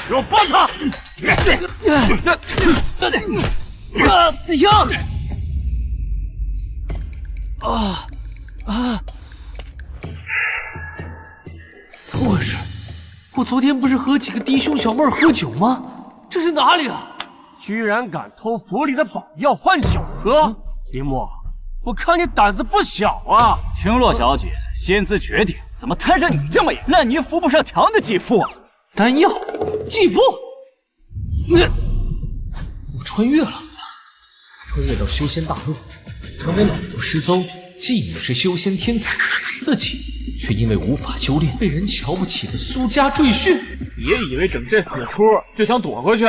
给我帮他！停！怎么回事？我昨天不是和几个弟兄小妹儿喝酒吗？这是哪里啊？居然敢偷府里的宝药换酒喝！林墨，我看你胆子不小啊！青洛小姐先自决定，怎么摊上你这么一烂泥扶不上墙的继父啊？丹药，继父，我穿越了，穿越到修仙大陆，成为老婆失踪，继女是修仙天才，自己却因为无法修炼，被人瞧不起的苏家赘婿。别以为整这死出就想躲过去。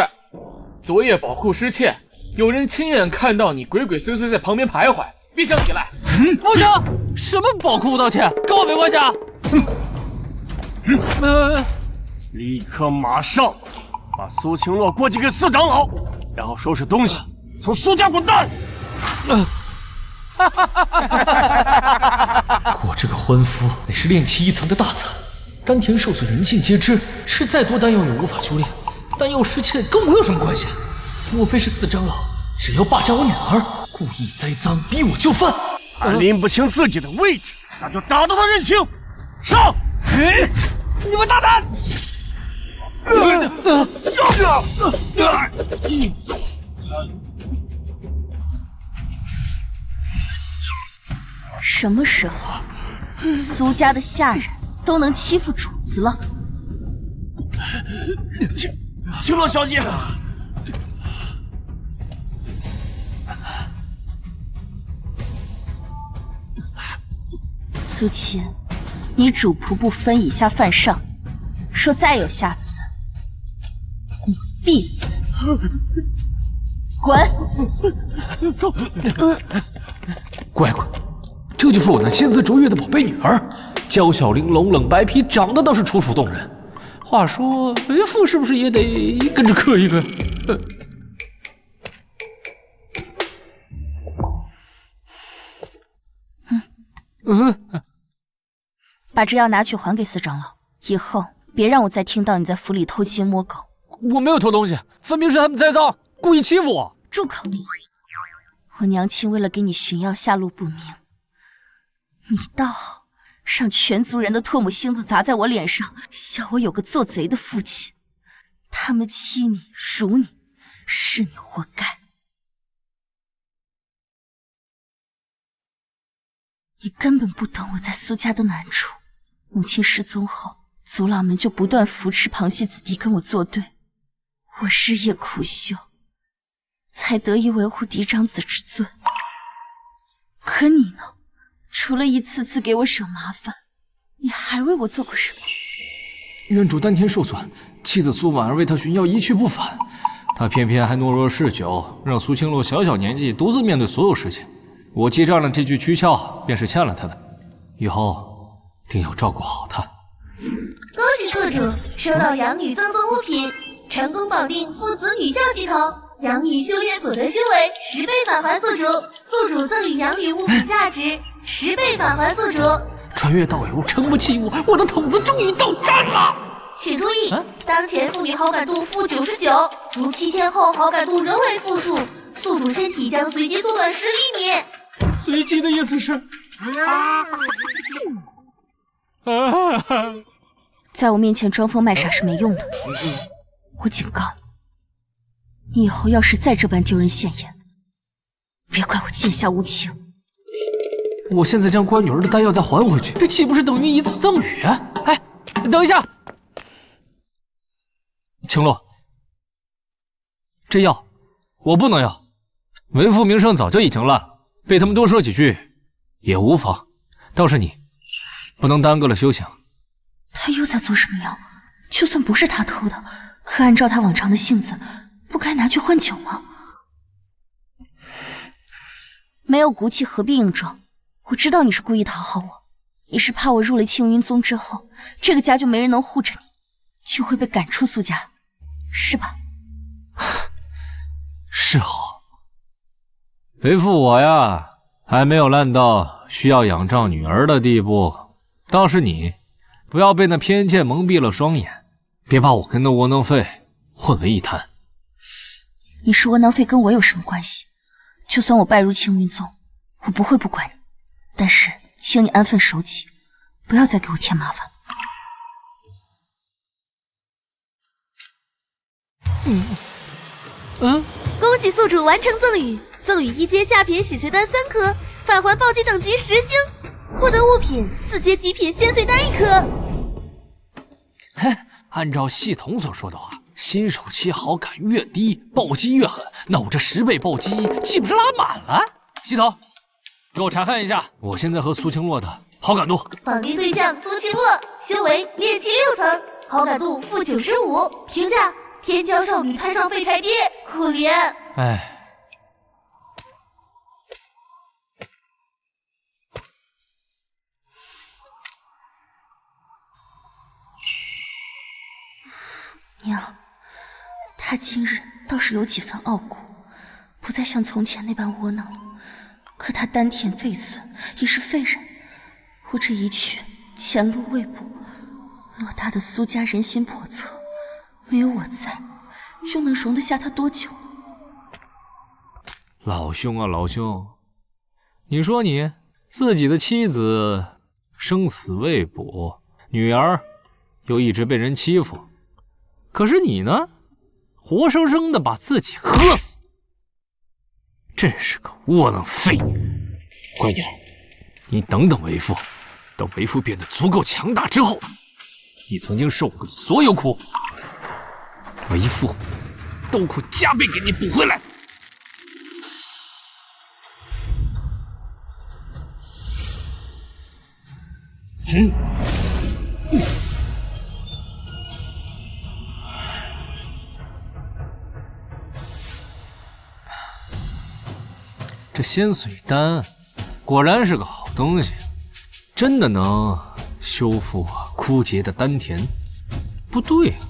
昨夜宝库失窃，有人亲眼看到你鬼鬼祟祟在旁边徘徊，别想起来。不行，什么宝库盗窃，跟我没关系啊！立刻马上把苏青洛过继给四长老，然后收拾东西从苏家滚蛋！我这个欢夫乃是炼气一层的大才，丹田受损人尽皆知，吃再多丹药也无法修炼。丹药失窃跟我有什么关系？莫非是四长老想要霸占我女儿，故意栽赃逼我就范？还拎不清自己的位置，那就打到他认清！上！你们大胆！什么时候，苏家的下人都能欺负主子了？青洛小姐，苏秦，你主仆不分，以下犯上，说再有下次，你必死！滚！乖乖，这就是我那仙姿卓越的宝贝女儿，娇小玲珑，冷白皮，长得倒是楚楚动人。话说，为父是不是也得跟着磕一个？把这药拿去还给四长老，以后别让我再听到你在府里偷鸡摸狗。我没有偷东西，分明是他们栽赃，故意欺负我。住口！我娘亲为了给你寻药，下落不明，你倒好，让全族人的唾沫星子砸在我脸上，笑我有个做贼的父亲。他们欺你辱你，是你活该。你根本不懂我在苏家的难处。母亲失踪后，族老们就不断扶持旁系子弟跟我作对，我日夜苦修，才得以维护嫡长子之尊。可你呢？除了一次次给我省麻烦，你还为我做过什么？院主丹田受损，妻子苏婉儿为他寻药一去不返，他偏偏还懦弱嗜酒，让苏青洛小小年纪独自面对所有事情。我记账了这句躯壳，便是欠了他的，以后定要照顾好他。恭喜宿主收到养女赠送物品，成功绑定父子女校系统，养女修炼所得修为10倍返还宿主，宿主赠与养女物品价值10倍返还宿主。穿越到有撑不起我的筒子终于到站了。请注意，当前妇女好感度-99，如7天后好感度仍为负数，宿主身体将随即缩短10厘米。随机的意思是在我面前装疯卖傻是没用的。我警告你，你以后要是再这般丢人现眼，别怪我剑下无情。我现在将乖女儿的丹药再还回去，这岂不是等于一次赠与？哎，等一下，青洛，这药我不能要，为父名声早就已经烂了，被他们多说几句也无妨。倒是你，不能耽搁了修行。他又在做什么妖？就算不是他偷的，可按照他往常的性子，不该拿去换酒吗？没有骨气，何必硬装？我知道你是故意讨好我，你是怕我入了青云宗之后，这个家就没人能护着你，就会被赶出苏家，是吧？是好。为父我呀，还没有烂到需要仰仗女儿的地步。倒是你，不要被那偏见蒙蔽了双眼，别把我跟那窝囊废混为一谈。你是窝囊废，跟我有什么关系？就算我拜入青云宗，我不会不管你。但是，请你安分守己，不要再给我添麻烦。恭喜宿主完成赠与，赠与1阶下品洗髓丹3颗，返还暴击等级10星，获得物品4阶极品仙髓丹1颗。嘿，按照系统所说的话，新手期好感越低，暴击越狠，那我这10倍暴击岂不是拉满了？系统，给我查看一下我现在和苏青洛的好感度。绑定对象苏青洛，修为炼气6层，好感度-95，评价天骄少女摊上废柴爹，可怜。哎。娘，他今日倒是有几分傲骨，不再像从前那般窝囊了。可他丹田废损，已是废人。我这一去，前路未卜，偌大的苏家人心叵测，没有我在，又能容得下他多久？老兄啊，老兄，你说你自己的妻子生死未卜，女儿又一直被人欺负。可是你呢，活生生的把自己喝死，真是个窝囊废！乖女儿，你等等为父，等为父变得足够强大之后，你曾经受过的所有苦，为父都会加倍给你补回来。这仙髓丹果然是个好东西，真的能修复枯竭的丹田。不对啊，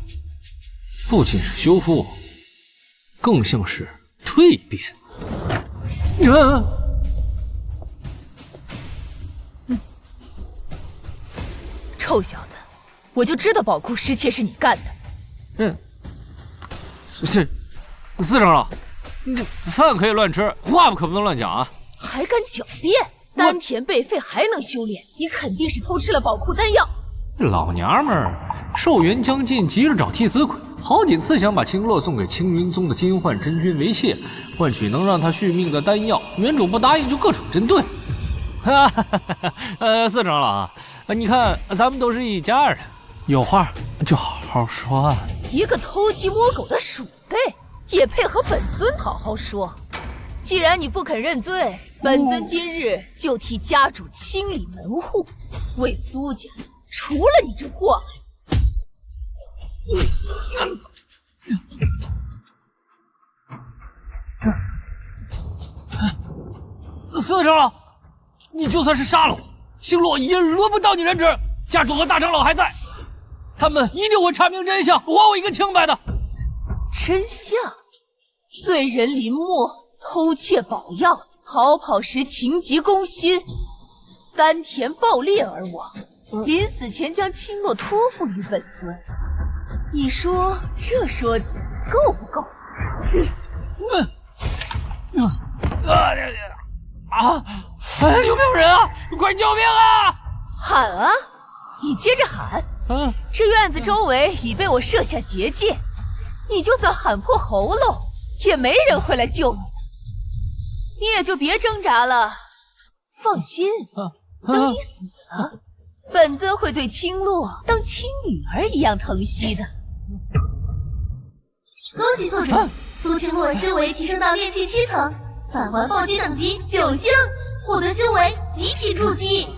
不仅是修复，更像是蜕变。臭小子，我就知道宝库失窃是你干的。是四长老，你这饭可以乱吃，话可不能乱讲啊！还敢狡辩？丹田被废还能修炼，你肯定是偷吃了宝库丹药。老娘们儿寿元将近，急着找替死鬼，好几次想把青洛送给青云宗的金幻真君为妾，换取能让他续命的丹药。原主不答应，就各种针对。四长老啊，你看咱们都是一家人，有话就好好说啊。一个偷鸡摸狗的鼠辈，也配和本尊好好说？既然你不肯认罪，本尊今日就替家主清理门户，为苏家除了你这祸害。四长老，你就算是杀了我，星洛也轮不到你人质。家主和大长老还在，他们一定会查明真相，还我一个清白的。真相？罪人林默偷窃宝药，逃跑时情急攻心，丹田爆裂而亡，临死前将青洛托付于本尊。你说这说辞够不够？有没有人啊？快救命啊！喊啊！你接着喊。这院子周围已被我设下结界，你就算喊破喉咙，也没人会来救你。你也就别挣扎了。放心，等你死了，本尊会对青洛当亲女儿一样疼惜的。恭喜宿主，苏青洛修为提升到炼气7层，返还暴击等级9星，获得修为极品筑基。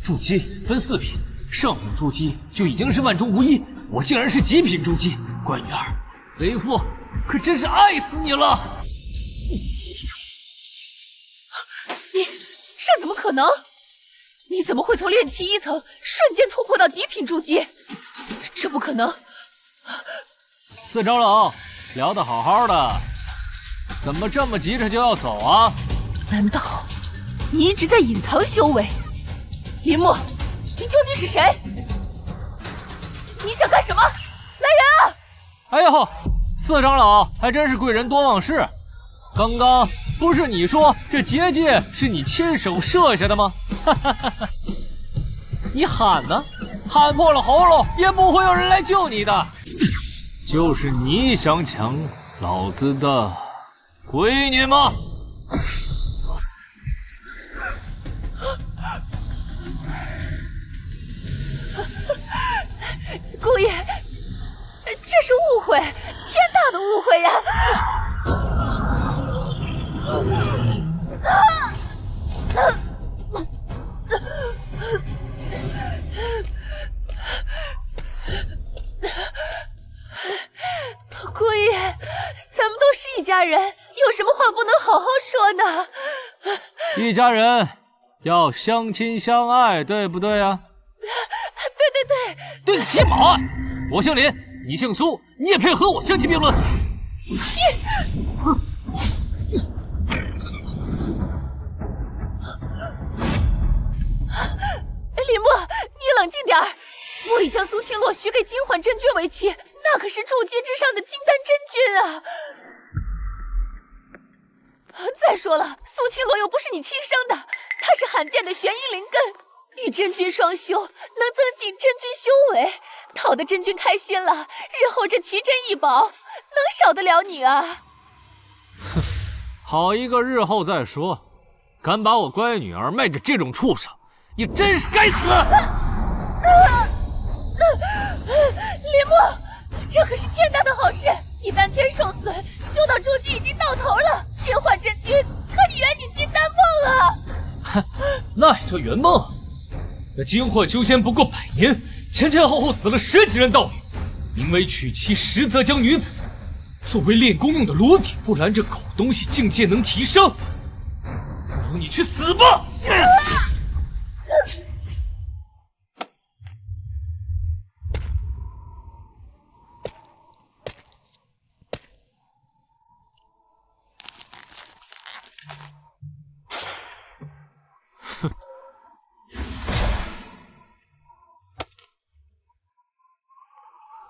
筑基分4品，上品筑基就已经是万中无一，我竟然是极品筑基。乖女儿，为父可真是爱死你了！这怎么可能？你怎么会从炼气1层瞬间突破到极品筑基？这不可能！四长老，聊得好好的，怎么这么急着就要走啊？难道你一直在隐藏修为。林墨，你究竟是谁？你想干什么？来人啊！哎呦，四长老还真是贵人多忘事。刚刚不是你说这结界是你亲手设下的吗？哈哈哈哈！你喊呢，喊破了喉咙也不会有人来救你的。就是你想抢老子的闺女吗？姑爷，这是误会，天大的误会呀！姑爷，咱们都是一家人，有什么话不能好好说呢？一家人要相亲相爱，对不对啊？对个鸡毛啊！我姓林，你姓苏，你也配和我相提并论？林墨，你冷静点儿。我已将苏青洛许给金焕真君为妻，那可是筑基之上的金丹真君啊！再说了，苏青洛又不是你亲生的，她是罕见的玄阴灵根，与真君双修，能增进真君修为，讨得真君开心了，日后这奇珍异宝能少得了你啊？哼，好一个日后再说！敢把我乖女儿卖给这种畜生，你真是该死！林墨，这可是天大的好事！你丹天受损，修到筑基已经到头了。金焕真君可你圆你金丹梦啊！哼，那也叫圆梦？那金焕修仙不过100年，前后后死了10几任道侣，因为娶妻实则将女子作为练功用的炉鼎，不然这狗东西境界能提升。不如你去死吧！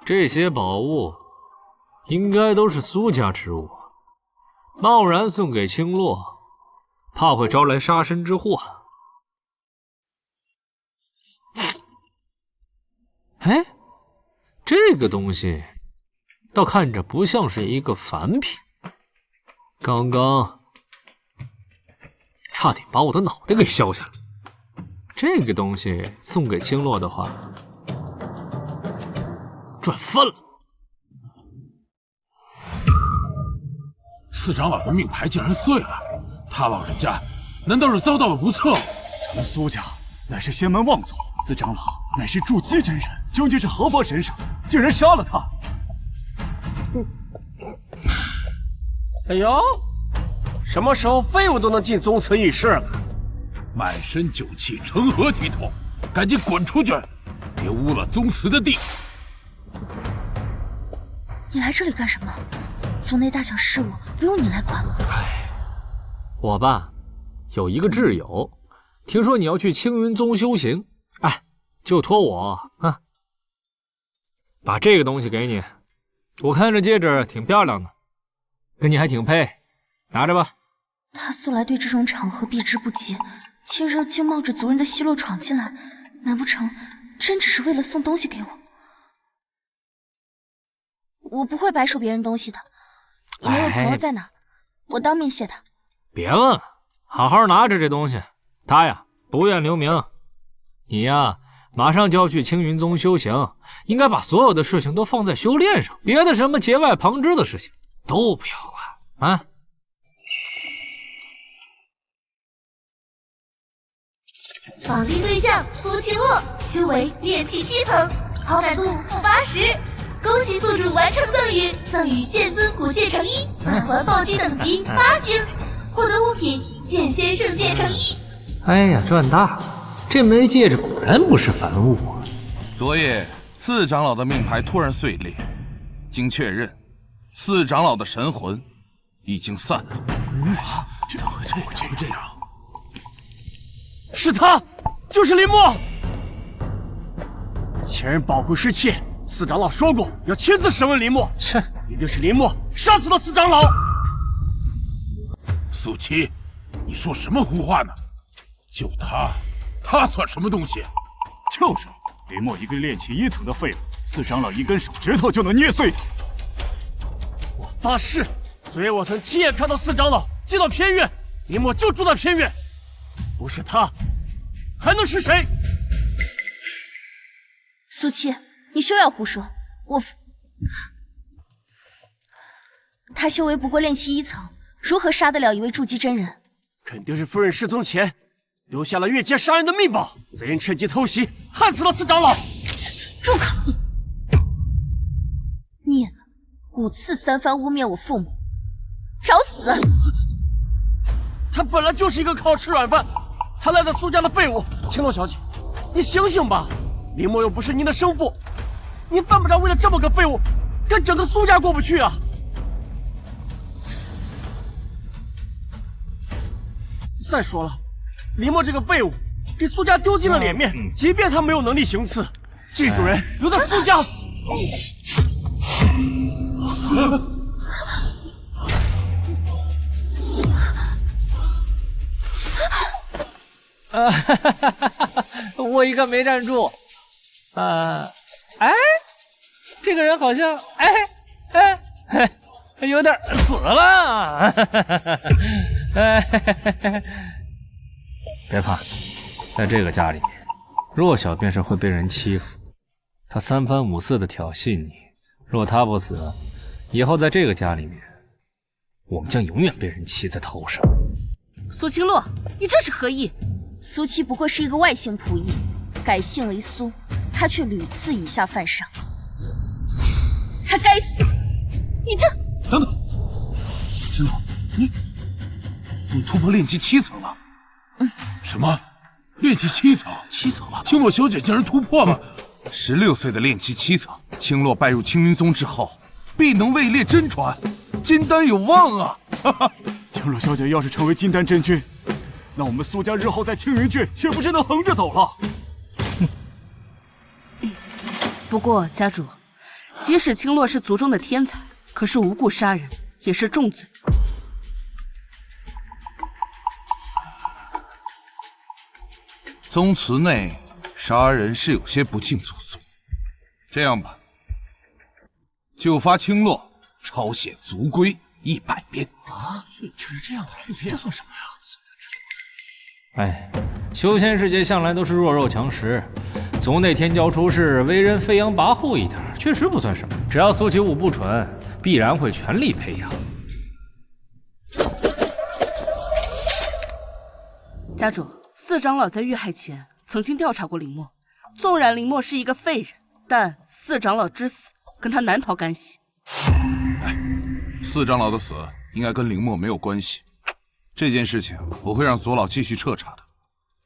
这些宝物应该都是苏家之物，贸然送给青洛，怕会招来杀身之祸。哎，这个东西倒看着不像是一个凡品，刚刚差点把我的脑袋给削下来。这个东西送给青洛的话，赚翻了！四长老的命牌竟然碎了，他老人家难道是遭到了不测？咱们苏家乃是仙门望族，四长老乃是筑基真人，究竟是何方神圣，竟然杀了他？哎呦，什么时候废物都能进宗祠议事了？满身酒气，成何体统？赶紧滚出去，别污了宗祠的地！你来这里干什么？族内大小事务不用你来管。我吧，有一个挚友，听说你要去青云宗修行，哎，就托我啊，把这个东西给你。我看这戒指挺漂亮的，跟你还挺配，拿着吧。他素来对这种场合避之不及，今日竟冒着族人的奚落闯进来，难不成真只是为了送东西给我？我不会白收别人东西的。你那位朋友在哪？我当面谢他。别问了，好好拿着这东西。他呀，不愿留名。你呀，马上就要去青云宗修行，应该把所有的事情都放在修炼上，别的什么节外旁支的事情都不要管啊。绑定对象苏青洛，修为炼气7层，好感度-80。恭喜宿主完成赠与，赠与剑尊古剑成1，返还暴击等级8星，获得物品剑仙圣剑成1。哎呀，赚大了！这枚戒指果然不是凡物啊！昨夜四长老的命牌突然碎裂，经确认，四长老的神魂已经散了。怎么会这样？是他，就是林默。前人保护失窃，四长老说过要亲自审问林默。切，一定是林默杀死了四长老。苏七，你说什么胡话呢？就他算什么东西？就是，林默一个炼气1层的废物，四长老一根手指头就能捏碎他。我发誓，昨夜我曾亲眼看到四长老进到偏院，林默就住在偏院，不是他，还能是谁？苏七，你休要胡说！他修为不过炼气1层，如何杀得了一位筑基真人？肯定是夫人失踪前留下了越界杀人的密报，贼人趁机偷袭，害死了四长老。住口！孽呢，5次3番污蔑我父母，找死！他本来就是一个靠吃软饭才来的苏家的废物。青洛小姐，你醒醒吧！林默又不是您的生父，您犯不着为了这么个废物跟整个苏家过不去啊！再说了，林默这个废物给苏家丢尽了脸面，即便他没有能力行刺，这种人留在苏家。我一个没站住。这个人好像有点死了。别怕，在这个家里面，弱小便是会被人欺负。他3番5次的挑衅你，若他不死，以后在这个家里面，我们将永远被人骑在头上。苏青洛，你这是何意？苏七不过是一个外姓仆役，改姓为苏，他却屡次以下犯上，他该死！你这……等等，青洛，你突破炼气7层了？什么？炼气7层？7层了？青洛小姐竟然突破了！16岁的炼气7层，青洛拜入青云宗之后，必能位列真传，金丹有望啊！青洛小姐要是成为金丹真君，那我们苏家日后在青云郡岂不是能横着走了？不过家主，即使青洛是族中的天才，可是无故杀人也是重罪。宗祠内杀人是有些不敬祖宗。这样吧，就罚青洛抄写族规100遍。啊，就是这样的，这算什么呀？修仙世界向来都是弱肉强食，族内天骄出世，为人飞扬跋扈一点，确实不算什么。只要苏启武不蠢，必然会全力培养。家主，四长老在遇害前曾经调查过林默，纵然林默是一个废人，但四长老之死跟他难逃干系。四长老的死应该跟林默没有关系，这件事情我会让左老继续彻查的，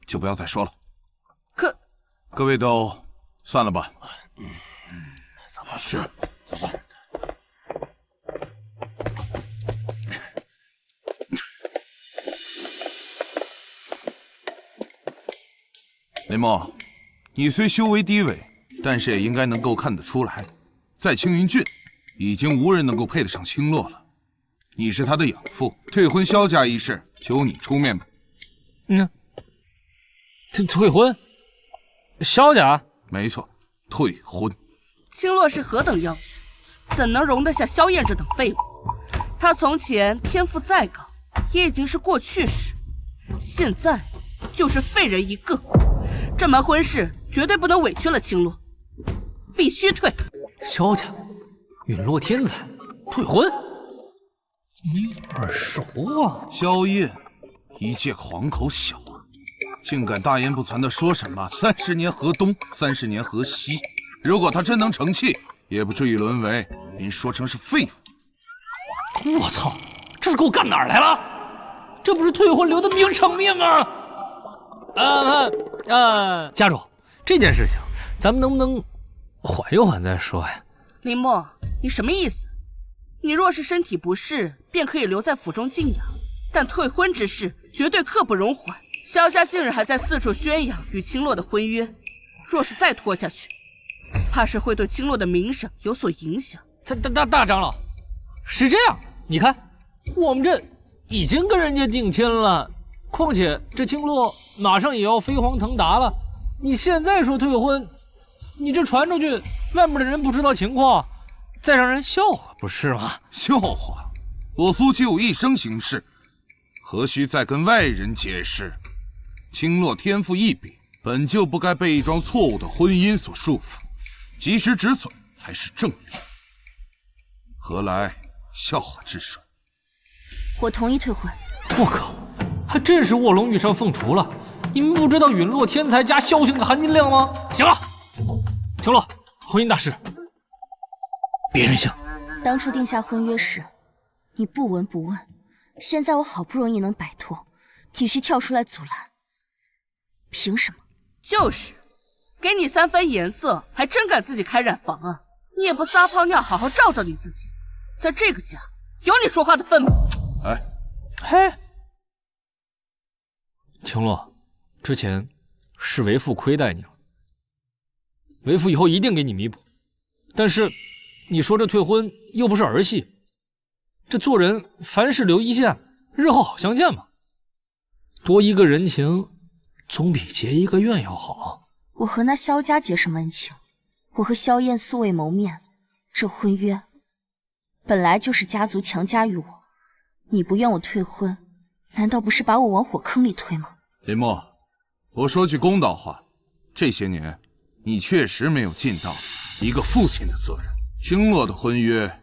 就不要再说了。可，各位都散了吧。走吧，是，走吧。林默，你虽修为低微，但是也应该能够看得出来，在青云郡，已经无人能够配得上青洛了。你是他的养父，退婚萧家一事，就你出面吧。退婚？萧家？没错，退婚。青洛是何等妖，怎能容得下萧燕这等废物？他从前天赋再高，也已经是过去式，现在就是废人一个。这门婚事绝对不能委屈了青洛，必须退。萧家，陨落天才，退婚？怎么有点耳熟啊？萧燕，一介狂口小儿，竟敢大言不惭地说什么30年河东，30年河西。如果他真能成器，也不至于沦为您说成是废物。我操，这是给我干哪儿来了？这不是退婚留的名场面吗？家主，这件事情咱们能不能缓一缓再说呀？林默，你什么意思？你若是身体不适，便可以留在府中静养，但退婚之事绝对刻不容缓，萧家竟然还在四处宣扬与青洛的婚约，若是再拖下去，怕是会对青洛的名声有所影响。大长老，是这样，你看，我们这已经跟人家定亲了，况且这青洛马上也要飞黄腾达了，你现在说退婚，你这传出去，外面的人不知道情况，再让人笑话，不是吗？笑话？我苏七武一生行事，何须再跟外人解释？青洛天赋异禀，本就不该被一桩错误的婚姻所束缚，及时止损才是正理，何来笑话之说？我同意退婚。我靠，还真是卧龙遇上凤雏了！你们不知道陨落天才加孝敬的含金量吗？行了，青洛，婚姻大事，别任性。当初定下婚约时，你不闻不问，现在我好不容易能摆脱，你却跳出来阻拦，凭什么？就是，给你3分颜色，还真敢自己开染房啊！你也不撒泡尿，好好照照你自己，在这个家有你说话的份吗？哎，嘿，青洛，之前是为父亏待你了，为父以后一定给你弥补。但是，你说这退婚又不是儿戏，这做人凡事留一线，日后好相见嘛。多一个人情，总比结一个怨要好。我和那萧家结什么恩情？我和萧燕素未谋面，这婚约本来就是家族强加于我。你不愿我退婚，难道不是把我往火坑里推吗？林墨，我说句公道话，这些年你确实没有尽到一个父亲的责任。青洛的婚约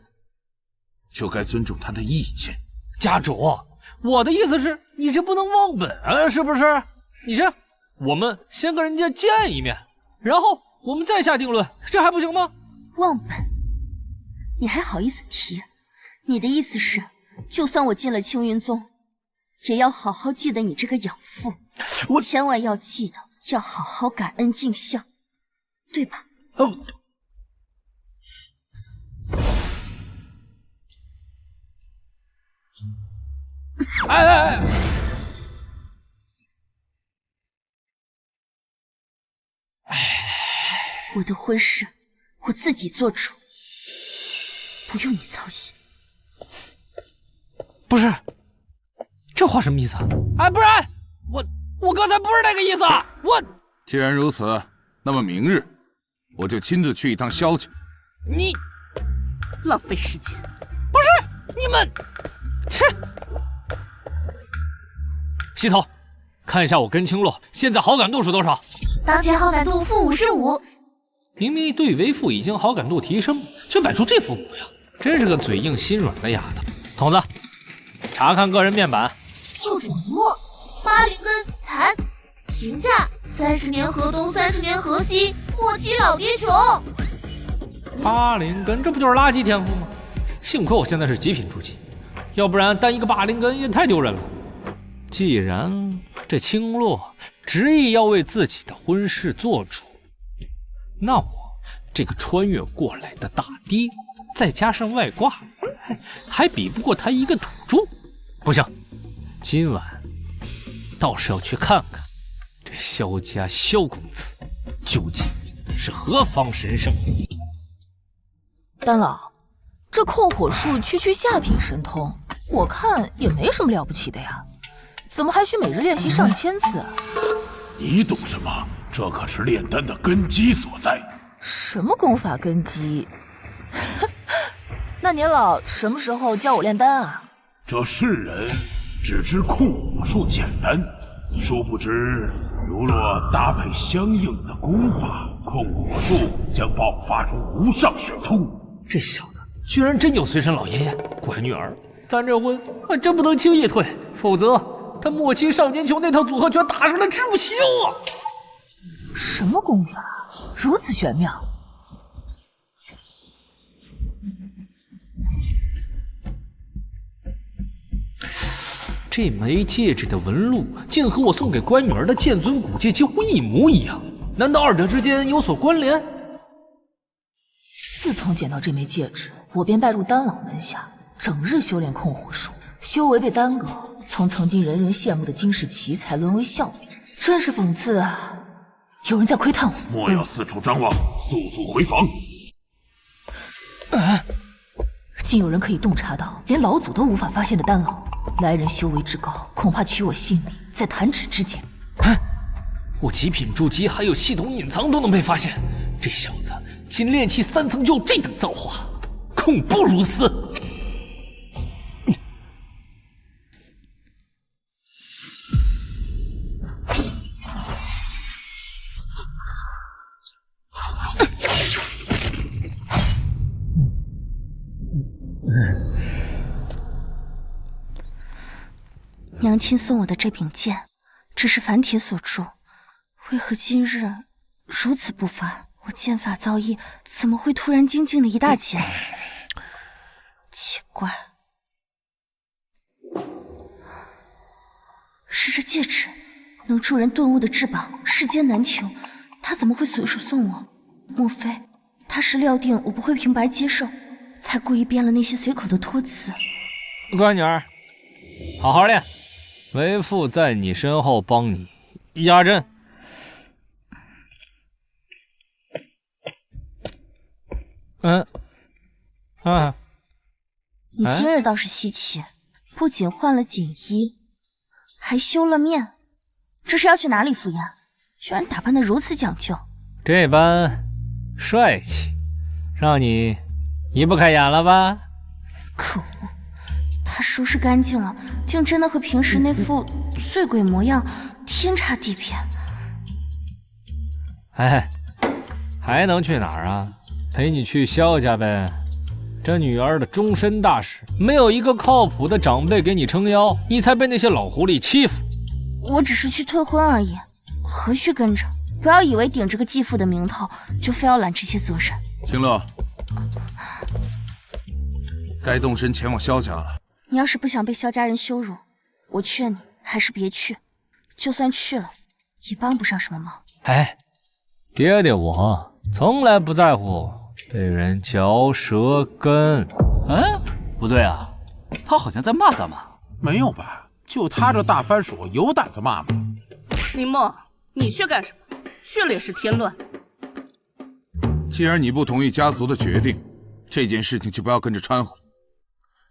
就该尊重他的意见。家主，我的意思是，你这不能忘本啊，是不是？你这样，我们先跟人家见一面，然后我们再下定论，这还不行吗？忘本？你还好意思提？你的意思是，就算我进了青云宗，也要好好记得你这个养父，千万要记得要好好感恩尽孝，对吧？哦。哎！我的婚事我自己做主，不用你操心。不是，这话什么意思啊？哎，不然我刚才不是那个意思，我。既然如此，那么明日我就亲自去一趟萧家。你浪费时间！不是你们，切！西头，看一下我跟青洛现在好感度是多少？当前好感度-55。明明对为父已经好感度提升，却摆出这副模样，真是个嘴硬心软的丫头。童子，查看个人面板。宿主一墨，80根残，评价30年河东，30年河西，末期老爹穷。80根，这不就是垃圾天赋吗？幸亏我现在是极品筑基，要不然单一个80根也太丢人了。既然这青洛执意要为自己的婚事做主，那我这个穿越过来的大爹，再加上外挂，还比不过他一个土著。不行，今晚倒是要去看看这萧家萧公子究竟是何方神圣。丹老，这控火术区下品神通，我看也没什么了不起的呀，怎么还需每日练习上千次啊？你懂什么？这可是炼丹的根基所在。什么功法根基？那年老什么时候教我炼丹啊？这世人只知控火术简单，殊不知如若搭配相应的功法，控火术将爆发出无上神通。这小子居然真有随身老爷爷，乖女儿，咱这婚还真不能轻易退，否则他末期少年球那套组合拳打上来吃不消啊！什么功法如此玄妙？这枚戒指的纹路竟和我送给乖女儿的剑尊古戒几乎一模一样，难道二者之间有所关联？自从捡到这枚戒指，我便拜入丹老门下，整日修炼控火术，修为被耽搁，从曾经人人羡慕的惊世奇才沦为笑柄，真是讽刺啊！有人在窥探我，莫要四处张望，速速回房。竟有人可以洞察到连老祖都无法发现的丹老，来人修为之高，恐怕取我性命在弹指之间。我极品筑基还有系统隐藏都能被发现，这小子仅炼气3层就有这等造化，恐怖如斯！娘亲送我的这柄剑，只是凡铁所铸，为何今日如此不凡？我剑法造诣怎么会突然精进了一大截？奇怪，是这戒指，能助人顿悟的至宝，世间难求。他怎么会随手送我？莫非他是料定我不会平白接受，才故意编了那些随口的托词？乖女儿，好好练。为父在你身后帮你压阵。你今日倒是稀奇，不仅换了锦衣，还修了面，这是要去哪里赴宴？居然打扮得如此讲究，这般帅气，让你移不开眼了吧？可恶！他收拾干净了，竟真的和平时那副醉鬼模样天差地别。哎，还能去哪儿啊？陪你去萧家呗。这女儿的终身大事，没有一个靠谱的长辈给你撑腰，你才被那些老狐狸欺负。我只是去退婚而已，何须跟着？不要以为顶着个继父的名头，就非要揽这些责任。秦乐，该动身前往萧家了。你要是不想被萧家人羞辱，我劝你还是别去。就算去了，也帮不上什么忙。哎，爹爹我从来不在乎被人嚼舌根。不对啊，他好像在骂咱们。没有吧？就他这大番薯，有胆子骂吗？林墨，你去干什么？去了也是添乱。既然你不同意家族的决定，这件事情就不要跟着掺和，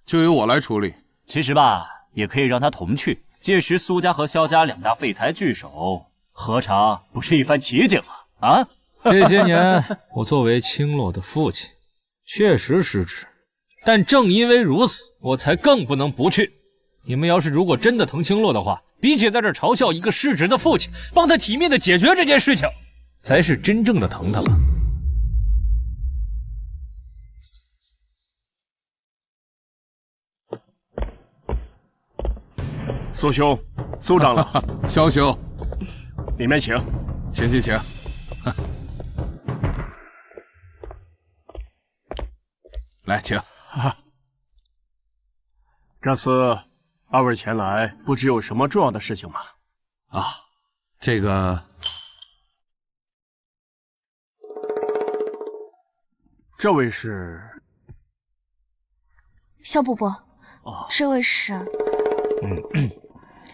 就由我来处理。其实吧，也可以让他同去。届时苏家和萧家两大废材聚首，何尝不是一番奇景啊？这些年，我作为青洛的父亲，确实失职，但正因为如此，我才更不能不去。你们要是如果真的疼青洛的话，比起在这嘲笑一个失职的父亲，帮他体面的解决这件事情，才是真正的疼他吧。苏兄，苏长老，萧兄，里面请。请。来，请。这次二位前来，不知有什么重要的事情吗？这个，这位是萧伯伯。这位是，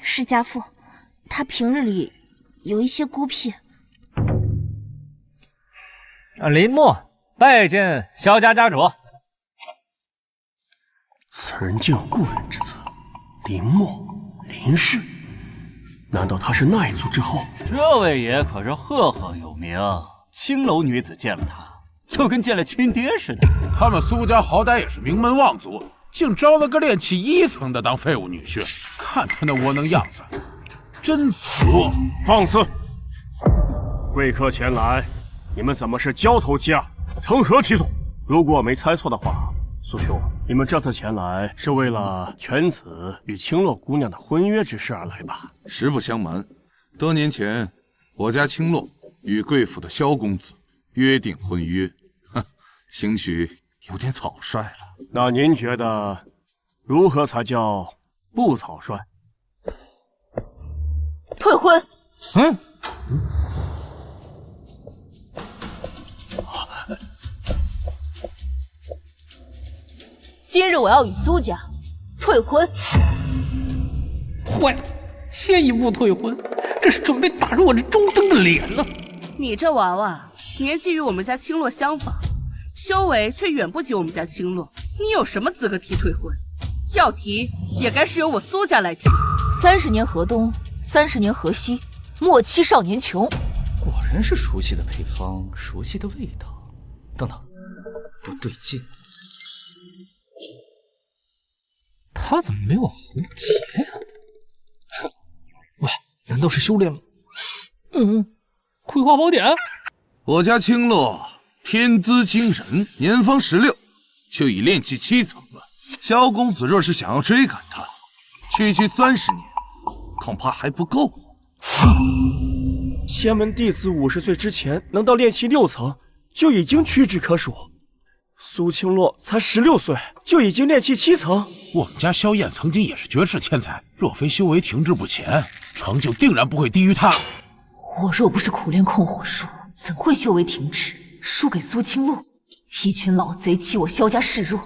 是家父，他平日里有一些孤僻。林墨，拜见萧家家主。此人竟有故人之词，林墨，林氏，难道他是那一族之后？这位爷可是赫赫有名，青楼女子见了他，就跟见了亲爹似的。他们苏家好歹也是名门望族，竟招了个炼气1层的当废物女婿，看他那窝囊样子，真挫！放肆！贵客前来，你们怎么是交头接耳，成何体统？如果我没猜错的话，苏兄，你们这次前来是为了犬子与青洛姑娘的婚约之事而来吧？实不相瞒，多年前我家青洛与贵府的萧公子约定婚约，兴许有点草率了。那您觉得如何才叫不草率？退婚。今日我要与苏家退婚。坏了，先一步退婚，这是准备打入我这中登的脸呢。你这娃娃年纪与我们家青洛相仿，修为却远不及我们家青洛，你有什么资格提退婚？要提也该是由我苏家来提。30年河东，30年河西，莫欺少年穷。果然是熟悉的配方，熟悉的味道。等等，不对劲，他怎么没有喉结呀？喂，难道是修炼了？葵花宝典。我家青洛天资惊人，年方16就已炼气7层了。萧公子若是想要追赶他，区30年，恐怕还不够。仙门弟子50岁之前能到炼气6层，就已经屈指可数。苏青洛才16岁，就已经炼气7层。我们家萧燕曾经也是绝世天才，若非修为停滞不前，成就定然不会低于他。我若不是苦练控火术，怎会修为停滞，输给苏青洛？一群老贼欺我萧家示弱，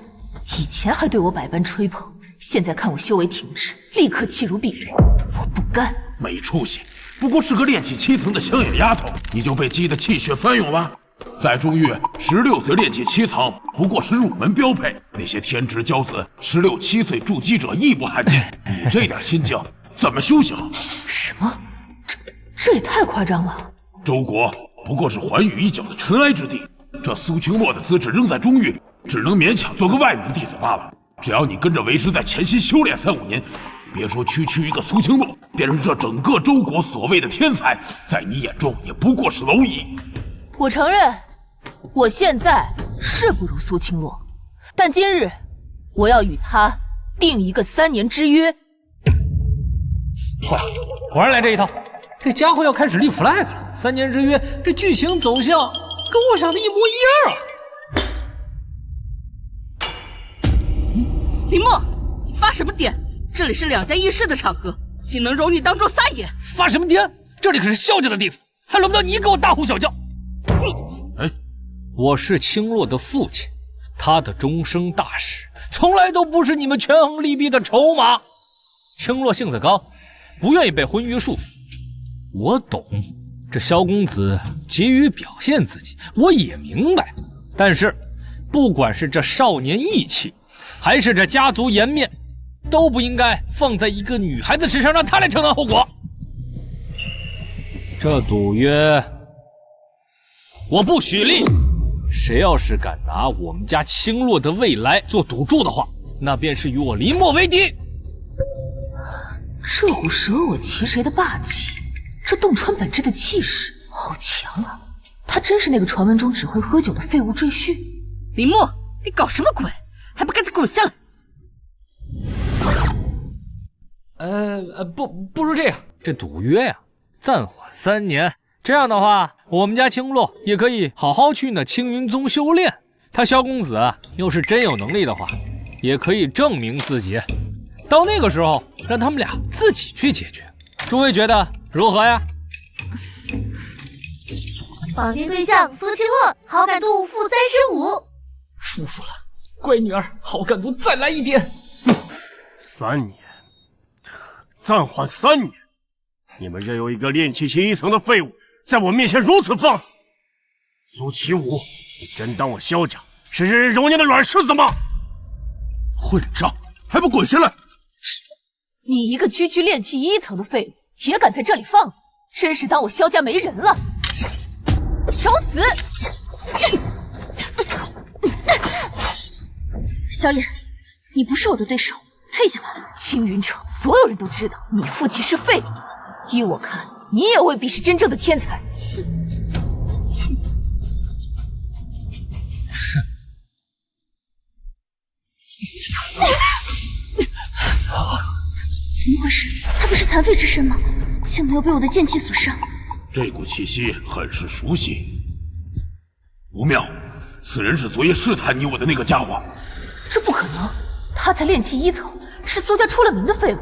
以前还对我百般吹捧，现在看我修为停滞，立刻弃如敝履。我不干！没出息，不过是个炼气7层的乡野丫头，你就被激得气血翻涌了？在中域，16岁炼气7层不过是入门标配，那些天之骄子16、17岁筑基者亦不罕见。你这点心境，怎么修行？什么？这也太夸张了！周国不过是寰宇一角的尘埃之地，这苏青洛的资质仍在中域，只能勉强做个外门弟子罢了。只要你跟着为师在潜心修炼3、5年，别说区一个苏青洛，便是这整个周国所谓的天才，在你眼中也不过是蝼蚁。我承认，我现在是不如苏青洛，但今日我要与他定一个3年之约。坏了，果然来这一套。这家伙要开始立 flag 了，3年之约，这剧情走向跟我想的一模一样啊！林墨，你发什么癫？这里是2家议事的场合，岂能容你当众撒野？发什么癫？这里可是萧家的地方，还轮不到你给我大呼小叫！我是青洛的父亲，他的终生大事，从来都不是你们权衡利弊的筹码。青洛性子高，不愿意被婚约束缚。我懂，这萧公子急于表现自己，我也明白。但是，不管是这少年义气，还是这家族颜面，都不应该放在一个女孩子身上，让她来承担后果。这赌约，我不许立。谁要是敢拿我们家青洛的未来做赌注的话，那便是与我林墨为敌。这股舍我其谁的霸气，这洞穿本质的气势好强啊！他真是那个传闻中只会喝酒的废物赘婿。林墨，你搞什么鬼？还不赶紧滚下来！不如这样，这赌约呀，暂缓3年。这样的话，我们家青洛也可以好好去那青云宗修炼。他萧公子要是真有能力的话，也可以证明自己。到那个时候，让他们俩自己去解决。诸位觉得如何呀？绑定对象苏青洛，好感度负35。舒服了，乖女儿，好感度再来一点。3年，暂缓3年。你们任由一个炼气7层的废物在我面前如此放肆！苏启武，你真当我萧家是任人揉捏的软柿子吗？混账，还不滚下来！你一个区炼气1层的废物，也敢在这里放肆，真是当我萧家没人了！找死！萧炎，你不是我的对手，退下吧。青云城所有人都知道你父亲是废物，依我看，你也未必是真正的天才。怎么回事？他不是残废之身吗？竟没有被我的剑气所伤。这股气息很是熟悉，不妙，此人是昨夜试探你我的那个家伙。这不可能，他才炼气1层，是苏家出了名的废物，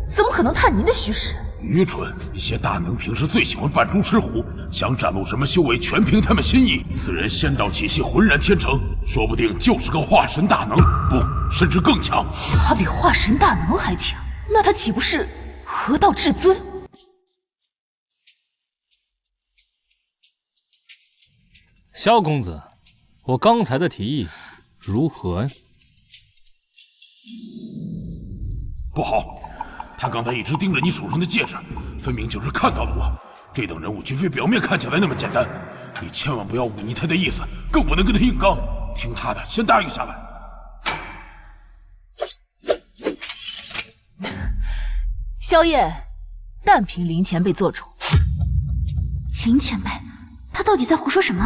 怎么可能探您的虚实？愚蠢！一些大能平时最喜欢扮猪吃虎，想展露什么修为，全凭他们心意。此人仙道气息浑然天成，说不定就是个化神大能，不，甚至更强。他比化神大能还强，那他岂不是何道至尊？萧公子，我刚才的提议如何？不好，他刚才一直盯着你手上的戒指，分明就是看到了我。这等人物绝非表面看起来那么简单，你千万不要忤逆他的意思，更不能跟他硬刚。听他的，先答应下来。萧燕，但凭林前辈做主。林前辈，他到底在胡说什么？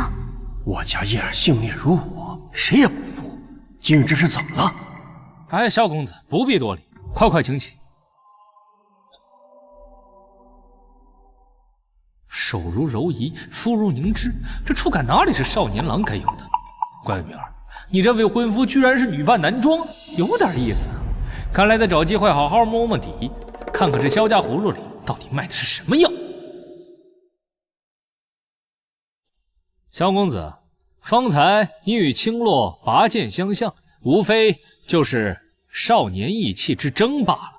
我家叶儿性烈如火，谁也不服。今日这是怎么了？哎，萧公子不必多礼，快请起。手如柔夷，肤如凝脂，这触感哪里是少年郎该有的？乖女儿，你这未婚夫居然是女扮男装，有点意思啊！看来得找机会好好摸摸底，看看这萧家葫芦里到底卖的是什么药。萧公子，方才你与青洛拔剑相向，无非就是少年意气之争罢了。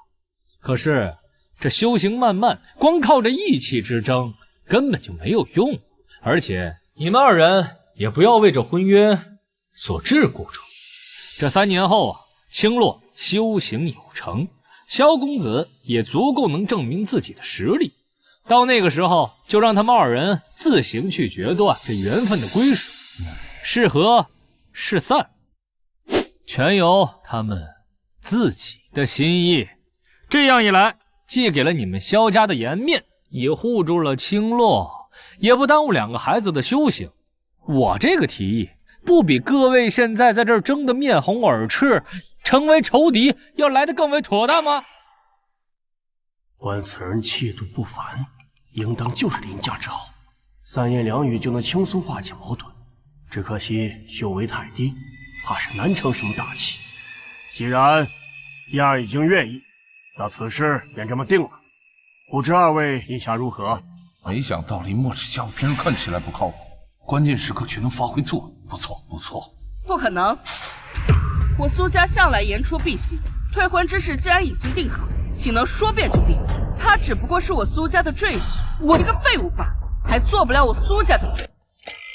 可是这修行漫漫，光靠着意气之争根本就没有用，而且你们二人也不要为这婚约所桎梏住。这3年后啊，青洛修行有成，萧公子也足够能证明自己的实力。到那个时候，就让他们二人自行去决断这缘分的归属，是合是散，全由他们自己的心意。这样一来，既给了你们萧家的颜面，也护住了青洛，也不耽误2个孩子的修行。我这个提议，不比各位现在在这儿争得面红耳赤，成为仇敌，要来得更为妥当吗？观此人气度不凡，应当就是林家之后，3言2语就能轻松化解矛盾。只可惜修为太低，怕是难成什么大器。既然燕儿已经愿意，那此事便这么定了。不知二位意下如何？没想到林墨这家伙平时看起来不靠谱，关键时刻却能发挥作用，不错不错。不可能，我苏家向来言出必行，退婚之事既然已经定好，岂能说变就变？他只不过是我苏家的赘婿，我一个废物罢了，还做不了我苏家的主。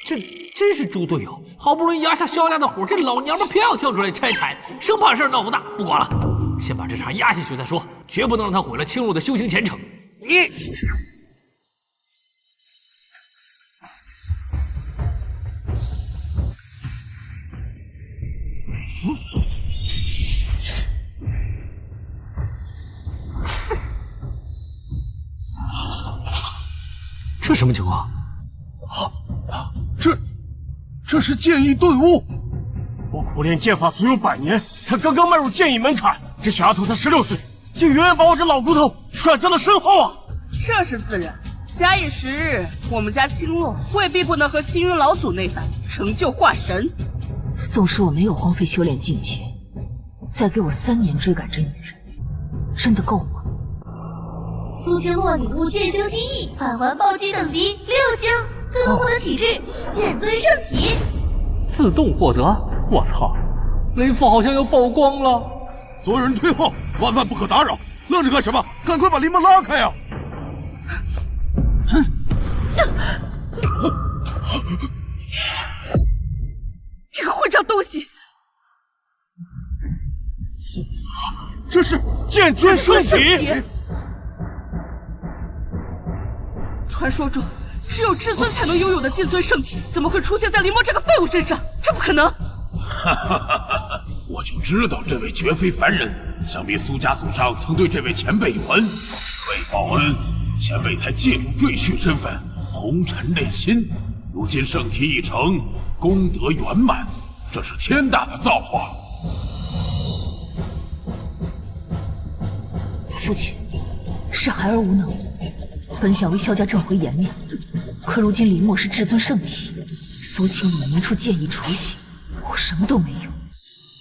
这真是猪队友！好不容易压下萧家的火，这老娘们偏要跳出来拆台，生怕事儿闹不大。不管了，先把这场压下去再说，绝不能让他毁了青洛的修行前程。你。这什么情况？这是剑意顿悟。我苦练剑法足有100年，才刚刚迈入剑意门槛。这小丫头才16岁，竟远远把我这老骨头甩在了身后啊！这是自然。假以时日，我们家青洛未必不能和青云老祖那般成就化神。纵使我没有荒废修炼境界，再给我3年追赶这女人，真的够吗？苏青洛领悟剑修心意，返还暴击等级6星，自动获得体质剑尊圣体。自动获得？我操！雷父好像要曝光了。所有人退后，万万不可打扰！愣着干什么？赶快把林墨拉开啊！这个混账东西！这是剑尊圣体。传说中只有至尊才能拥有的剑尊圣体，怎么会出现在林墨这个废物身上？这不可能！我就知道这位绝非凡人，想必苏家祖上曾对这位前辈有恩，为报恩，前辈才借助赘婿身份红尘炼心。如今圣体已成，功德圆满，这是天大的造化。父亲，是孩儿无能，本想为萧家挣回颜面，可如今林墨是至尊圣体，苏青洛一处剑意雏形，我什么都没有，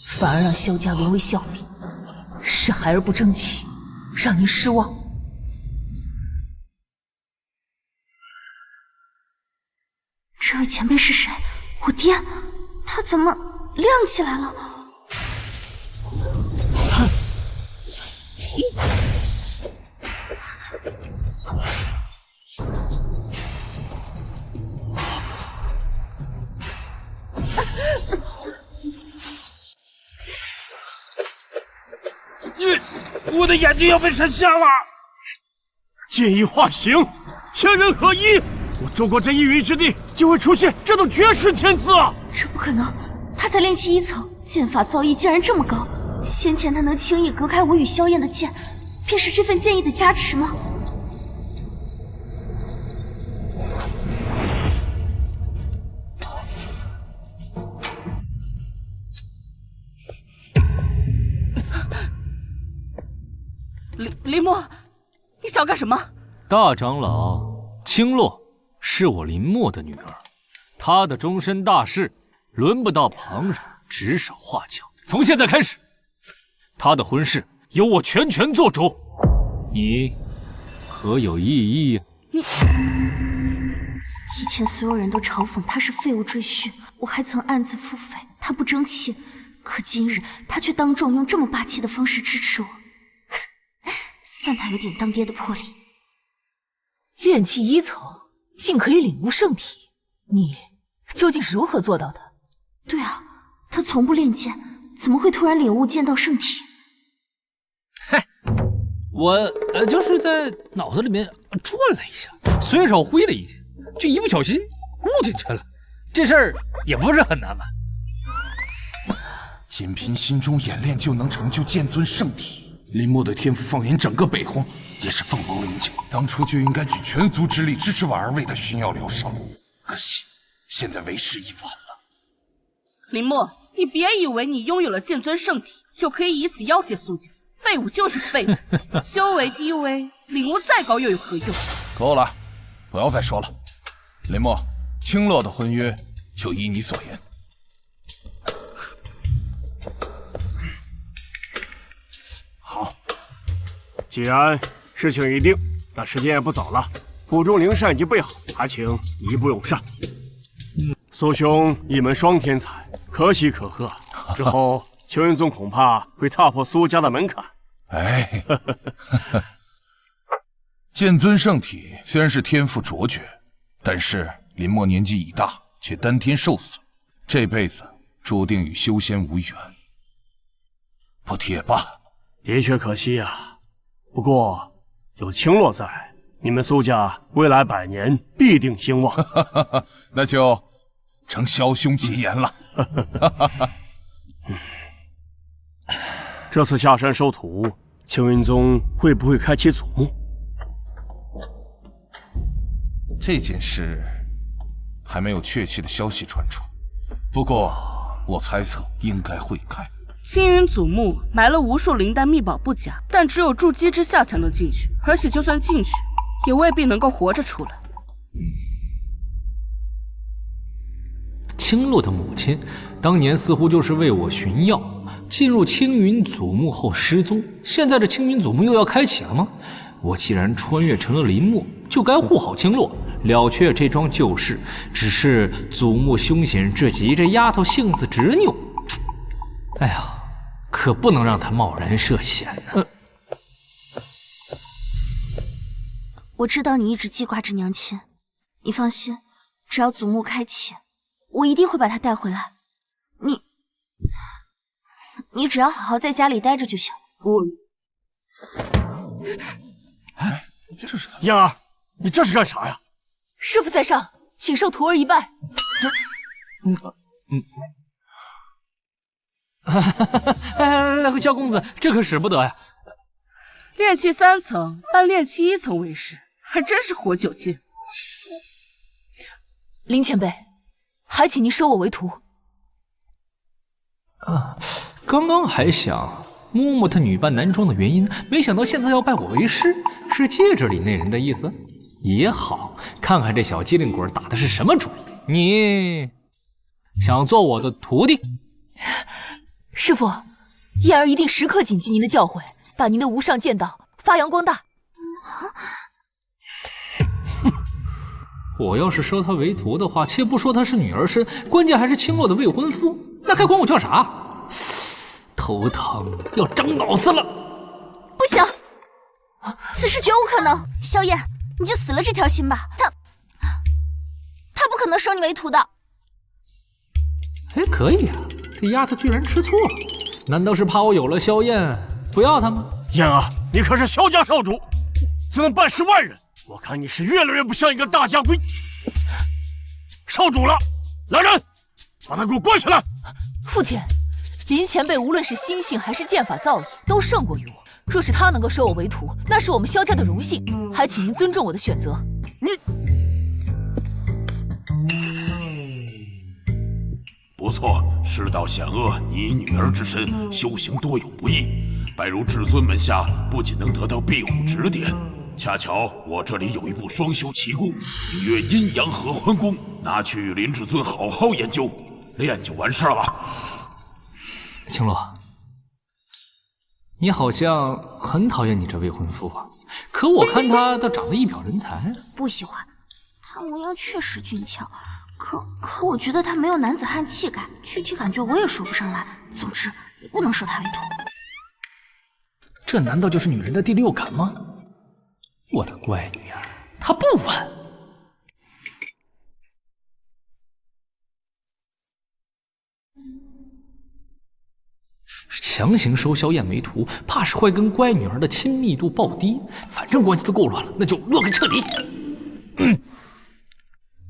反而让萧家沦为笑柄，是孩儿不争气，让您失望。这位前辈是谁？我爹，他怎么亮起来了？的眼睛要被闪瞎了！剑意化形，天人合一，我周国这一隅之地就会出现这等绝世天资啊！这不可能，他才炼气1层，剑法造诣竟然这么高。先前他能轻易隔开我与萧燕的剑，便是这份剑意的加持吗？林墨，你想干什么？大长老，青洛是我林墨的女儿，她的终身大事轮不到旁人指手画脚。从现在开始，她的婚事由我全权做主，你可有异议？以前所有人都嘲讽他是废物赘婿，我还曾暗自腹诽他不争气，可今日他却当众用这么霸气的方式支持我。算他有点当爹的魄力。炼气1层竟可以领悟圣体，你究竟是如何做到的？对啊，他从不练剑，怎么会突然领悟剑道圣体？嗨，我就是在脑子里面转了一下，随手挥了一剑，就一不小心悟进去了。这事儿也不是很难吧？仅凭心中演练就能成就剑尊圣体。林墨的天赋放眼整个北荒，也是凤毛麟角。当初就应该举全族之力支持婉儿为他寻药疗伤，可惜现在为时已晚了。林墨，你别以为你拥有了剑尊圣体就可以以此要挟苏家。废物就是废物，修为低微，领悟再高又有何用？够了，不要再说了。林墨，青洛的婚约就依你所言。好，既然事情已定，那时间也不早了。府中灵扇已经备好，还请移步用膳。苏兄一门双天才，可喜可贺。之后青云宗恐怕会踏破苏家的门槛。哎，剑尊圣体虽然是天赋卓绝，但是林墨年纪已大，且丹天受损，这辈子注定与修仙无缘。不提也罢。的确可惜啊，不过有青洛在，你们苏家未来100年必定兴旺。那就承萧兄吉言了。这次下山收徒，青云宗会不会开启祖墓？这件事还没有确切的消息传出，不过我猜测应该会开。青云祖墓埋了无数灵丹秘宝不假，但只有筑基之下才能进去，而且就算进去，也未必能够活着出来。青洛的母亲当年似乎就是为我寻药，进入青云祖墓后失踪。现在这青云祖墓又要开启了吗？我既然穿越成了林墨，就该护好青洛，了却这桩旧事。只是祖墓凶险至极，这丫头性子执拗，哎呀，可不能让她贸然涉险呢。我知道你一直记挂着娘亲，你放心，只要祖墓开启，我一定会把她带回来。你只要好好在家里待着就行。哎，这是燕儿，你这是干啥呀？师傅在上，请受徒儿一拜。萧公子，这可使不得呀！炼气3层按炼气1层为师，还真是活久见。林前辈，还请您收我为徒。刚刚还想摸摸他女扮男装的原因，没想到现在要拜我为师，是戒指里那人的意思？也好，看看这小机灵鬼打的是什么主意。你想做我的徒弟？师傅，燕儿一定时刻谨记您的教诲，把您的无上剑道发扬光大。我要是收他为徒的话，且不说他是女儿身，关键还是青洛的未婚夫，那还管我叫啥？头疼，要长脑子了！不行，此事绝无可能。萧燕，你就死了这条心吧。他不可能收你为徒的。哎，可以啊，这丫头居然吃醋了，难道是怕我有了萧燕不要她吗？燕儿，你可是萧家少主，怎能办事外人？我看你是越来越不像一个大家闺少主了。来人，把他给我关起来！父亲，林前辈无论是心性还是剑法造诣，都胜过于我。若是他能够收我为徒，那是我们萧家的荣幸，还请您尊重我的选择。你不错，世道险恶，你以女儿之身修行多有不易，拜入至尊门下，不仅能得到庇护指点，恰巧我这里有一部双修奇功，名曰阴阳合欢功，拿去林至尊好好研究，练就完事了。青洛，你好像很讨厌你这未婚夫啊，可我看他倒长得一表人才。不喜欢，他模样确实俊俏，可我觉得他没有男子汉气概，具体感觉我也说不上来。总之，你不能收他为徒。这难道就是女人的第六感吗？我的乖女儿，她不稳。强行收萧燕为徒，怕是会跟乖女儿的亲密度暴低。反正关系都够乱了，那就乱个彻底。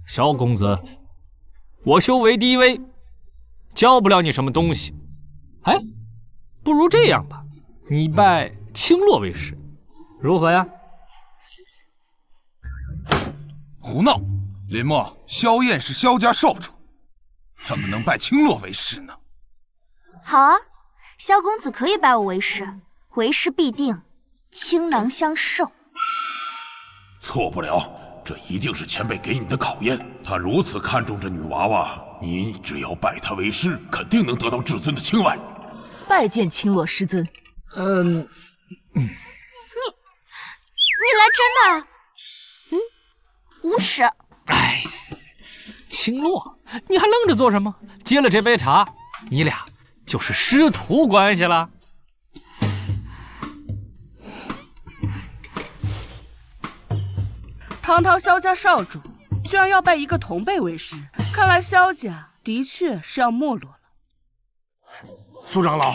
萧公子，我修为低微，教不了你什么东西。哎，不如这样吧，你拜青洛为师，如何呀？胡闹！林墨，萧燕是萧家少主，怎么能拜青洛为师呢？好啊，萧公子可以拜我为师，为师必定倾囊相授。错不了，这一定是前辈给你的考验。他如此看重这女娃娃，你只要拜她为师，肯定能得到至尊的青睐。拜见青洛师尊。你来真的？无耻！哎，青洛，你还愣着做什么？接了这杯茶，你俩就是师徒关系了。堂堂萧家少主，居然要拜一个同辈为师，看来萧家的确是要没落了。苏长老，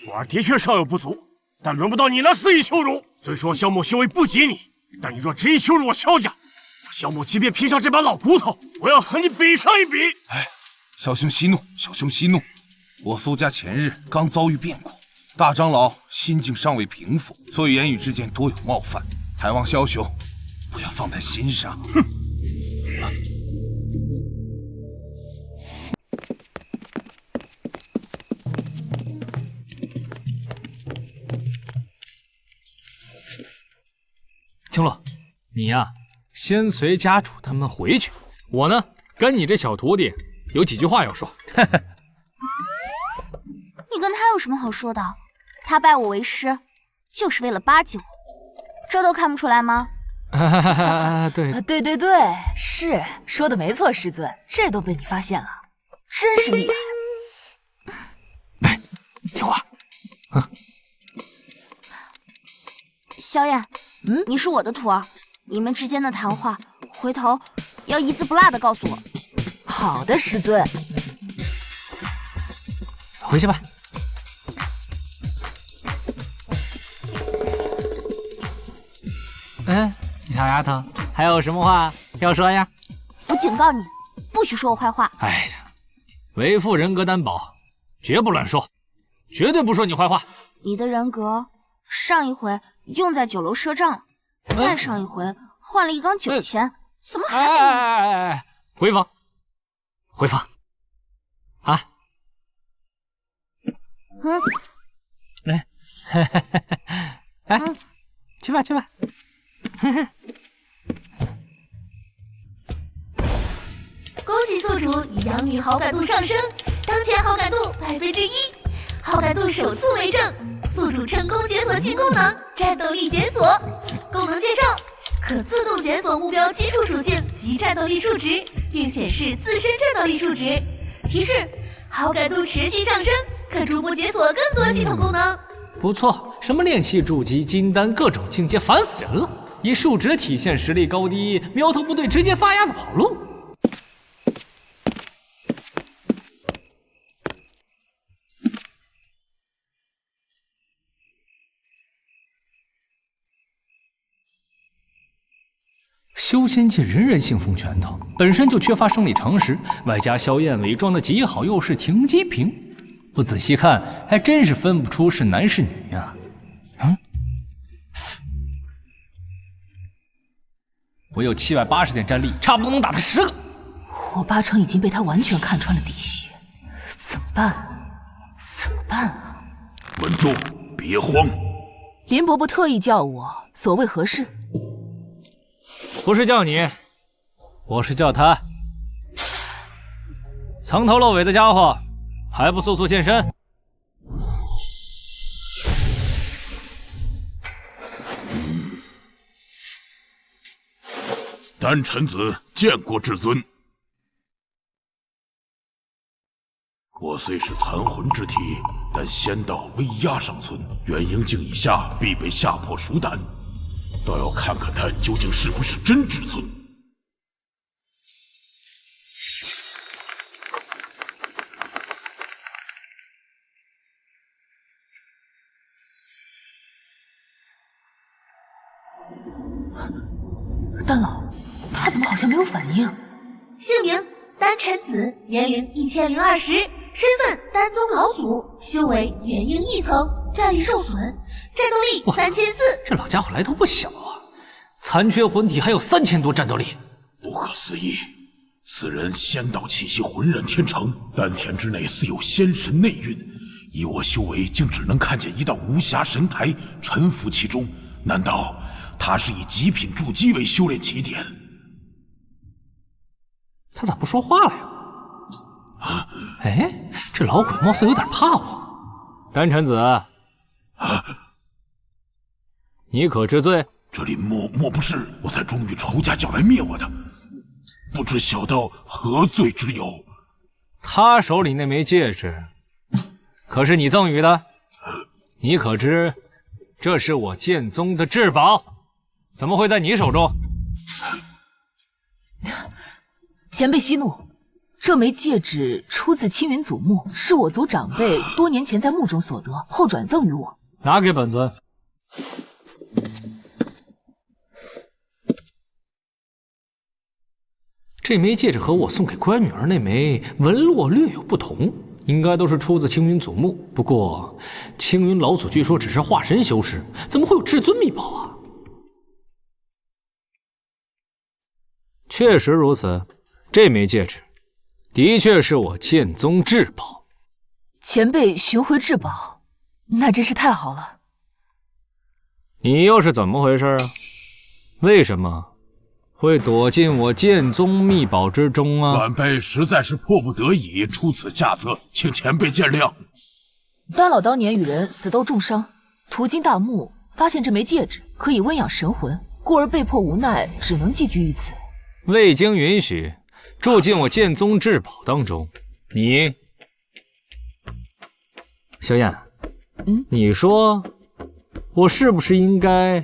我儿的确稍有不足，但轮不到你那肆意羞辱。虽说萧某修为不及你，但你若执意羞辱我萧家，萧某即便拼上这把老骨头，我要和你比上一比。哎，小兄息怒，小兄息怒。我苏家前日刚遭遇变故，大长老心境尚未平复，所以言语之间多有冒犯，还望萧兄不要放在心上。哼！青洛，你呀，先随家主他们回去。我呢，跟你这小徒弟有几句话要说。你跟他有什么好说的？他拜我为师，就是为了巴结我，这都看不出来吗？对，对，是说的没错，师尊，这都被你发现了，真是厉害。哎，听话。萧燕，你是我的徒儿，你们之间的谈话，回头要一字不落的告诉我。好的，师尊。回去吧。小丫头，还有什么话要说呀？我警告你，不许说我坏话。哎呀，为父人格担保，绝不乱说，绝对不说你坏话。你的人格上一回用在酒楼赊账了，再上一回换了一缸酒钱，怎么还没有？哎，回房，回房。啊。哎，去吧，去吧。恭喜宿主与养女好感度上升，当前好感度1%，好感度首次为正。宿主成功解锁新功能——战斗力检索。功能介绍：可自动检索目标基础属性及战斗力数值，并显示自身战斗力数值。提示：好感度持续上升，可逐步解锁更多系统功能。不错，什么炼气筑基、金丹各种境界，烦死人了！以数值体现实力高低，苗头不对直接撒丫子跑路。修仙界人人信奉拳头，本身就缺乏生理常识，外加萧燕伪装的极好，又是停机坪，不仔细看还真是分不出是男是女呀。我有780点战力，差不多能打他10个。我8成已经被他完全看穿了底细，怎么办？怎么办啊？稳住，别慌。林伯伯特意叫我，所谓何事？不是叫你，我是叫他。藏头露尾的家伙，还不速速现身！丹臣子见过至尊。我虽是残魂之体，但仙道威压尚存，元婴境以下必被吓破鼠胆，倒要看看他究竟是不是真至尊。丹老，他怎么好像没有反应？姓名丹臣子，年龄1020，身份丹宗老祖，修为元婴1层，战力受损，战斗力3400。这老家伙来头不小啊！残缺魂体还有3000多战斗力，不可思议！此人仙道气息浑然天成，丹田之内似有仙神内蕴。以我修为，竟只能看见一道无暇神台沉浮其中。难道他是以极品筑基为修炼起点？他咋不说话了呀？哎，这老鬼貌似有点怕我。丹臣子，你可知罪？这林默莫不是我才忠于仇家，叫来灭我的，不知小道何罪之有？他手里那枚戒指，可是你赠予的？你可知这是我剑宗的至宝？怎么会在你手中？前辈息怒，这枚戒指出自青云祖墓，是我族长辈多年前在墓中所得，后转赠于我。拿给本尊。这枚戒指和我送给乖女儿那枚纹络略有不同，应该都是出自青云祖墓。不过，青云老祖据说只是化神修士，怎么会有至尊秘宝啊？确实如此，这枚戒指的确是我剑宗至宝。前辈寻回至宝，那真是太好了。你又是怎么回事啊？为什么会躲进我剑宗秘宝之中啊？晚辈实在是迫不得已出此下策，请前辈见谅。丹老当年与人死斗重伤，途经大墓，发现这枚戒指可以温养神魂，故而被迫无奈，只能寄居于此。未经允许住进我剑宗至宝当中，你，萧燕，你说我是不是应该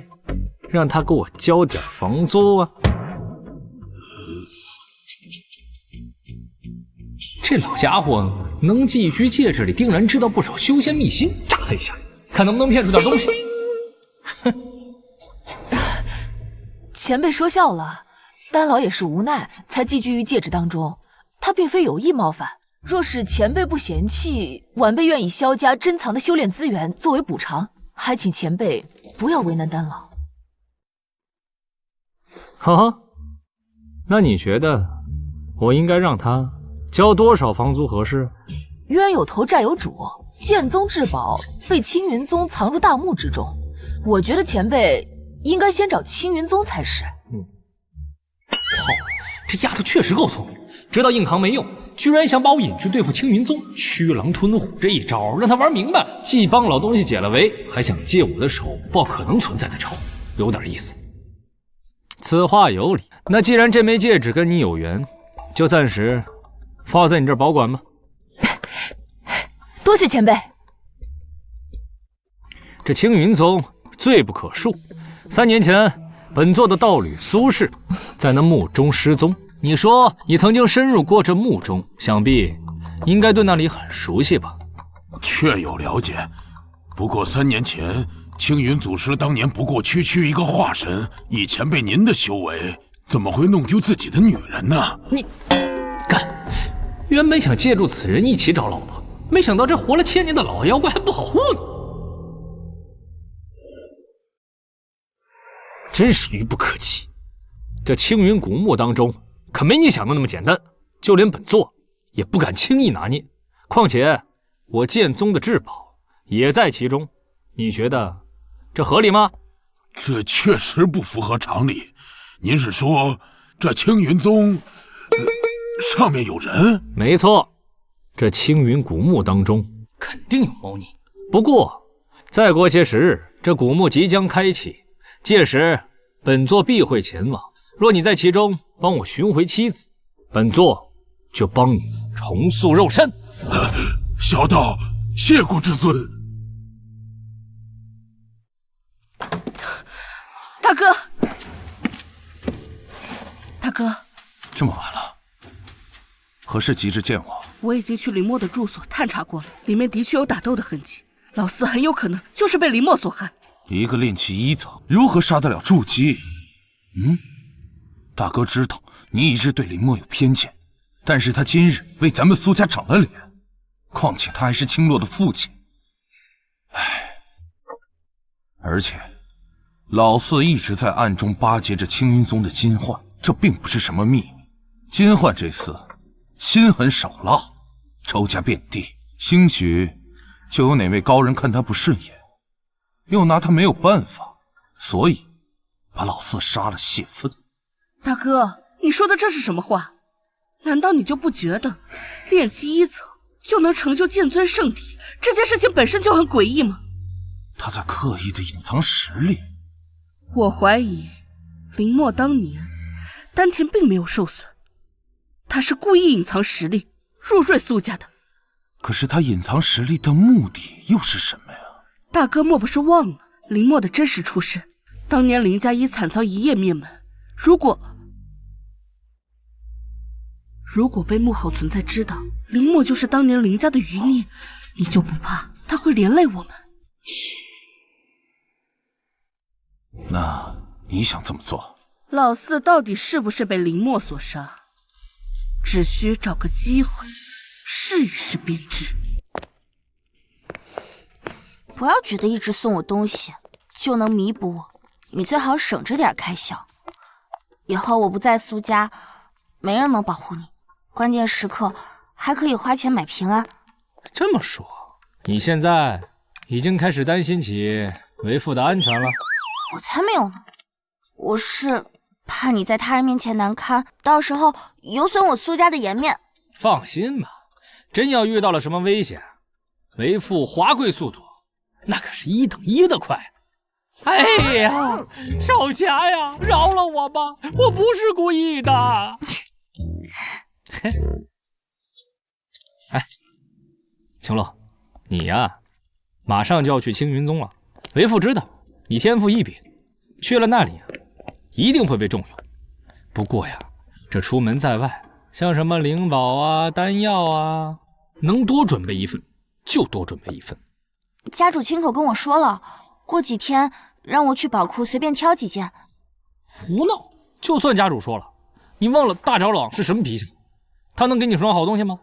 让他给我交点房租啊？这老家伙能寄居戒指里，定然知道不少修仙秘辛，炸他一下，看能不能骗出点东西。前辈说笑了。丹老也是无奈才寄居于戒指当中，他并非有意冒犯。若是前辈不嫌弃，晚辈愿以萧家珍藏的修炼资源作为补偿，还请前辈不要为难丹老。好，那你觉得我应该让他交多少房租合适？冤有头债有主，剑宗至宝被青云宗藏入大墓之中，我觉得前辈应该先找青云宗才是。好，这丫头确实够聪明，知道硬扛没用，居然想把我引去对付青云宗。驱狼吞虎这一招让他玩明白了，既帮老东西解了围，还想借我的手报可能存在的仇，有点意思。此话有理，那既然这枚戒指跟你有缘，就暂时放在你这儿保管吧。多谢前辈。这青云宗罪不可恕，3年前本座的道侣苏氏在那墓中失踪。你说你曾经深入过这墓中，想必应该对那里很熟悉吧？确有了解，不过3年前青云祖师当年不过区一个化神，以前辈您的修为，怎么会弄丢自己的女人呢？你干！原本想借助此人一起找老婆，没想到这活了1000年的老妖怪还不好糊弄。真是愚不可及。这青云古墓当中可没你想的那么简单，就连本座也不敢轻易拿捏。况且我剑宗的至宝也在其中，你觉得这合理吗？这确实不符合常理。您是说这青云宗上面有人？没错，这青云古墓当中肯定有猫腻。不过再过些时日，这古墓即将开启，届时本座必会前往。若你在其中帮我寻回妻子，本座就帮你重塑肉身。小道谢过至尊。大哥，大哥，这么晚了，何事急着见我？我已经去林墨的住所探查过了，里面的确有打斗的痕迹，老四很有可能就是被林墨所害。一个炼气1层，如何杀得了筑基？大哥知道你一直对林墨有偏见，但是他今日为咱们苏家长了脸，况且他还是青洛的父亲。而且老四一直在暗中巴结着青云宗的金焕，这并不是什么秘密。金焕这厮心狠手辣，仇家遍地，兴许就有哪位高人看他不顺眼，又拿他没有办法，所以把老四杀了泄愤。大哥，你说的这是什么话？难道你就不觉得炼气1层就能成就剑尊圣体，这件事情本身就很诡异吗？他在刻意的隐藏实力。我怀疑林墨当年丹田并没有受损，他是故意隐藏实力入赘苏家的。可是他隐藏实力的目的又是什么呀？大哥莫不是忘了林墨的真实出身？当年林家以惨遭一夜灭门，如果被幕后存在知道林墨就是当年林家的余孽，你就不怕他会连累我们？那你想怎么做？老四到底是不是被林墨所杀？只需找个机会试一试便知。不要觉得一直送我东西就能弥补我，你最好省着点开销。以后我不在苏家，没人能保护你，关键时刻还可以花钱买平安。这么说，你现在已经开始担心起为父的安全了？我才没有呢，我是怕你在他人面前难堪，到时候有损我苏家的颜面。放心吧，真要遇到了什么危险，为父华贵速度那可是1等1的快。哎呀，少侠呀，饶了我吧，我不是故意的。哎，青洛，你呀，马上就要去青云宗了。为父知道你天赋异禀，去了那里一定会被重用。不过呀，这出门在外，像什么灵宝啊、丹药啊，能多准备一份就多准备一份。家主亲口跟我说了，过几天让我去宝库随便挑几件。胡闹！就算家主说了，你忘了大长老是什么脾气？他能给你什么好东西吗？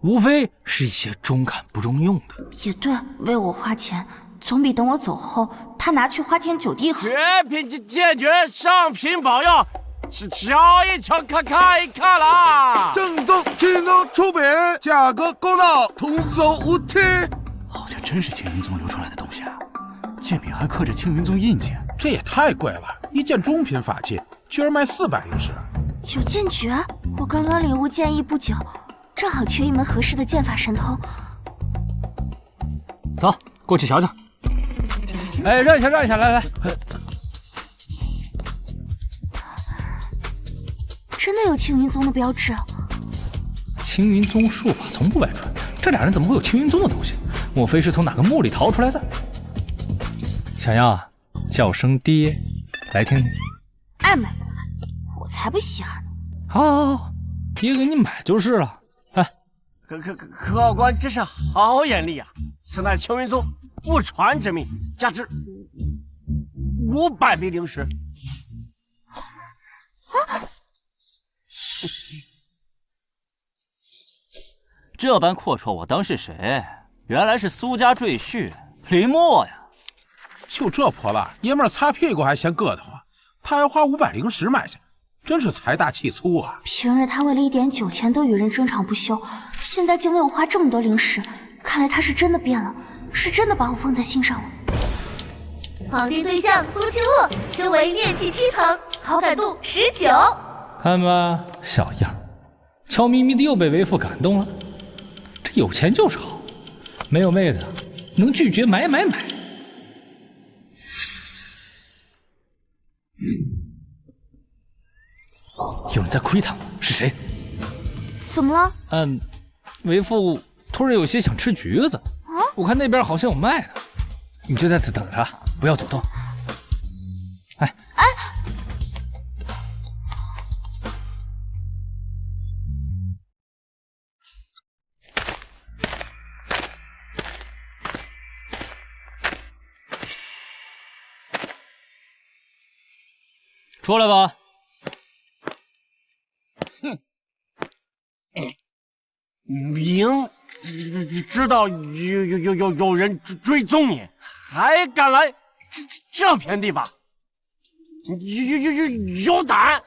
无非是一些中看不中用的。也对，为我花钱总比等我走后他拿去花天酒地好。绝品坚决上品宝药，是瞧一瞧，看一看啦！正宗青云宗出品，价格公道，童叟无欺。好像真是青云宗流出来的东西啊！剑柄还刻着青云宗印记，这也太贵了！一件中品法器居然卖400灵石。有剑诀，我刚刚领悟剑意不久，正好缺一门合适的剑法神通。走，过去瞧瞧。哎，让一下，让一下，来来。真的有青云宗的标志。青云宗术法从不外传，这俩人怎么会有青云宗的东西？莫非是从哪个墓里逃出来的？想要啊，叫声爹，来听听。爱买不买，我才不稀罕呢。好，爹给你买就是了。哎，客官真是好眼力啊！此乃青云宗不传之秘，价值500枚灵石。这般阔绰，我当是谁？原来是苏家赘婿林墨呀！就这破烂，爷们儿擦屁股还嫌硌得慌，他还花500灵石买下，真是财大气粗啊！平日他为了一点酒钱都与人争吵不休，现在竟为我花这么多灵石，看来他是真的变了，是真的把我放在心上了。绑定对象苏青洛，修为炼气7层，好感度19。看吧，小样，悄咪咪的又被为父感动了。这有钱就是好，没有妹子能拒绝买。有人在窥探，是谁？怎么了？为父突然有些想吃橘子，我看那边好像有卖的，你就在此等着，不要走动。哎，出来吧。明知道有人追踪你，还敢来这片地方，有胆！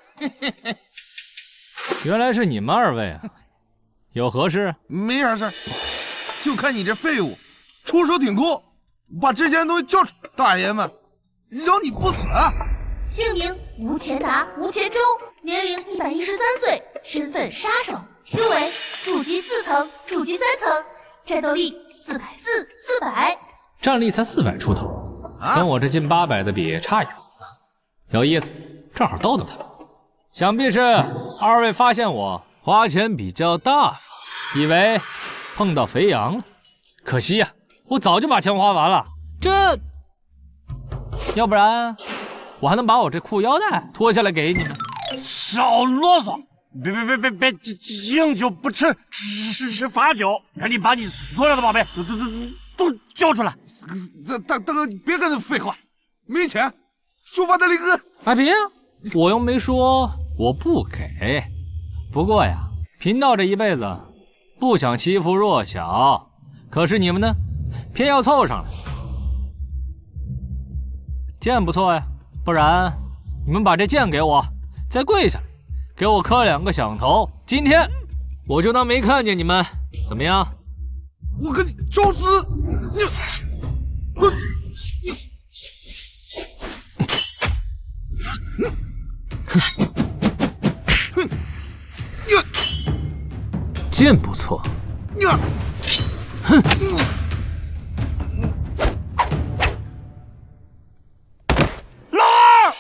原来是你们2位啊，有何事？没啥事，就看你这废物，出手挺酷，把之前的东西交出，大爷们，饶你不死！姓名吴钱达、吴钱舟，年龄113岁，身份杀手，修为筑基4层、筑基3层，战斗力440、400，战力才400出头，跟我这近800的比差远了。有意思，正好逗逗他。想必是2位发现我花钱比较大方，以为碰到肥羊了。可惜呀，我早就把钱花完了。这，要不然我还能把我这裤腰带脱下来给你们。少啰嗦！别，敬酒不吃吃罚酒，赶紧把你所有的宝贝都交出来！大哥，别跟他废话，没钱就把他领个。哎，别，我又没说我不给。不过呀，贫道这一辈子不想欺负弱小，可是你们呢，偏要凑上来。剑不错呀，不然你们把这剑给我，再跪下来，给我磕2个响头。今天我就当没看见你们，怎么样？我跟你找死！剑不错。哼！老二！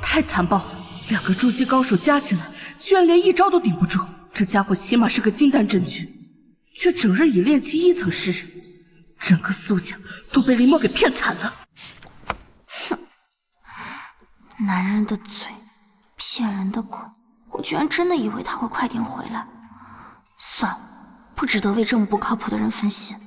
太残暴了，2个筑基高手加起来，居然连1招都顶不住。这家伙起码是个金丹真君，却整日以炼气1层示人，整个苏家都被林墨给骗惨了。哼，男人的嘴，骗人的鬼，我居然真的以为他会快点回来。算了，不值得为这么不靠谱的人分心。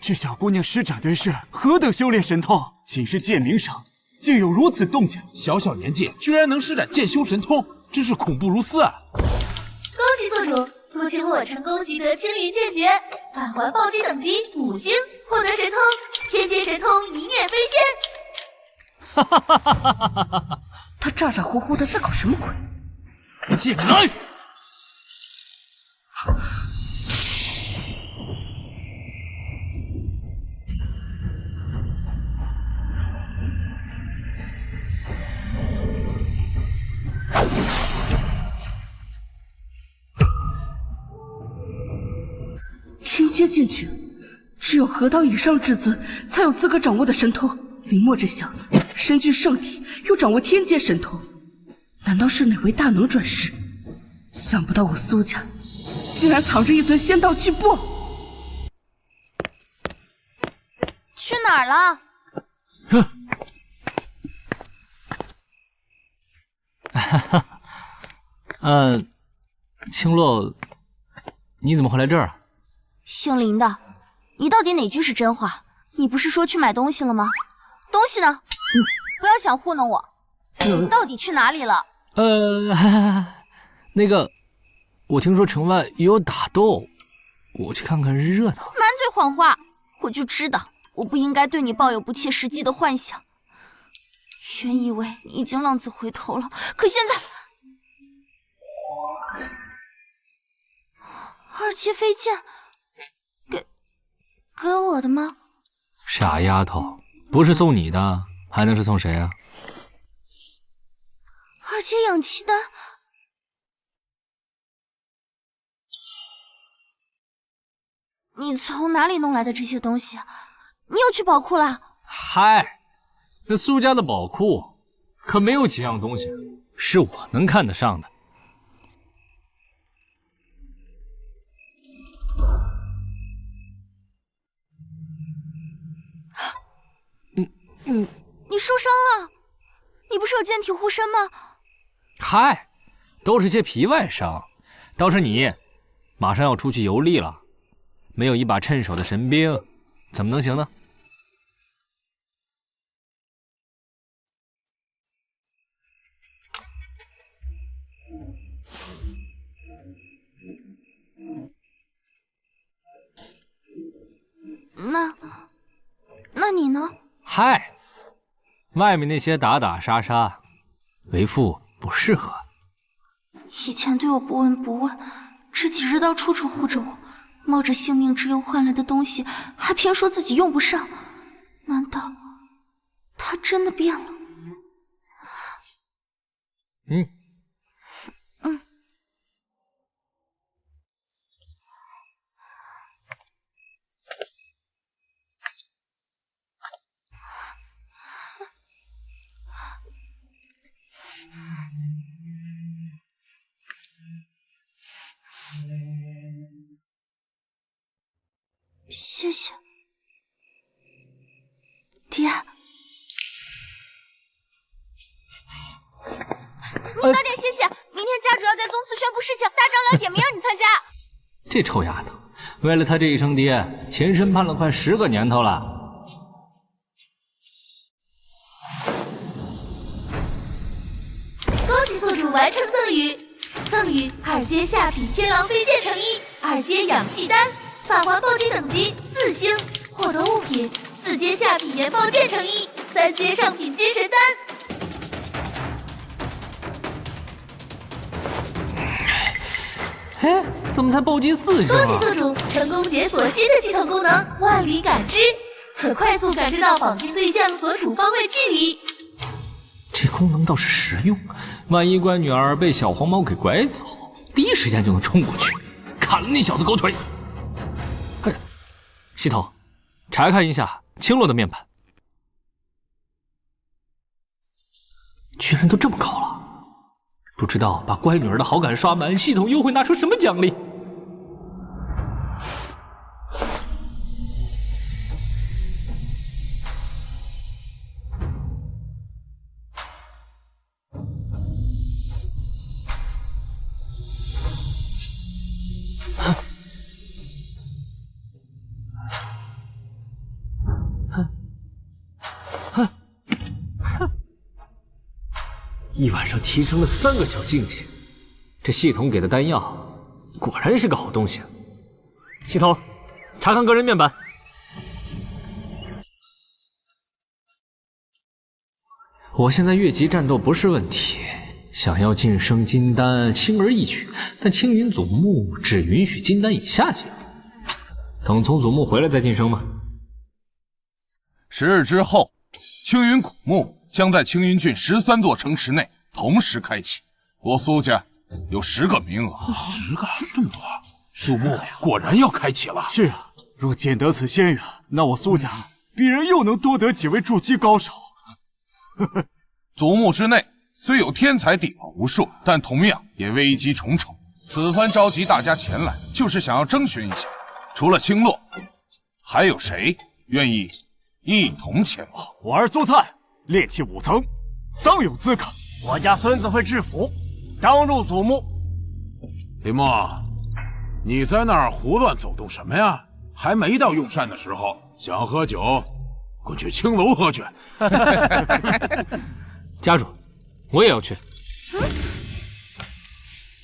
这小姑娘施展的是何等修炼神通？仅是剑名上，竟有如此动静。小小年纪居然能施展剑修神通，真是恐怖如斯啊！恭喜做主，苏青洛成功习得青云剑诀，返还暴击等级5星，获得神通天阶神通一念飞仙。哈哈哈哈哈哈！他咋咋呼呼的在搞什么鬼？进来！天阶剑诀，只有河道以上至尊才有资格掌握的神通。林墨这小子身具圣体，又掌握天阶神通，难道是哪位大能转世？想不到我苏家竟然藏着一尊仙道巨擘。去哪儿了？青洛，你怎么会来这儿啊？姓林的，你到底哪句是真话？你不是说去买东西了吗？东西呢？不要想糊弄我，你到底去哪里了？那个，我听说城外也有打斗，我去看看热闹。满嘴谎话，我就知道我不应该对你抱有不切实际的幻想。原以为你已经浪子回头了，可现在二阶飞剑给我的吗？傻丫头，不是送你的，还能是送谁啊？二阶氧气丹，你从哪里弄来的这些东西？你又去宝库了？嗨，那苏家的宝库可没有几样东西是我能看得上的。你受伤了？你不是有剑体护身吗？嗨，都是些皮外伤，倒是你，马上要出去游历了，没有一把趁手的神兵，怎么能行呢？那你呢？嗨，外面那些打打杀杀，为父不适合。以前对我不闻不问，这几日倒处处护着我，冒着性命之忧换来的东西，还偏说自己用不上。难道他真的变了？谢谢，爹。你早点歇歇，明天家主要在宗祠宣布事情，大长老点名让你参加。这臭丫头，为了她这一声爹，前身盼了快10个年头了。恭喜宿主完成赠与，赠与2阶下品天狼飞剑成衣，2阶氧气丹。法环暴击等级4星，获得物品4阶下品岩爆剑成衣，3阶上品接神丹。哎，怎么才暴击4星啊？恭喜宿主成功解锁新的系统功能——万里感知，可快速感知到绑定对象所处方位距离。这功能倒是实用，万一乖女儿被小黄毛给拐走，第一时间就能冲过去，砍了那小子狗腿。系统，查看一下青洛的面盘，居然都这么高了，不知道把乖女儿的好感刷满，系统又会拿出什么奖励？一晚上提升了3个小境界，这系统给的丹药果然是个好东西。系统，查看个人面板。我现在越级战斗不是问题，想要晋升金丹轻而易举，但青云祖墓只允许金丹以下级。等从祖墓回来再晋升吗？10日之后，青云古墓将在青云郡13座城池内同时开启，我苏家有10个名额。10个，这么多！苏墓果然要开启了。是啊，若捡得此仙缘，那我苏家必然又能多得几位筑基高手。祖墓之内虽有天才地宝无数，但同样也危机重重。此番召集大家前来，就是想要征询一下，除了青洛，还有谁愿意一同前往。我儿苏灿练气5层，当有资格。我家孙子会制服，当入祖墓。林墨，你在那儿胡乱走动什么呀？还没到用膳的时候，想喝酒，滚去青楼喝去。家主，我也要去。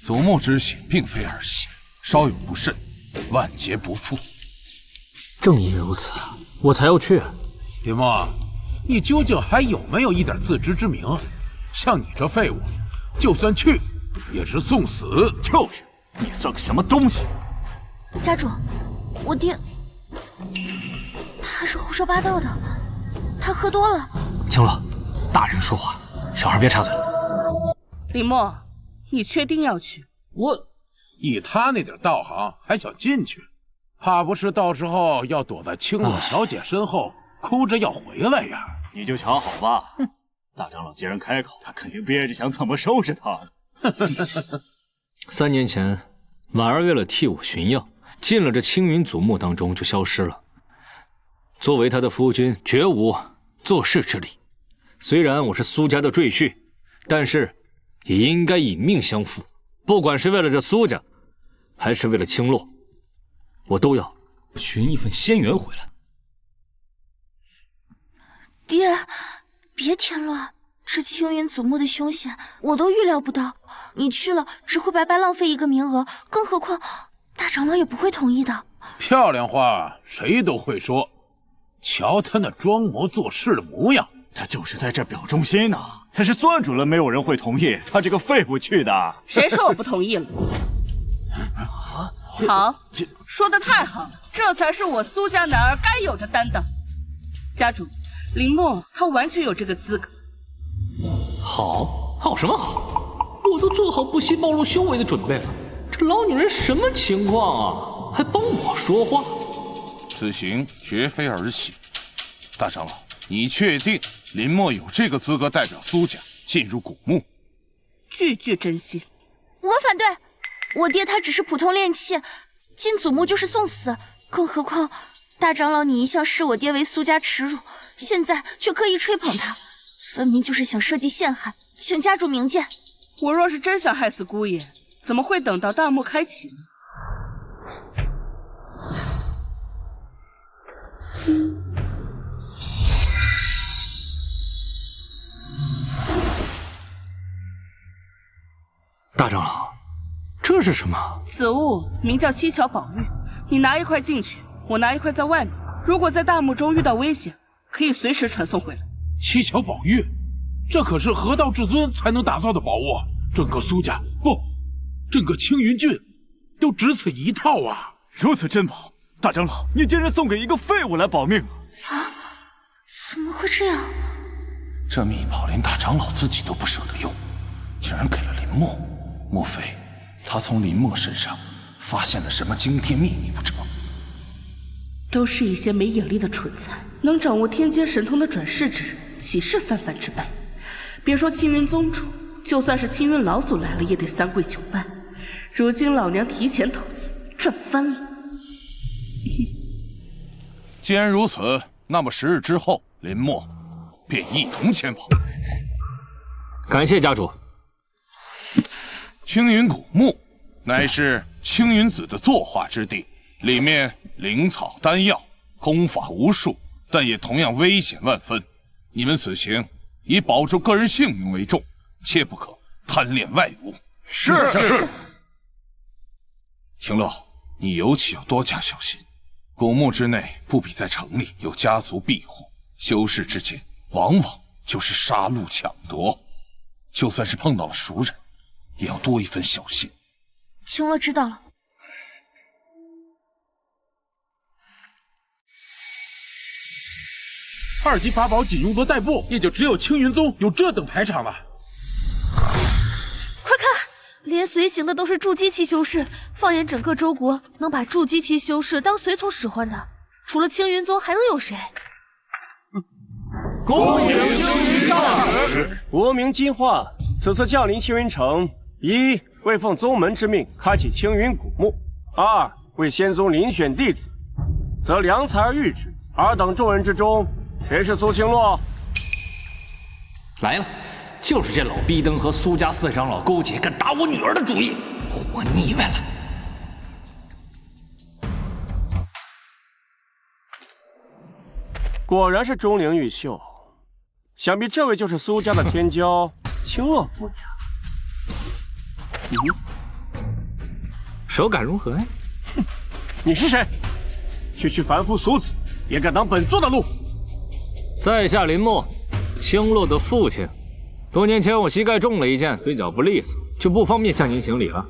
祖墓之喜并非儿戏，稍有不慎，万劫不复。正因如此，我才要去。林墨，你究竟还有没有一点自知之明？像你这废物，就算去，也是送死。就是，你算个什么东西？家主，我爹，他是胡说八道的，他喝多了。青乐，大人说话，小孩别插嘴。林墨，你确定要去？以他那点道行，还想进去？怕不是到时候要躲在青洛小姐身后，哭着要回来呀？你就瞧好吧。大长老既然开口，他肯定憋着想怎么收拾他呢。3年前，婉儿为了替我寻药，进了这青云祖墓当中就消失了。作为他的夫君，绝无做事之理。虽然我是苏家的赘婿，但是也应该以命相负。不管是为了这苏家，还是为了青洛，我都要寻一份仙缘回来。爹，别添乱，这青云祖墓的凶险我都预料不到，你去了只会白白浪费一个名额，更何况大长老也不会同意的。漂亮话谁都会说，瞧他那装模作势的模样，他就是在这表忠心呢。他是算准了没有人会同意他这个废物去的。谁说我不同意了？好，说得太好了，这才是我苏家男儿该有的担当。家主，林墨他完全有这个资格。好什么好？我都做好不惜暴露修为的准备了。这老女人什么情况啊？还帮我说话？此行绝非儿戏。大长老，你确定林墨有这个资格代表苏家进入古墓？句句真心。我反对，我爹他只是普通练气，进祖墓就是送死。更何况大长老你一向视我爹为苏家耻辱，现在却刻意吹捧他，分明就是想设计陷害，请家主明鉴。我若是真想害死姑爷，怎么会等到大幕开启呢？大长老，这是什么？此物名叫七巧宝玉，你拿一块进去，我拿一块在外面。如果在大幕中遇到危险，可以随时传送回来。七巧宝玉，这可是河道至尊才能打造的宝物，整个苏家不，整个青云郡都只此一套啊！如此珍宝，大长老，你竟然送给一个废物来保命啊！怎么会这样？这秘宝连大长老自己都不舍得用，竟然给了林墨。莫非他从林墨身上发现了什么惊天秘密不成？都是一些没眼力的蠢材，能掌握天阶神通的转世之人，岂是泛泛之辈？别说青云宗主，就算是青云老祖来了，也得3跪9拜。如今老娘提前投资，赚翻了。既然如此，那么10日之后，林墨便一同前往。感谢家主。青云古墓乃是青云子的作化之地，里面灵草丹药，功法无数，但也同样危险万分。你们此行以保住个人性命为重，切不可贪恋外物。是。青乐，你尤其要多加小心。古墓之内不比在城里有家族庇护，修士之间往往就是杀戮抢夺，就算是碰到了熟人，也要多一分小心。青乐知道了。2级法宝仅用作代步，也就只有青云宗有这等排场了。快看，连随行的都是筑基期修士。放眼整个周国，能把筑基期修士当随从使唤的，除了青云宗还能有谁？恭迎青云大使！国名金化，此次降临青云城，1为奉宗门之命开启青云古墓，2为仙宗遴选弟子，则良才而育之。尔等众人之中，谁是苏青洛？来了，就是这老逼灯和苏家四长老勾结，敢打我女儿的主意，活腻歪了。果然是钟灵毓秀，想必这位就是苏家的天骄青洛姑娘。手感如何呀？哼，你是谁？区凡夫俗子，也敢挡本座的路？在下林默，青洛的父亲。多年前我膝盖中了一箭，腿脚不利索，就不方便向您行礼了。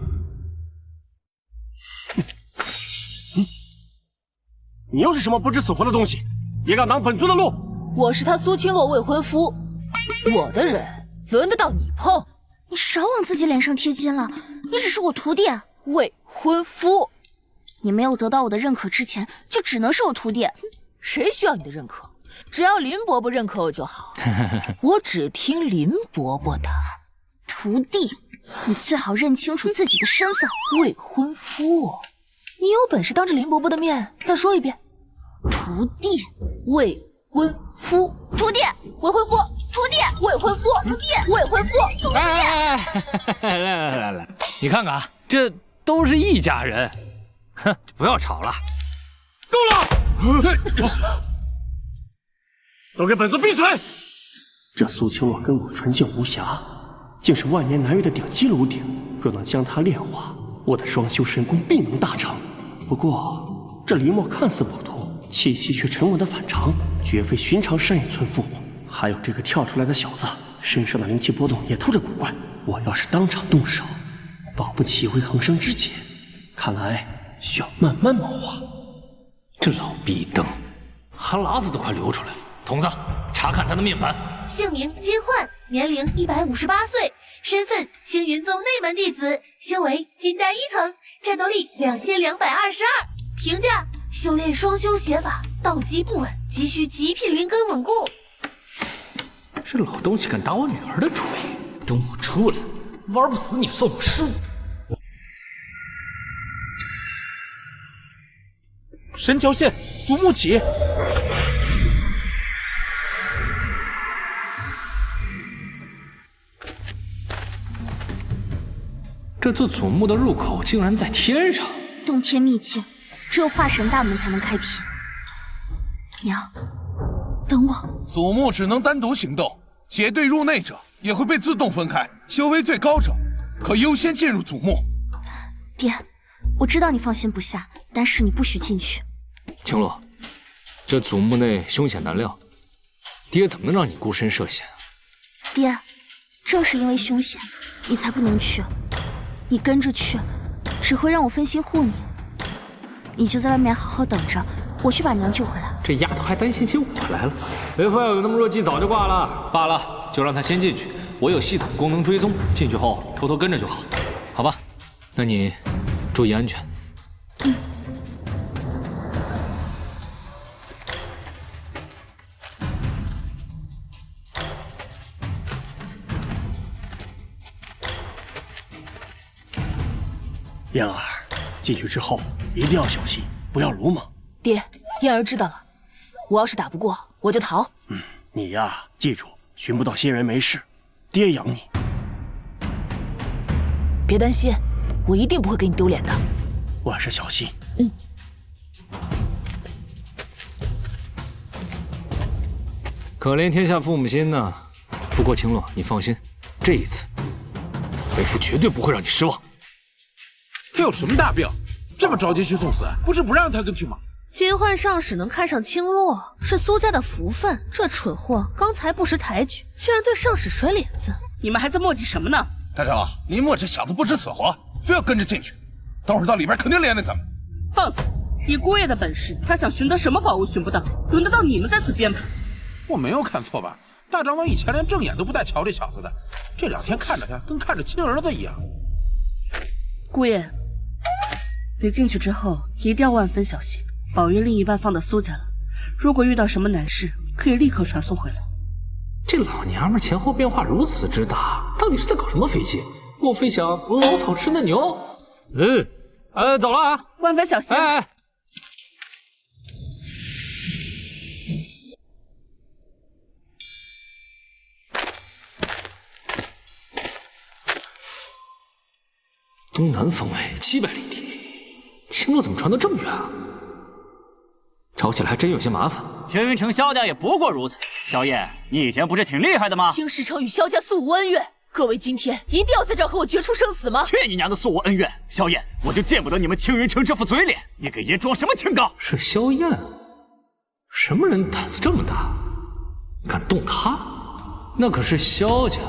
你又是什么不知死活的东西，也敢挡本尊的路？我是他苏青洛未婚夫，我的人轮得到你碰？你少往自己脸上贴金了，你只是我徒弟。未婚夫，你没有得到我的认可之前，就只能是我徒弟。谁需要你的认可？只要林伯伯认可我就好。我只听林伯伯的。徒弟，你最好认清楚自己的身份。未婚夫，你有本事当着林伯伯的面再说一遍。徒弟，未婚夫，徒弟，未婚夫，徒弟，未婚夫，徒弟，未婚夫，徒弟。来，你看看，这都是一家人。哼，不要吵了。够了！都给本尊闭嘴！这苏青洛根骨纯净无瑕，竟是万年难遇的顶级炉鼎。若能将它炼化，我的双修神功必能大成。不过这林默看似普通，气息却沉稳的反常，绝非寻常山野村妇。还有这个跳出来的小子，身上的灵气波动也透着古怪。我要是当场动手，保不齐会横生枝节。看来需要慢慢谋划。这老逼灯，哈喇子都快流出来了。童子，查看他的面盘。姓名金焕，年龄158岁，身份青云宗内门弟子，修为金丹1层，战斗力2222。评价：修炼双修邪法，道基不稳，急需极品灵根稳固。这老东西敢打我女儿的主意，等我出来，玩不死你算我失误。神桥县祖木起。这座祖墓的入口竟然在天上，洞天秘境，只有化神大门才能开辟。娘，等我。祖墓只能单独行动，结队入内者也会被自动分开。修为最高者可优先进入祖墓。爹，我知道你放心不下，但是你不许进去。青洛，这祖墓内凶险难料，爹怎么能让你孤身涉险啊？爹，正是因为凶险，你才不能去。你跟着去，只会让我分心护你。你就在外面好好等着，我去把娘救回来。这丫头还担心起我来了。为父要有那么弱鸡，早就挂了。罢了，就让他先进去，我有系统功能追踪，进去后偷偷跟着就好，好吧？那你注意安全。嗯。燕儿，进去之后一定要小心，不要鲁莽。爹，燕儿知道了。我要是打不过，我就逃。你呀，记住，寻不到仙人没事，爹养你。别担心，我一定不会给你丢脸的。万事小心。可怜天下父母心呐。不过青洛，你放心，这一次，为父绝对不会让你失望。他有什么大病？这么着急去送死，不是不让他跟去吗？金焕上使能看上青洛，是苏家的福分。这蠢货刚才不识抬举，竟然对上使甩脸子。你们还在磨叽什么呢？大长，林默这小子不知死活，非要跟着进去，等会儿到里边肯定连累咱们。放肆！以姑爷的本事，他想寻得什么宝物寻不到，轮得到你们在此编排？我没有看错吧？大长老以前连正眼都不带瞧这小子的，这2天看着他跟看着亲儿子一样。姑爷，你进去之后一定要万分小心。宝玉另一半放到苏家了，如果遇到什么难事，可以立刻传送回来。这老娘们前后变化如此之大，到底是在搞什么飞机？莫非想老草吃嫩牛？走了啊！万分小心。东南方位700里地，青洛怎么传得这么远啊？找起来还真有些麻烦。青云城萧家也不过如此。萧燕，你以前不是挺厉害的吗？青石城与萧家素无恩怨，各位今天一定要在这和我决出生死吗？去你娘的素无恩怨！萧燕，我就见不得你们青云城这副嘴脸！你给爷装什么清高？是萧燕，什么人胆子这么大，敢动她？那可是萧家。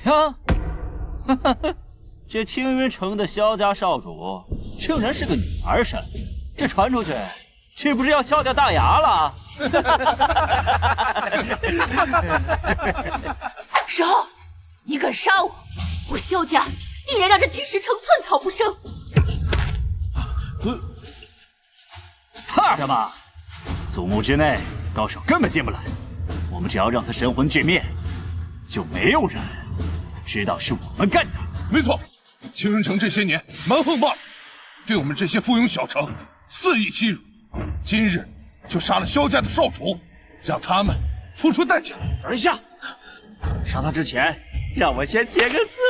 呀，这青云城的萧家少主竟然是个女儿身，这传出去，岂不是要萧家大牙了？石后，你敢杀我，我萧家定然让这青石城寸草不生。怕什么？祖墓之内高手根本进不来，我们只要让他神魂俱灭，就没有人知道是我们干的。没错，青云城这些年蛮横霸道，对我们这些附庸小城肆意欺辱，今日就杀了萧家的少主，让他们付出代价。等一下，杀他之前，让我先劫个色。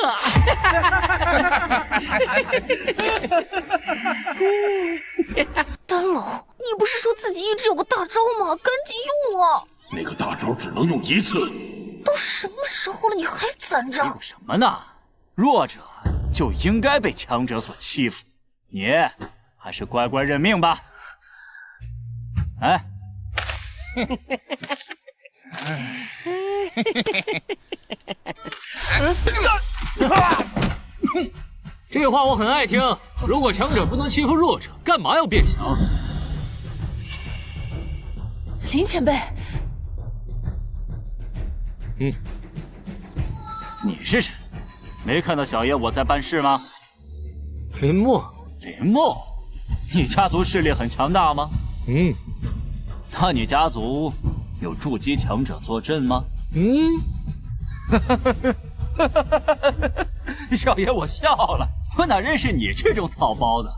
丹老，你不是说自己一直有个大招吗？赶紧用啊！那个大招只能用一次。都什么时候了，你还攒着？有什么呢？弱者就应该被强者所欺负，你还是乖乖认命吧。哎。这话我很爱听。如果强者不能欺负弱者，干嘛要变强？林前辈，你是谁？没看到小爷我在办事吗？林墨，林墨，你家族势力很强大吗？那你家族有筑基强者坐镇吗？小爷我笑了，我哪认识你这种草包子？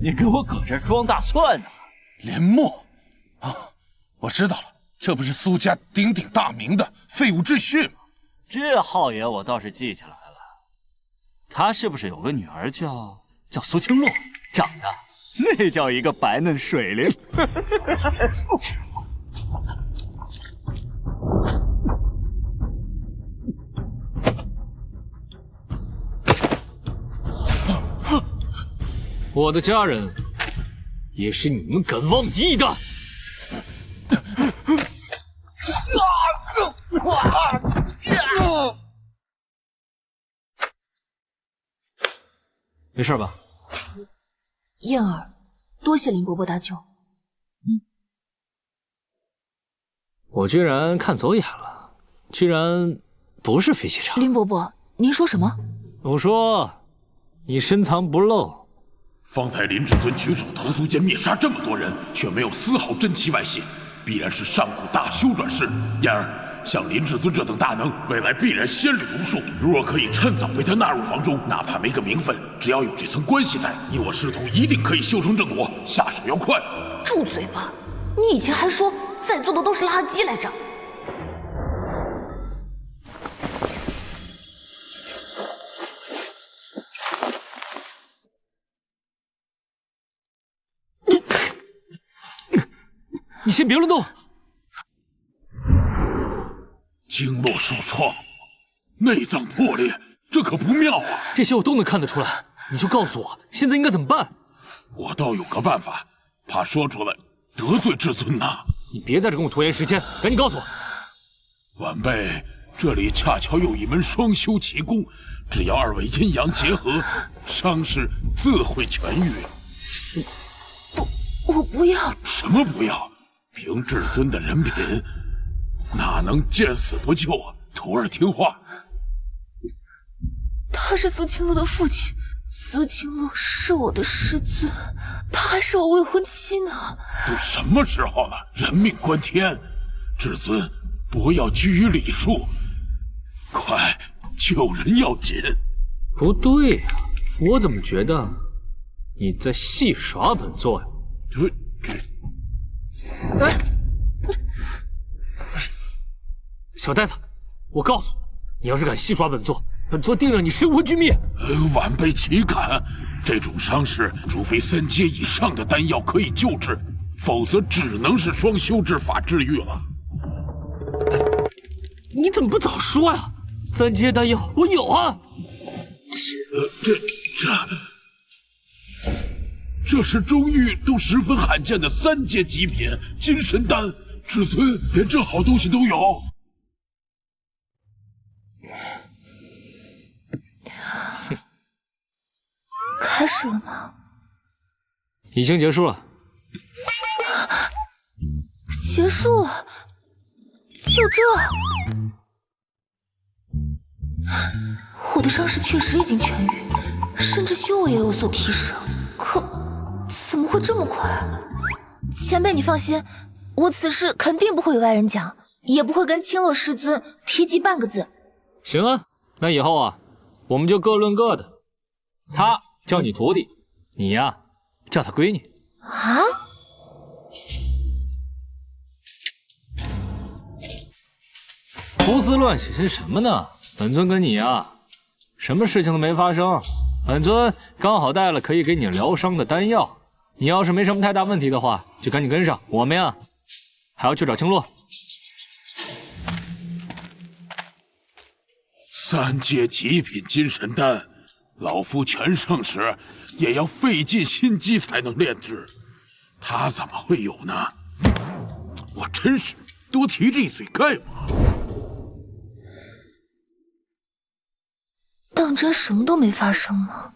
你给我搁这装大蒜呢？林墨啊，我知道了，这不是苏家鼎鼎大名的废物赘婿吗？这号爷我倒是记起来了，他是不是有个女儿叫苏青洛，长得那叫一个白嫩水灵。我的家人也是你们敢忘记的。没事吧？燕儿，多谢林伯伯搭救。我居然看走眼了，居然不是飞机场。林伯伯，您说什么？我说你深藏不露。方才林至尊举手投足间灭杀这么多人，却没有丝毫真气外泄，必然是上古大修转世。燕儿，像林至尊这等大能，未来必然先例无数。如若可以趁早被他纳入房中，哪怕没个名分，只要有这层关系在，你我师徒一定可以修成正果。下手要快。住嘴吧！你以前还说在座的都是垃圾来着。你先别乱动。经络受创，内脏破裂，这可不妙啊！这些我都能看得出来，你就告诉我现在应该怎么办。我倒有个办法，怕说出来得罪至尊呐。你别在这跟我拖延时间，赶紧告诉我。晚辈这里恰巧有一门双修奇功，只要二位阴阳结合，伤势自会痊愈。我不要。什么不要？凭至尊的人品，哪能见死不救啊？徒儿听话。他是苏青洛的父亲，苏青洛是我的师尊，她还是我未婚妻呢。都什么时候了，人命关天，至尊不要拘于礼数，快救人要紧。不对呀，我怎么觉得你在戏耍本座呀？小呆子，我告诉你，你要是敢戏耍本座，本座定让你神魂俱灭。晚辈岂敢！这种伤势，除非3阶以上的丹药可以救治，否则只能是双修之法治愈了。你怎么不早说呀？3阶丹药我有啊。这是中域都十分罕见的3阶极品金神丹，至尊连这好东西都有。开始了吗？已经结束了。结束了？就这？我的伤势确实已经痊愈，甚至修为也有所提升，可怎么会这么快？前辈，你放心，我此事肯定不会与外人讲，也不会跟青洛师尊提及半个字。行啊，那以后啊，我们就各论各的。他叫你徒弟，你呀叫他闺女。啊？胡思乱想些什么呢？本尊跟你呀，什么事情都没发生。本尊刚好带了可以给你疗伤的丹药，你要是没什么太大问题的话，就赶紧跟上。我们呀，还要去找青洛。3阶极品金神丹，老夫全盛时也要费尽心机才能炼制，他怎么会有呢？我真是多提这一嘴干嘛？当真什么都没发生吗？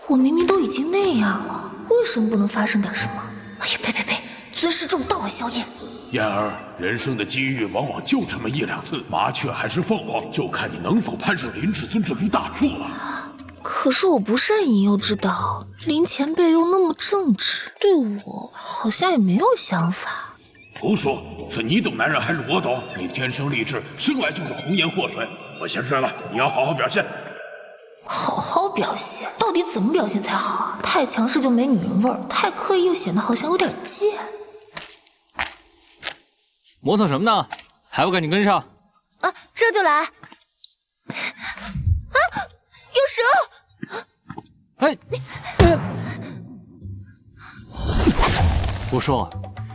我明明都已经那样了，为什么不能发生点什么？哎呀，呸！尊师重道啊，萧燕。燕儿，人生的机遇往往就这么1、2次，麻雀还是凤凰，就看你能否攀上林至尊这株大树了。可是我不善引诱之道，林前辈又那么正直，对我好像也没有想法。胡说，是你懂男人还是我懂？你天生丽质，生来就是红颜祸水。我先睡了，你要好好表现。好好表现？到底怎么表现才好啊？太强势就没女人味儿，太刻意又显得好像有点贱。磨蹭什么呢？还不赶紧跟上！啊，这就来！啊，有蛇！哎，我说，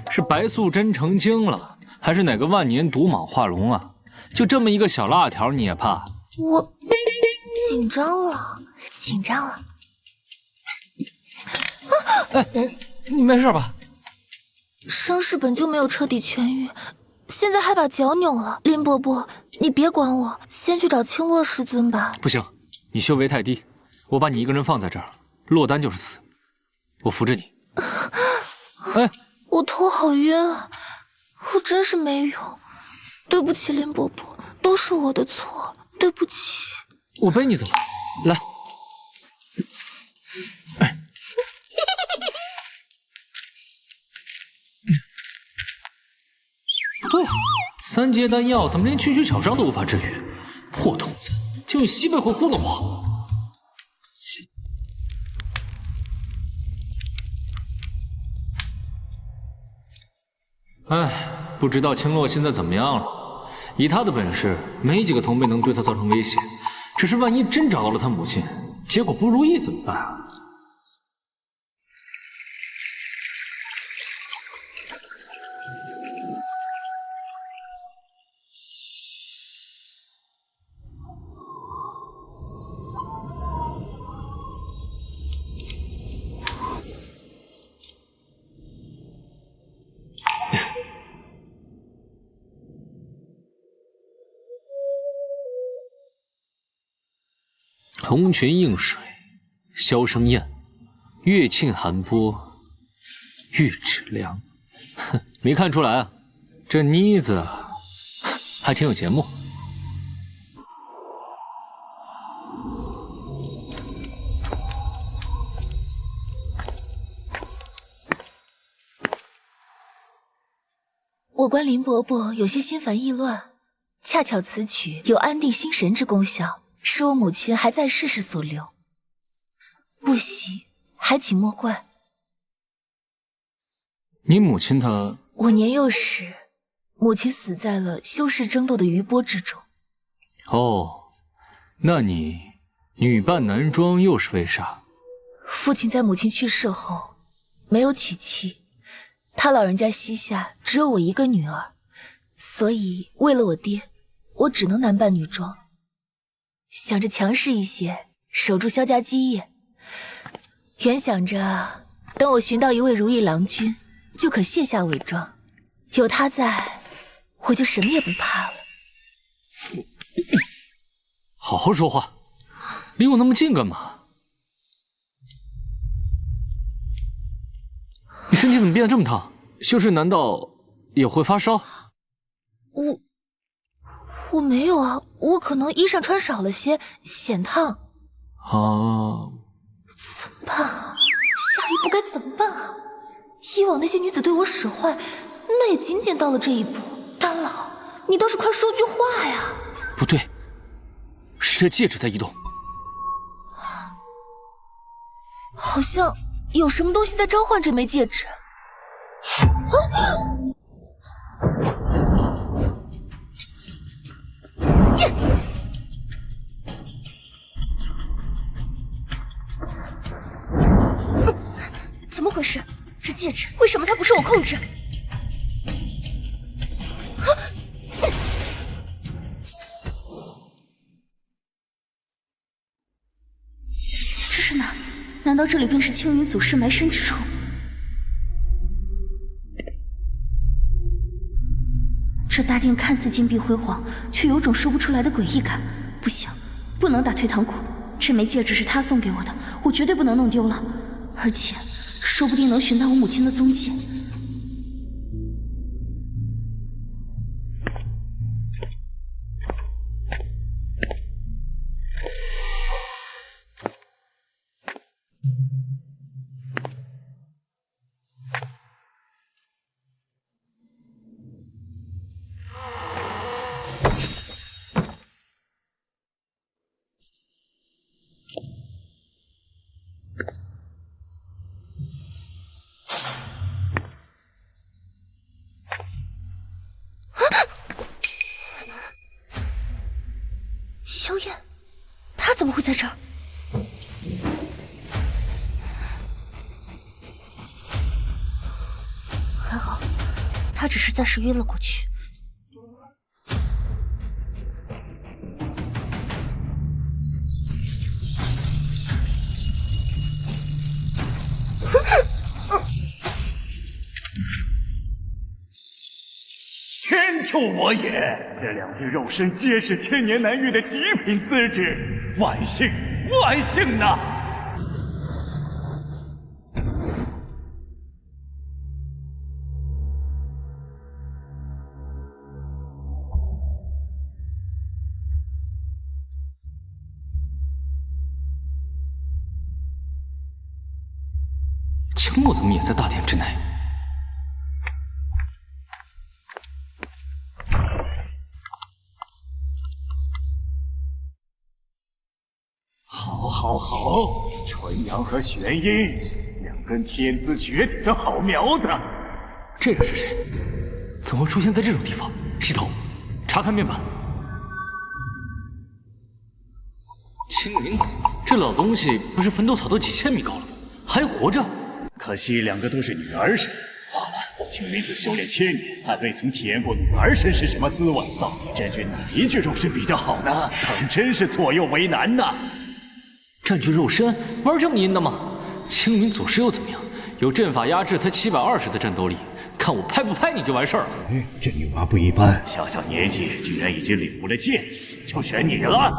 是白素贞成精了，还是哪个万年毒蟒化龙啊？就这么一个小辣条你也怕？我紧张了。哎，你没事吧？伤势本就没有彻底痊愈，现在还把脚扭了。林伯伯，你别管我，先去找青洛师尊吧。不行，你修为太低，我把你一个人放在这儿，落单就是死。我扶着你。哎，我头好晕啊，我真是没用，对不起林伯伯，都是我的错，对不起。我背你走，来。不对，3阶丹药怎么连区区小伤都无法治愈？破兔子，就你西北会糊弄我？哎，不知道青洛现在怎么样了？以他的本事，没几个同辈能对他造成威胁。只是万一真找到了他母亲，结果不如意怎么办啊？红裙映水，箫声咽；月沁寒波，玉指凉。哼，没看出来啊，这妮子还挺有节目。观林伯伯有些心烦意乱，恰巧此曲有安定心神之功效，是我母亲还在世时所留。不喜，还请莫怪。你母亲她……我年幼时，母亲死在了修士争斗的余波之中。哦，那你女扮男装又是为啥？父亲在母亲去世后没有娶妻，他老人家膝下只有我一个女儿，所以为了我爹，我只能男扮女装，想着强势一些，守住萧家基业。原想着等我寻到一位如意郎君，就可卸下伪装，有他在，我就什么也不怕了。好好说话，离我那么近干嘛？你身体怎么变得这么烫？修士难道也会发烧？我没有啊，我可能衣裳穿少了些，显烫。啊，怎么办啊？下一步该怎么办啊？以往那些女子对我使坏，那也仅仅到了这一步。丹老，你倒是快说句话呀！不对，是这戒指在移动，好像有什么东西在召唤这枚戒指。怎么回事？这戒指为什么它不受我控制？这是哪？难道这里便是青云祖师埋身之处？这大殿看似金碧辉煌，却有种说不出来的诡异感。不行，不能打退堂鼓。这枚戒指是他送给我的，我绝对不能弄丢了。而且，说不定能寻到我母亲的踪迹。萧燕，她怎么会在这儿？还好，她只是暂时晕了过去。天助我也！这两具肉身皆是千年难遇的极品资质，万幸万幸呐！青墨怎么也在大殿之内？好，纯阳和玄阴，两根天资绝顶的好苗子。这人是谁？怎么会出现在这种地方？石头，查看面板。青云子，这老东西不是坟头草都几千米高了，还活着？可惜两个都是女儿身。罢了，青云子修炼千年，还未曾体验过女儿身是什么滋味。到底占据哪一具肉身比较好呢？他真是左右为难呐！占据肉身，玩这么阴的吗？青云祖师又怎么样？有阵法压制才720的战斗力，看我拍不拍你就完事儿了。这女娃不一般，小小年纪竟然已经领悟了剑意，就选你了。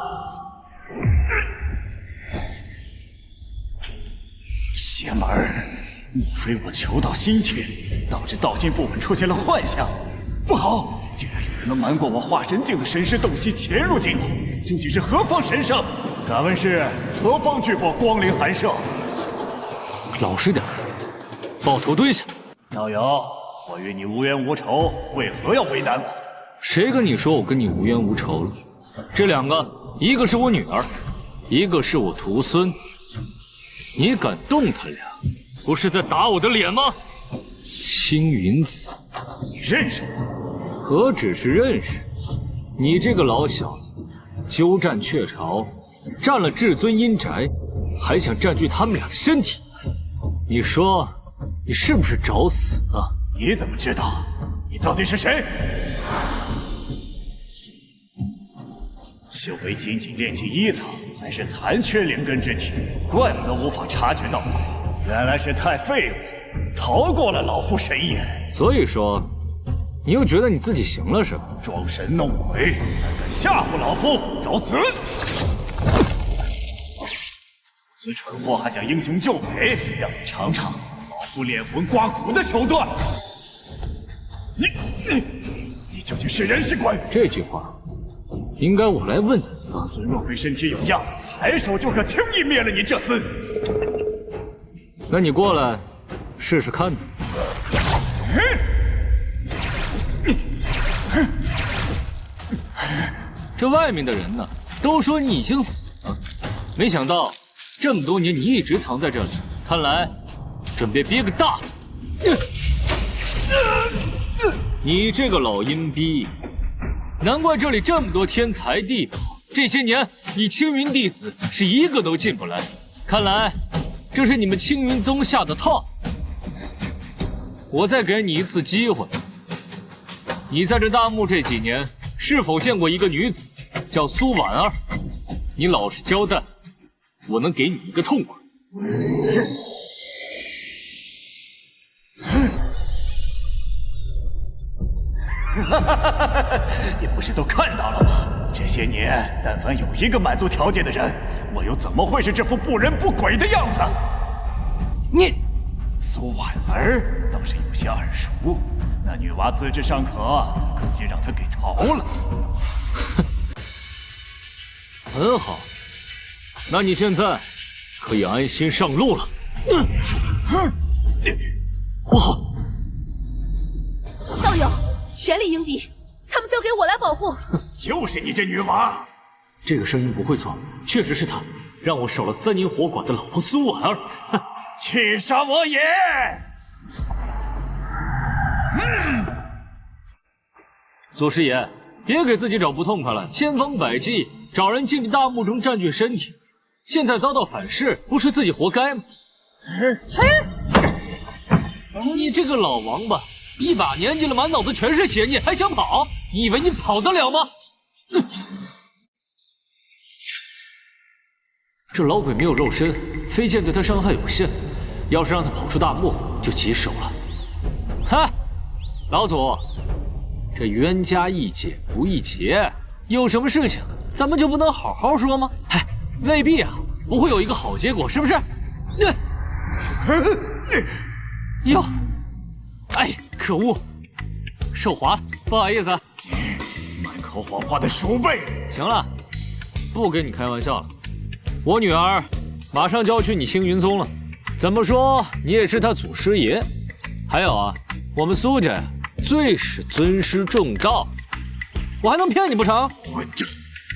邪门儿！莫非我求道心切，导致道心部门出现了幻象？不好！竟然有人能瞒过我化神境的神识洞悉潜入进来，究竟是何方神圣？敢问是何方巨擘光临寒舍？老实点，抱头蹲下。道友，我与你无冤无仇，为何要为难我？谁跟你说我跟你无冤无仇了？这两个，一个是我女儿，一个是我徒孙。你敢动他俩，不是在打我的脸吗？青云子，你认识我？何止是认识，你这个老小子，鸠占鹊巢，占了至尊阴宅，还想占据他们俩的身体，你说你是不是找死啊？你怎么知道？你到底是谁？修为仅仅炼气1层，还是残缺灵根之体，怪不得无法察觉到我。原来是太废物，逃过了老夫神眼。所以说，你又觉得你自己行了是吧？装神弄鬼，还敢吓唬老夫，找死！此蠢货还想英雄救美，让你尝尝老夫炼魂刮骨的手段。你究竟是人是鬼？这句话应该我来问你啊。尊若非身体有恙，抬手就可轻易灭了你这厮。那你过来试试看。这外面的人呢，都说你已经死了，没想到这么多年你一直藏在这里，看来准备憋个大的。你这个老阴逼，难怪这里这么多天才地宝，这些年你青云弟子是一个都进不来，看来这是你们青云宗下的套。我再给你一次机会，你在这大墓这几年是否见过一个女子叫苏婉儿？你老实交代，我能给你一个痛快。你不是都看到了吗？这些年，但凡有一个满足条件的人，我又怎么会是这副不人不鬼的样子？你，苏婉儿倒是有些耳熟，那女娃资质尚可，可惜让她给逃了。很好，那你现在可以安心上路了。不好！道友，全力迎敌，他们交给我来保护。就是你这女娃！这个声音不会错，确实是她，让我守了3年活寡的老婆苏婉儿。气杀我也！祖师爷，别给自己找不痛快了，千方百计找人进大墓中占据身体，现在遭到反噬，不是自己活该吗？你这个老王八，一把年纪了，满脑子全是邪念，还想跑？你以为你跑得了吗？这老鬼没有肉身，飞剑对他伤害有限，要是让他跑出大墓，就棘手了。嗨，老祖，这冤家宜解不宜结，有什么事情咱们就不能好好说吗？哎，未必啊，不会有一个好结果，是不是？哟，哎，可恶，手滑了，不好意思。满口谎话的鼠辈！行了，不跟你开玩笑了。我女儿马上就要去你青云宗了，怎么说你也是她祖师爷。还有啊，我们苏家呀，最是尊师重道，我还能骗你不成？混账！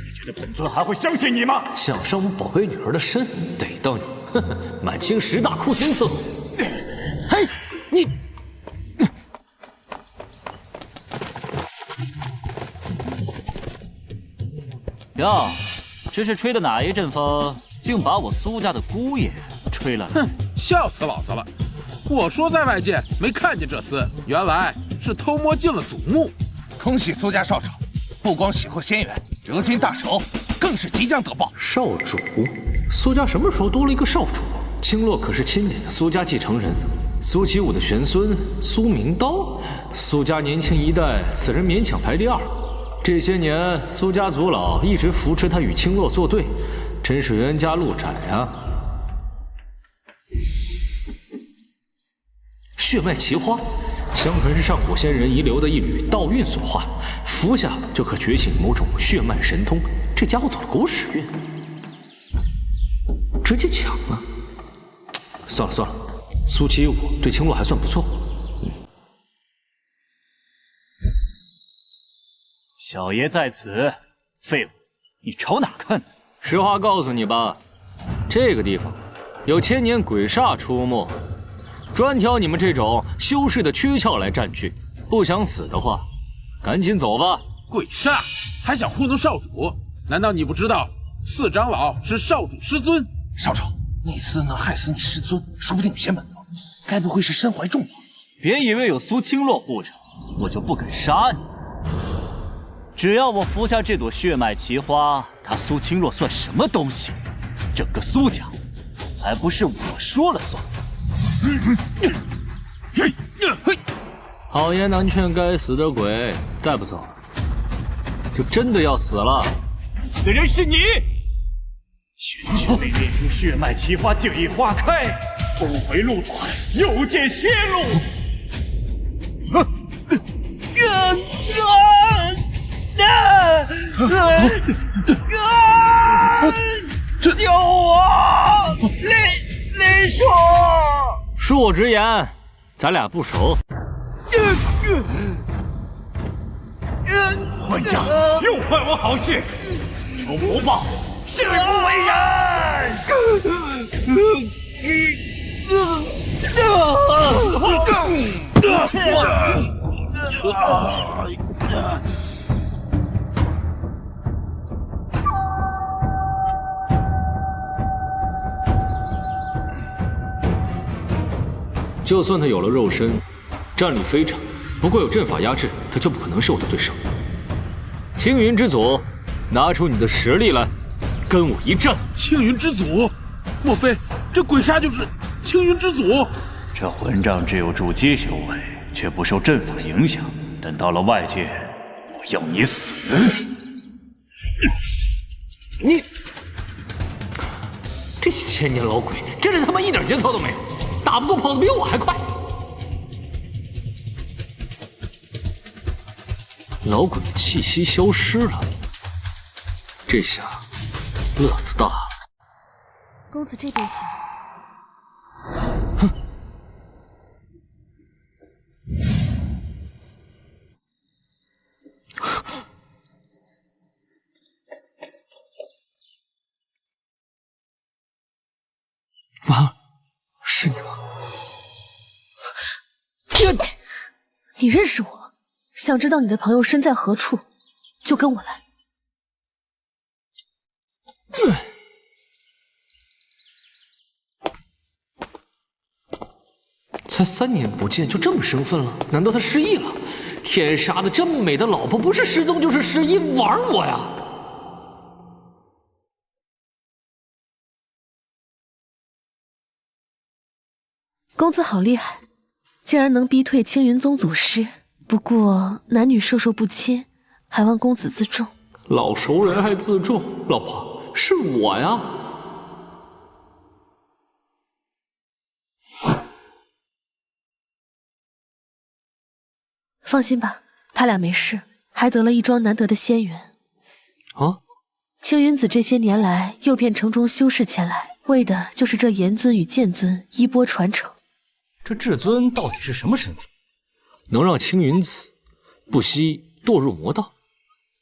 你觉得本尊还会相信你吗？想伤我宝贝女儿的身，逮到你！呵呵，满清10大酷刑伺候。嘿，你！哟，这是吹的哪一阵风，竟把我苏家的姑爷吹了来？哼，笑死老子了！我说在外界没看见这厮，原来是偷摸进了祖墓。恭喜苏家少主，不光喜获仙缘，如今大仇更是即将得报。少主，苏家什么时候多了一个少主？青洛可是钦点的苏家继承人，苏启武的玄孙苏明刀，苏家年轻一代，此人勉强排第2。这些年，苏家族老一直扶持他与青洛作对，真是冤家路窄啊！血脉奇花，相传是上古仙人遗留的一缕道运所化，服下就可觉醒某种血脉神通。这家伙走了狗屎运，直接抢了。算了，苏启武对青洛还算不错。小爷在此，废物，你朝哪看？实话告诉你吧，这个地方有千年鬼煞出没，专挑你们这种修士的躯壳来占据。不想死的话，赶紧走吧。鬼煞还想糊弄少主？难道你不知道四长老是少主师尊？少主，那次能害死你师尊，说不定有些门路，该不会是身怀重宝？别以为有苏青洛护着，我就不敢杀你。只要我服下这朵血脉奇花，他苏青洛算什么东西？整个苏家还不是我说了算。好言难劝该死的鬼，再不走就真的要死了。死的人是你！玄绝没炼出血脉奇花，竟已花开，峰回路转，又见血路。救我！李叔，恕我直言，咱俩不熟。混账，又坏我好事，此仇不报，誓不为人。就算他有了肉身，战力非常，不过有阵法压制，他就不可能是我的对手。青云之祖，拿出你的实力来，跟我一战！青云之祖，莫非这鬼煞就是青云之祖？这混账只有筑基修为，却不受阵法影响。等到了外界，我要你死！你这些千年老鬼，真是他妈一点节操都没有，打不过跑得比我还快。老鬼的气息消失了，这下乐子大了。公子这边请。哼！婉儿，是你吗？你认识我？想知道你的朋友身在何处，就跟我来。才3年不见就这么生分了？难道他失忆了？天杀的，这么美的老婆，不是失踪就是失忆，玩我呀！公子好厉害，竟然能逼退青云宗祖师。不过男女授受不亲，还望公子自重。老熟人还自重？老婆，是我呀。放心吧，他俩没事，还得了一桩难得的仙缘。啊！青云子这些年来诱骗城中修士前来，为的就是这炎尊与剑尊衣钵传承。这至尊到底是什么身份？能让青云子不惜堕入魔道，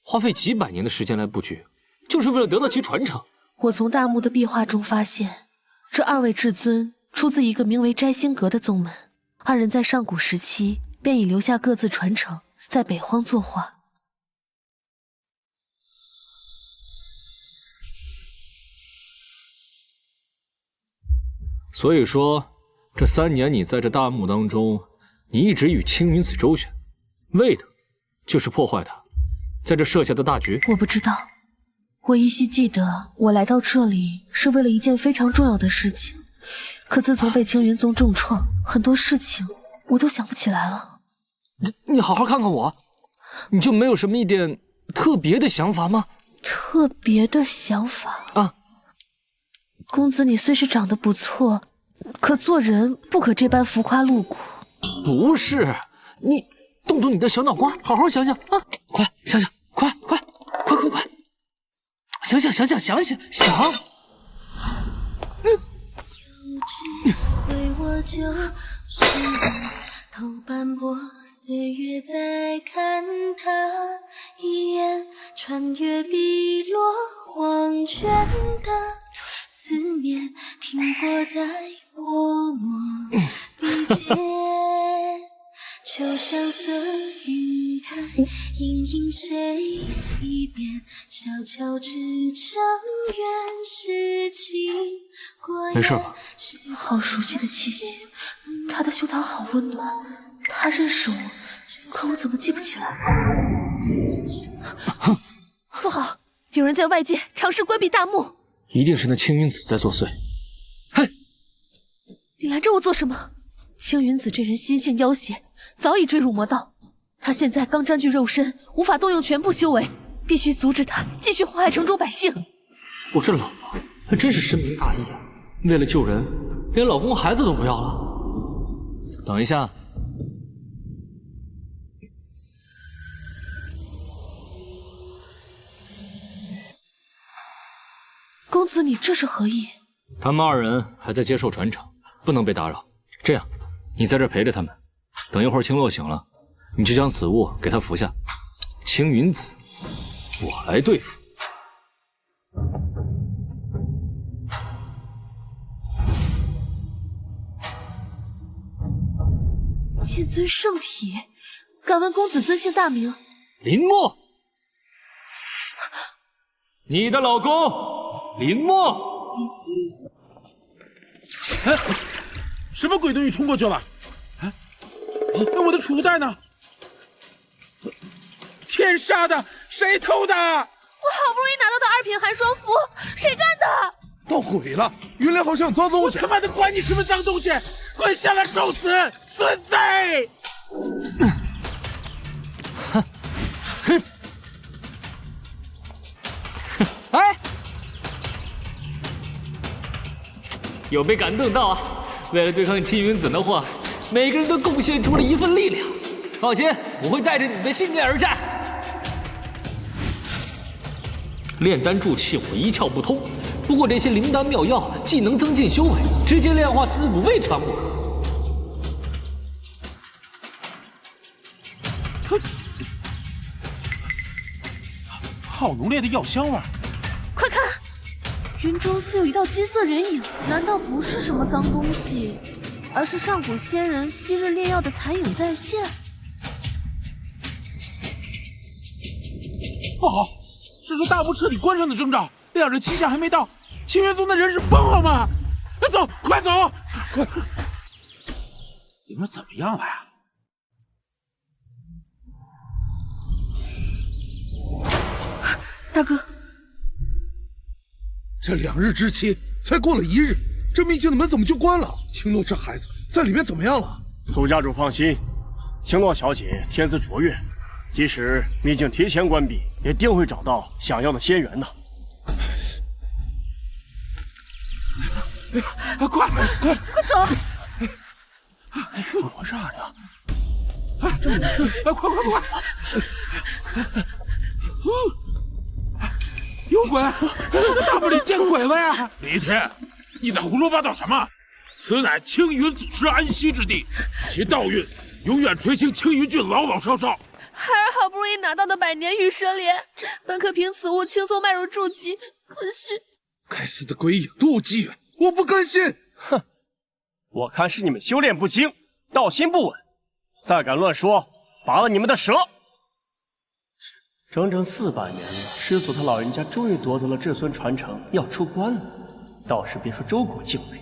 花费几百年的时间来布局，就是为了得到其传承。我从大墓的壁画中发现，这2位至尊出自一个名为摘星阁的宗门，二人在上古时期便已留下各自传承，在北荒作画。所以说，这3年你在这大墓当中，你一直与青云子周旋，为的就是破坏他在这设下的大局。我不知道，我依稀记得我来到这里是为了一件非常重要的事情，可自从被青云宗重创，很多事情我都想不起来了。你好好看看我，你就没有什么一点特别的想法吗？特别的想法啊？公子，你虽是长得不错，可做人不可这般浮夸露骨。不是，你动动你的小脑瓜，好好想想啊！快想想，快！想！头斑驳岁月在看他一眼穿越碧落黄泉的思念，停泊在泼墨笔尖。秋香色云开，盈盈谁一遍？小桥之城原是情过眼。没事吧？好熟悉的气息，他的胸膛好温暖，他认识我，可我怎么记不起来？不好，有人在外界尝试关闭大幕。一定是那青云子在作祟。哼！你拦着我做什么？青云子这人心性妖邪，早已坠入魔道。他现在刚占据肉身，无法动用全部修为，必须阻止他继续祸害城中百姓。我这老婆还真是深明大义啊！为了救人，连老公孩子都不要了。等一下。公子，你这是何意？他们二人还在接受传承，不能被打扰。这样，你在这陪着他们，等一会儿青洛醒了，你就将此物给他服下。青云子，我来对付。剑尊圣体，敢问公子尊姓大名？林墨，你的老公。林墨，哎，什么鬼东西冲过去了？哎，那我的储物袋呢？天杀的，谁偷的？我好不容易拿到的2品寒霜符，谁干的？闹鬼了！云莲好像有脏东西。我他妈的管你什么脏东西，滚下来受死，孙子！哼，哼，哎。有被感动到啊！为了对抗青云子的祸，每个人都贡献出了一份力量。放心，我会带着你的性命而战。炼丹助气我一窍不通，不过这些灵丹妙药既能增进修为，直接炼化滋补未尝不可。好浓烈的药香味！快看！云中似有一道金色人影，难道不是什么脏东西，而是上古仙人昔日炼药的残影再现？不好，这是大幕彻底关上的征兆，两人期限还没到，清源宗的人是疯了吗？走，快走！快！你们怎么样了呀？大哥。这2日之期才过了1日，这秘境的门怎么就关了？青洛这孩子在里面怎么样了？苏家主放心，青洛小姐天资卓越，即使秘境提前关闭，也定会找到想要的仙缘的。快走！怎么回事啊你？快！有鬼！大幕里见鬼了呀！李天，你在胡说八道什么？此乃青云祖师安息之地，其道运永远垂青青云郡老老少少。孩儿好不容易拿到的百年羽蛇莲，本可凭此物轻松迈入筑基，可是……该死的鬼影渡机缘，我不甘心！哼，我看是你们修炼不精，道心不稳，再敢乱说，拔了你们的舌！整整400年了，师祖他老人家终于夺得了至尊传承，要出关了。倒是别说周国境内，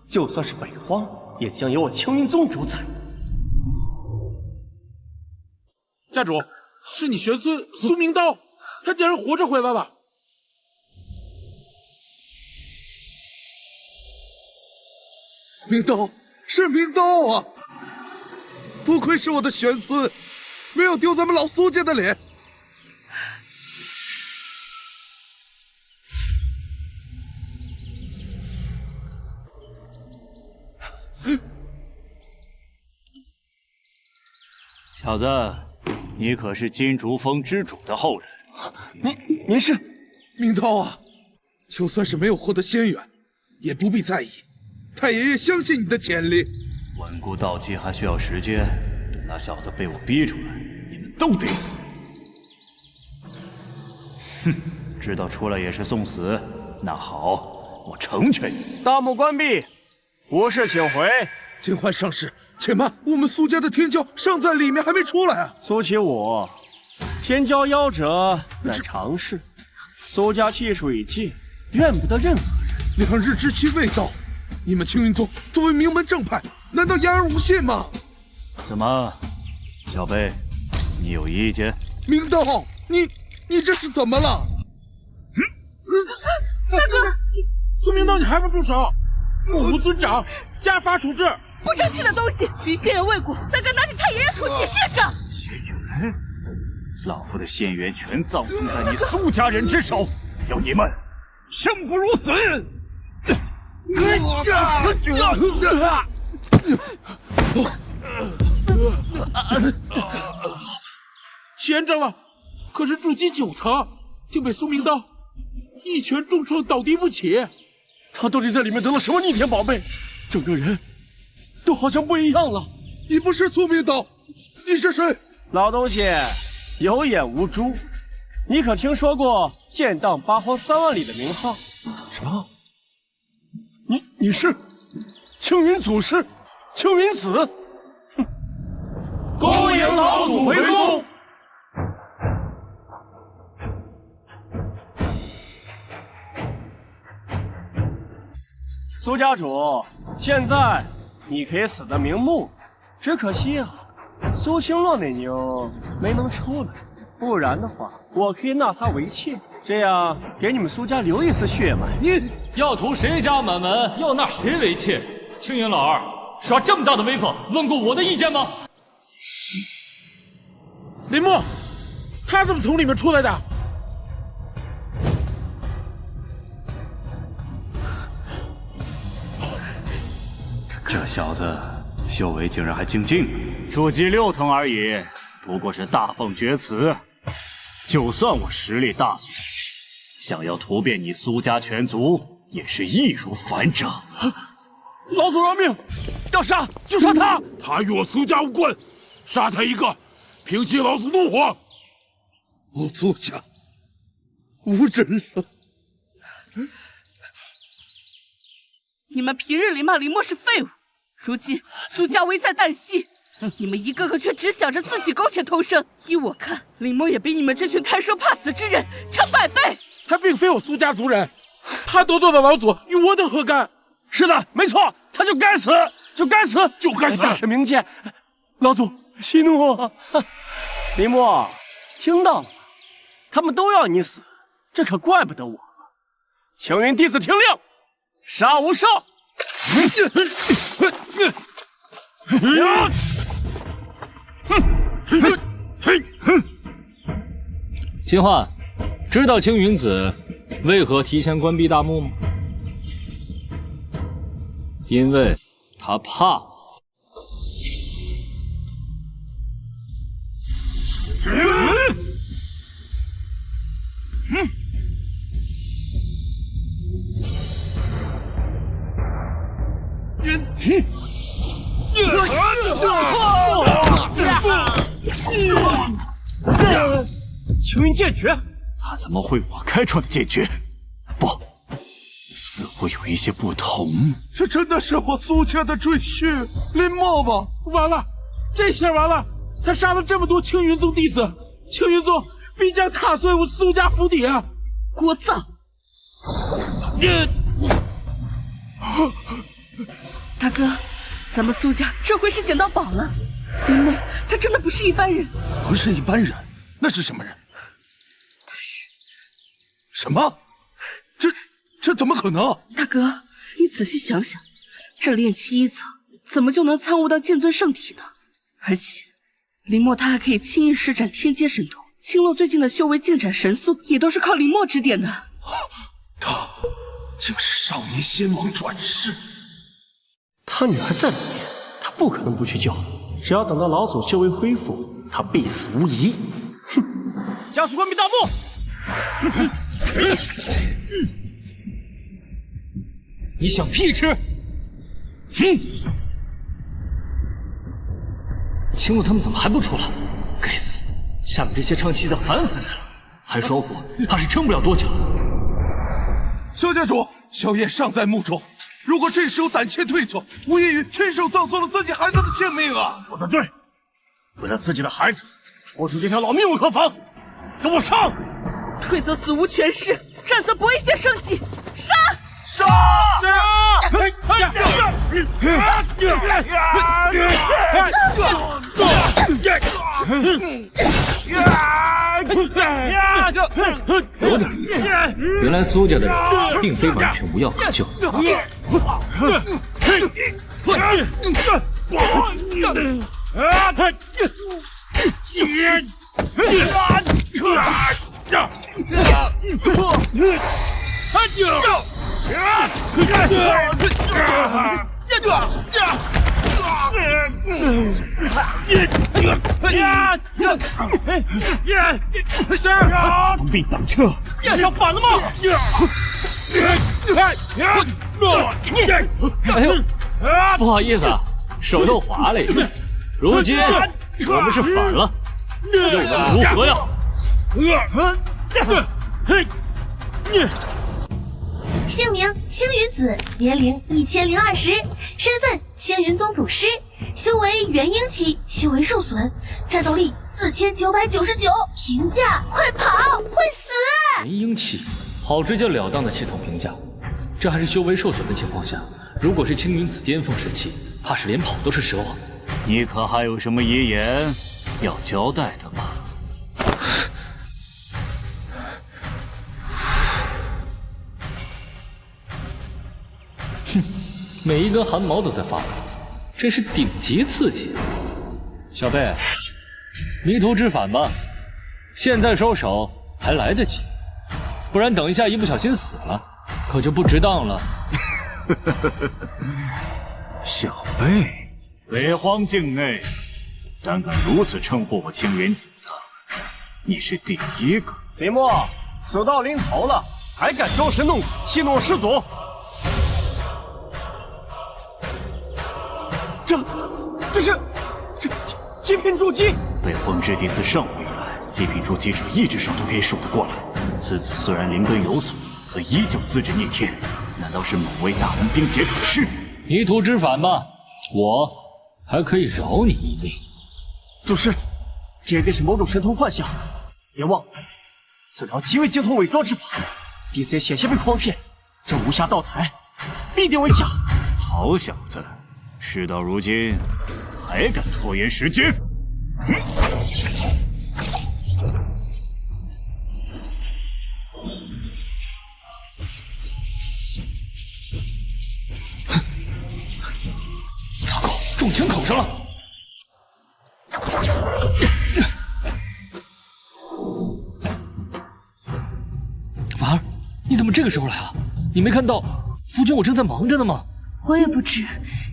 就算是北荒，也将由我青云宗主宰。家主，是你玄孙苏明刀，他竟然活着回来了！明刀，是明刀啊！不愧是我的玄孙，没有丢咱们老苏家的脸。小子，你可是金竹峰之主的后人。您是明刀啊？就算是没有获得仙缘，也不必在意。太爷爷相信你的潜力。稳固道基还需要时间，等那小子被我逼出来，你们都得死。哼，知道出来也是送死。那好，我成全你。大幕关闭，无事请回。请唤上师，且慢，我们苏家的天骄尚在里面，还没出来啊。苏启武，天骄夭折在常事，苏家气数已尽，怨不得任何人。2日之期未到，你们青云宗作为名门正派，难道言而无信吗？怎么，小贝，你有意见？明道，你这是怎么了？大哥，苏明道，你还不住手！无尊长，家法处置。不争气的东西，徐县尉未果，再敢拿你太爷爷出气，孽障！县员，老夫的县员全葬送在你苏家人之手，要你们生不如死！前长老，可是筑基9层，竟被苏明道一拳重创，倒地不起。他到底在里面得了什么逆天宝贝？整个人都好像不一样了。你不是苏明道，你是谁？老东西，有眼无珠，你可听说过剑荡八荒3万里的名号？什么？你是青云祖师，青云子？哼！恭迎老祖回宫。苏家主，现在你可以死得瞑目，只可惜啊，苏清洛那妞没能出来，不然的话，我可以纳她为妾，这样给你们苏家留一丝血脉。你要图谁家满门，要纳谁为妾？青云老二耍这么大的威风，问过我的意见吗？林墨，他怎么从里面出来的？这小子修为竟然还精进，筑基6层而已，不过是大放厥词。就算我实力大损，想要屠遍你苏家全族，也是易如反掌。老祖饶命，要杀就杀他！他与我苏家无关，杀他一个，平息老祖怒火。我苏家无人了。你们平日里骂林墨是废物，如今苏家危在旦夕，你们一个个却只想着自己苟且偷生。依我看，林墨也比你们这群贪生怕死之人强100倍。他并非我苏家族人，他得罪了老祖，与我等何干？是的，没错，他就该死，就该死，就该死！大神明鉴，老祖息怒。林墨，听到了吗？他们都要你死，这可怪不得我。青云弟子听令，杀无赦！秦焕，知道青云子为何提前关闭大幕吗？因为他怕我。青云剑诀，他怎么会我开创的剑诀？不，似乎有一些不同。这真的是我苏家的赘婿林墨吗？完了，这下完了！他杀了这么多青云宗弟子，青云宗必将踏碎我苏家府邸啊！聒噪！大哥，咱们苏家这回是捡到宝了。林墨，他真的不是一般人。不是一般人，那是什么人？他是什么？这怎么可能？大哥，你仔细想想，这炼气1层怎么就能参悟到剑尊圣体呢？而且，林墨他还可以轻易施展天阶神通，青洛最近的修为进展神速，也都是靠林墨指点的。他竟是少年仙王转世。他女儿在里面，他不可能不去救。只要等到老祖修为恢复，他必死无疑。哼！加速关闭大幕！你想屁吃？哼！青洛他们怎么还不出来？该死！下面这些唱戏的烦死人了。韩首府怕是撑不了多久。萧家主，萧燕尚在墓中，如果这时候胆怯退缩，无异于亲手葬送了自己孩子的性命啊！说得对，为了自己的孩子，豁出这条老命无可否。跟我上！退则死无全尸，战则不危险生计。杀！杀！有点意思，原来苏家的人并非完全无药可救。不必挡车，要上反了吗？哎呦，不好意思啊，手又滑了一下。如今我们是反了，又能如何呀？姓名青云子，年龄1020，身份青云宗祖师，修为元婴期，修为受损，战斗力4999，评价快跑，会死！元婴期，好直截了当的系统评价。这还是修为受损的情况下，如果是青云子巅峰时期，怕是连跑都是奢望。你可还有什么遗言要交代的吗？哼，每一根汗毛都在发抖，真是顶级刺激。小贝，迷途知返吧，现在收手还来得及，不然等一下一不小心死了，可就不值当了。小贝，北荒境内，胆敢如此称呼我青云子的，你是第一个。林墨，死到临头了，还敢装神弄鬼，戏弄师祖！这极品筑基！北荒之地自上古以来，极品筑基者一只手都可以数得过来。此子虽然灵根有损，可依旧资质逆天，难道是某位大门冰结转世？迷途知返吧，我还可以饶你一命。祖师，这一定是某种神通幻象，别忘了，此疗极为精通伪装之法。DC 险些被诓骗，这无暇道台，必定为假。好小子，事到如今还敢拖延时间！糟糕，中枪口上了！婉儿，你怎么这个时候来了？你没看到夫君我正在忙着呢吗？我也不知，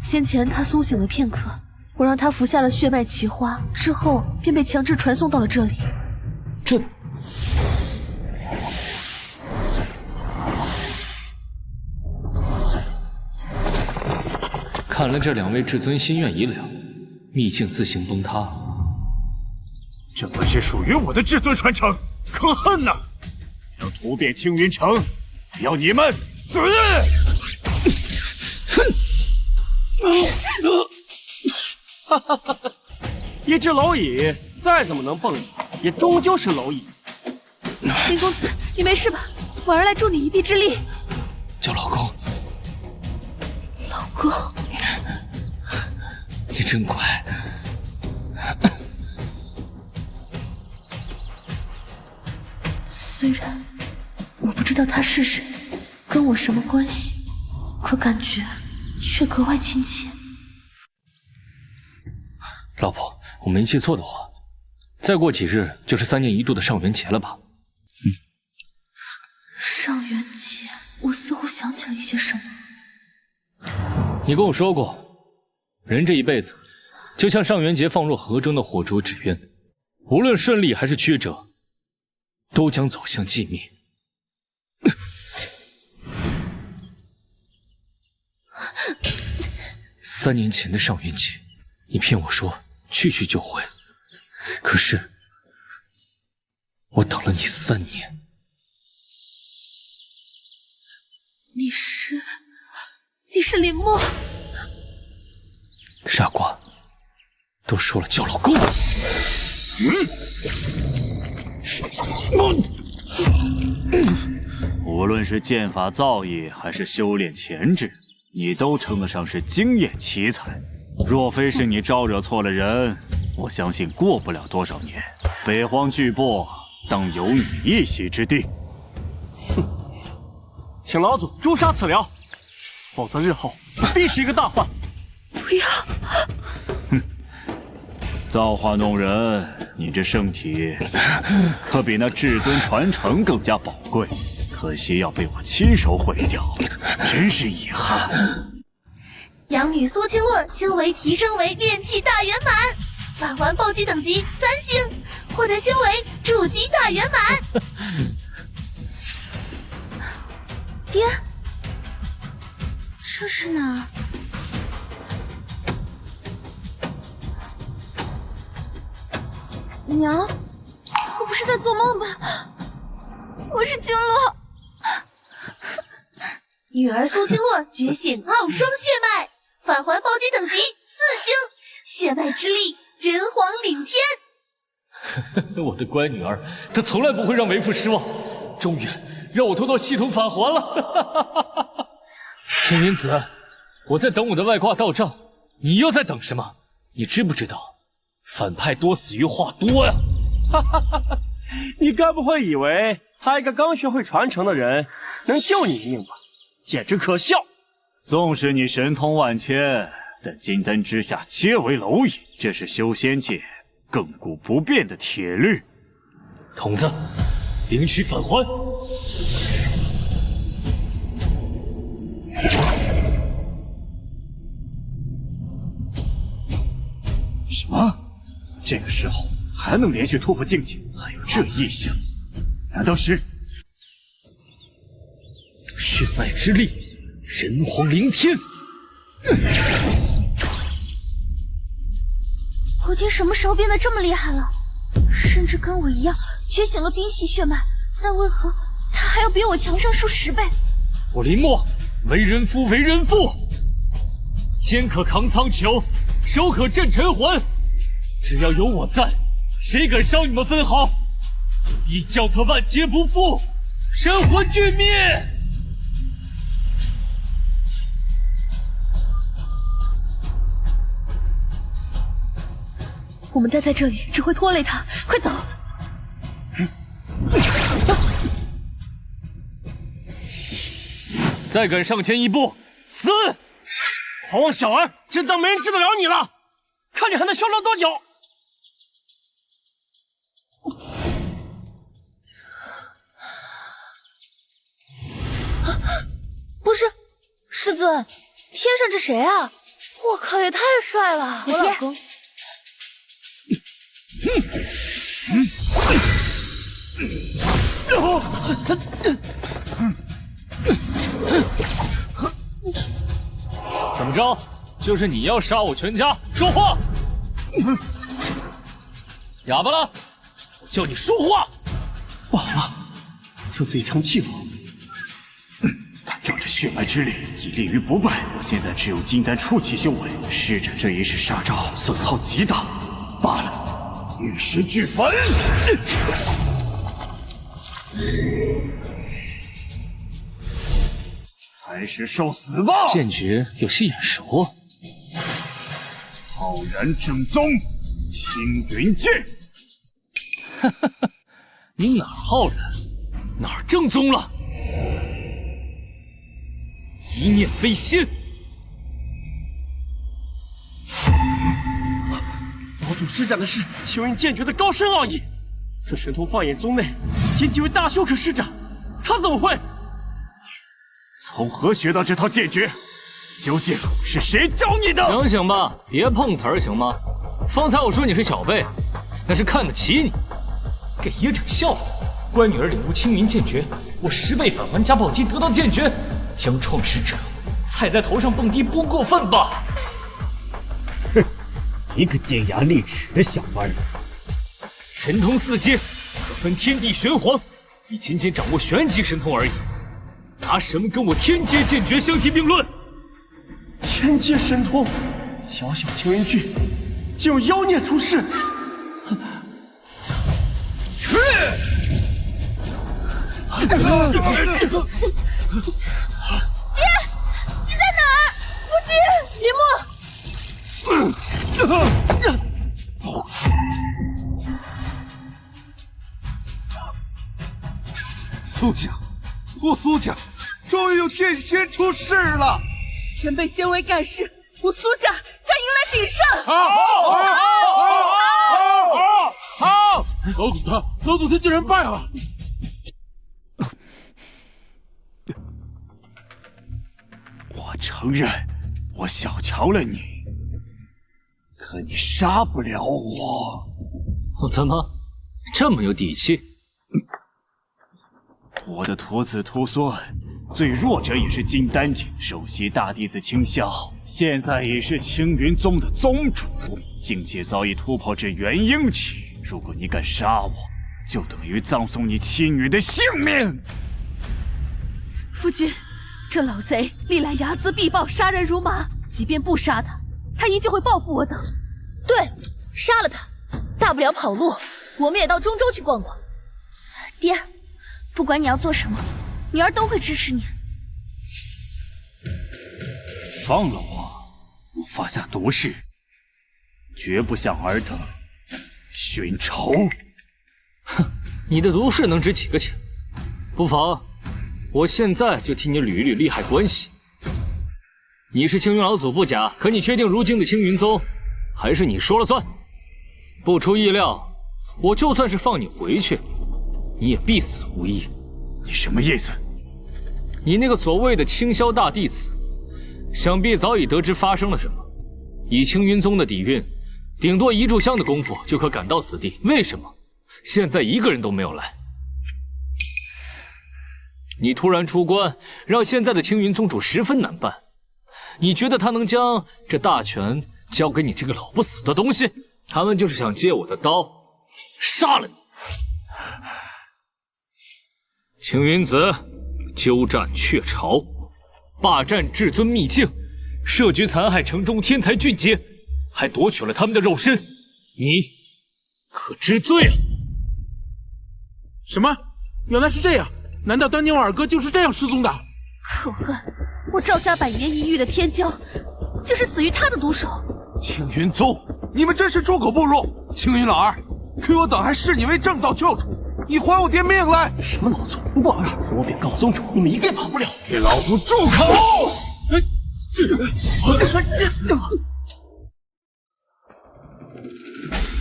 先前他苏醒了片刻，我让他服下了血脉奇花，之后便被强制传送到了这里。这……看来这两位至尊心愿已了，秘境自行崩塌。这本是属于我的至尊传承，可恨呐！要突变青云城，要你们死！哈哈哈！一只蝼蚁再怎么能蹦，也终究是蝼蚁。林公子，你没事吧？婉儿来助你一臂之力。叫老公。老公，你真乖。虽然我不知道他是谁，跟我什么关系，可感觉却格外亲切。老婆，我没记错的话，再过几日就是3年一度的上元节了吧？上元节，我似乎想起了一些什么。你跟我说过，人这一辈子就像上元节放入河中的火灼纸鸢，无论顺利还是曲折，都将走向寂灭。3年前的上元节，你骗我说去就会，可是我等了你3年。你是林墨？傻瓜，都说了叫老公。无论是剑法造诣，还是修炼潜质，你都称得上是经验奇才。若非是你招惹错了人，我相信过不了多少年，北荒巨擘当有你一席之地。哼，请老祖诛杀此僚，否则日后必是一个大患。不要！哼，造化弄人，你这圣体可比那至尊传承更加宝贵，可惜要被我亲手毁掉，真是遗憾。养女苏青洛修为提升为炼气大圆满，返还暴击等级3星，获得修为筑基大圆满。爹，这是哪儿？娘，我不是在做梦吧？我是青洛。女儿苏青洛觉醒傲双血脉，返还暴击等级4星，血脉之力人皇领天。我的乖女儿，她从来不会让为父失望，终于让我偷到系统返还了。青云子，我在等我的外挂到账，你又在等什么？你知不知道，反派多死于话多呀？你该不会以为他一个刚学会传承的人能救你一命吧？简直可笑！纵使你神通万千，但金丹之下皆为蝼蚁，这是修仙界亘古不变的铁律。童子，领取返还。什么？这个时候还能连续突破境界，还有这异象？难道是血脉之力，人皇凌天？我爹什么时候变得这么厉害了？甚至跟我一样觉醒了冰系血脉，但为何他还要比我强上数10倍？我林墨，为人夫为人父，肩可扛苍穹，手可镇尘寰。只要有我在，谁敢伤你们分毫？必将他万劫不复，神魂俱灭！我们待在这里只会拖累他，快走！再敢上前一步，死！狂妄小儿，真当没人治得了你了？看你还能嚣张多久！不是，师尊，天上这谁啊？我靠，也太帅了！我老公。怎么着？就是你要杀我全家？说话！哑巴了？我叫你说话！不好了，此次已成气了。他仗着血脉之力以立于不败，我现在只有金丹初期修为，施展这一式杀招，损耗极大。罢了，玉石俱焚。还是受死吧！剑诀有些眼熟啊。浩然正宗，青云剑。哈哈哈，你哪儿浩然，哪儿正宗了？一念飞仙。老祖施展的是青云剑诀的高深奥义，此神通放眼宗内，仅几位大修可施展，他怎么会？从何学到这套剑诀？究竟是谁教你的？醒醒吧，别碰瓷儿行吗？方才我说你是小辈，那是看得起你，给爷整笑话。乖女儿领悟青云剑诀，我10倍返还加暴击得到剑诀，将创世者踩在头上蹦迪，不过分吧？哼，一个尖牙利齿的小玩意儿，神通4阶，分天地玄黄，你仅仅掌握玄级神通而已，拿什么跟我天阶剑诀相提并论？天阶神通，小小青云郡竟有妖孽出世！爹，你在哪儿？夫君，林默。苏家，我苏家终于有剑仙出世了！前辈先为盖世，我苏家将迎来鼎盛！好！老祖他竟然败了！我承认，我小瞧了你，可你杀不了我。怎么这么有底气？我的徒子徒孙，最弱者也是金丹境首席大弟子青霄，现在已是青云宗的宗主，境界早已突破至元婴期。如果你敢杀我，就等于葬送你妻女的性命。夫君，这老贼历来睚眦必报，杀人如麻。即便不杀他，他依旧会报复我等。对，杀了他，大不了跑路，我们也到中州去逛逛。爹，不管你要做什么，女儿都会支持你。放了我，我发下毒誓，绝不向尔等寻仇。哼，你的毒誓能值几个钱？不妨，我现在就替你捋一捋利害关系。你是青云老祖不假，可你确定如今的青云宗还是你说了算？不出意料，我就算是放你回去，你也必死无疑。你什么意思？你那个所谓的青霄大弟子，想必早已得知发生了什么。以青云宗的底蕴，顶多一炷香的功夫就可赶到此地。为什么现在一个人都没有来？你突然出关，让现在的青云宗主十分难办。你觉得他能将这大权交给你这个老不死的东西？他们就是想借我的刀杀了你。青云子鸠占鹊巢，霸占至尊秘境，设局残害城中天才俊杰，还夺取了他们的肉身，你可知罪啊？什么？原来是这样？难道当年我二哥就是这样失踪的？可恨！我赵家百年一遇的天骄，竟是死于他的毒手。青云宗，你们真是猪狗不如！青云老二，Q 我等还视你为正道教主，你还我爹命来！什么老祖不过尔尔，我便告宗主，你们一个也跑不了！给老夫住口！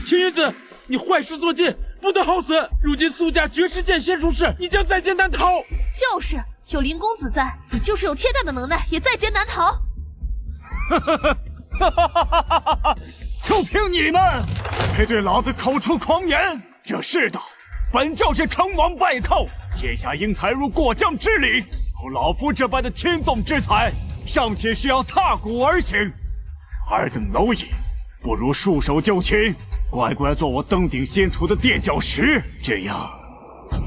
青云子，你坏事做尽，不得好死！如今苏家绝世剑仙出世，你将在劫难逃。就是有林公子在，你就是有天大的能耐，也在劫难逃。就凭你们，配对老子口出狂言！这世道，本就是成王败寇，天下英才如过江之鲤。有老夫这般的天纵之才，尚且需要踏古而行。尔等蝼蚁，不如束手就擒，乖乖做我登顶仙途的垫脚石。这样，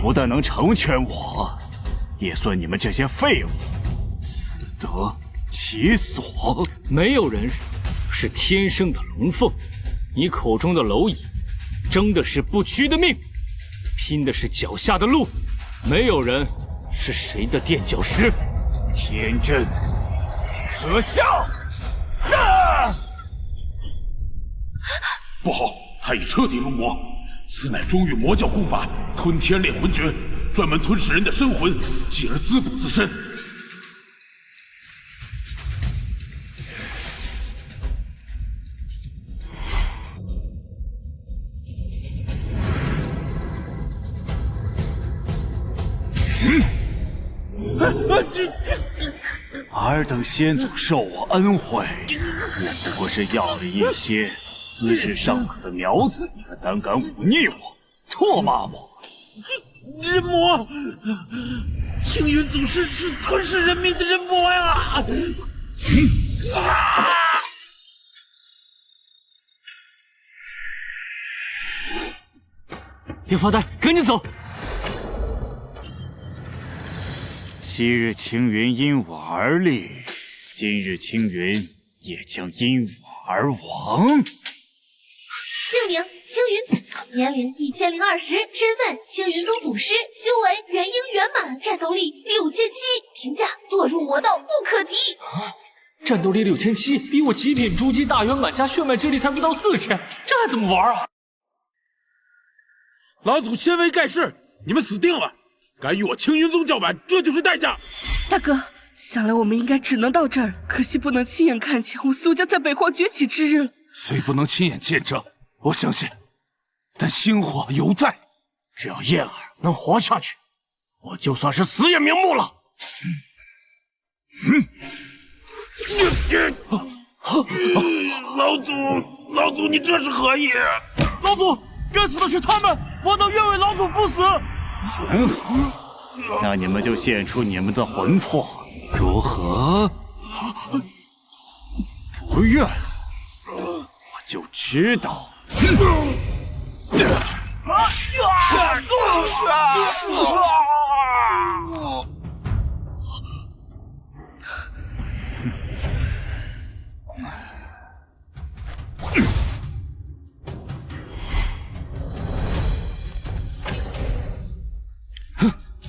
不但能成全我，也算你们这些废物死得其所。没有人是天生的龙凤，你口中的蝼蚁，争的是不屈的命，拼的是脚下的路。没有人是谁的垫脚石。天真，可笑！不好，他已彻底入魔，此乃中域魔教功法吞天炼魂诀，专门吞噬人的身魂，继而滋补自身。尔等先祖受我恩惠，我不过是要了一些资质尚可的苗子，你还胆敢忤逆我，唾骂我！人魔，青云祖师是吞噬人民的人魔呀！别发呆，赶紧走！昔日青云因我而立，今日青云也将因我而亡。姓名：青云子，年龄1020，身份：青云宗祖师，修为元婴圆满，战斗力6700，评价：堕入魔道不可敌。战斗力6700，比我极品筑基大圆满加血脉之力才不到4000，这还怎么玩啊？老祖先为盖世，你们死定了！敢与我青云宗叫板，这就是代价。大哥，想来我们应该只能到这儿，可惜不能亲眼看见我苏家在北荒崛起之日了。虽不能亲眼见证，我相信，但星火犹在。只要燕儿能活下去，我就算是死也瞑目了。老祖，你这是何意？老祖，该死的是他们，我等愿为老祖赴死。很好，那你们就现出你们的魂魄，如何？不愿，我就知道。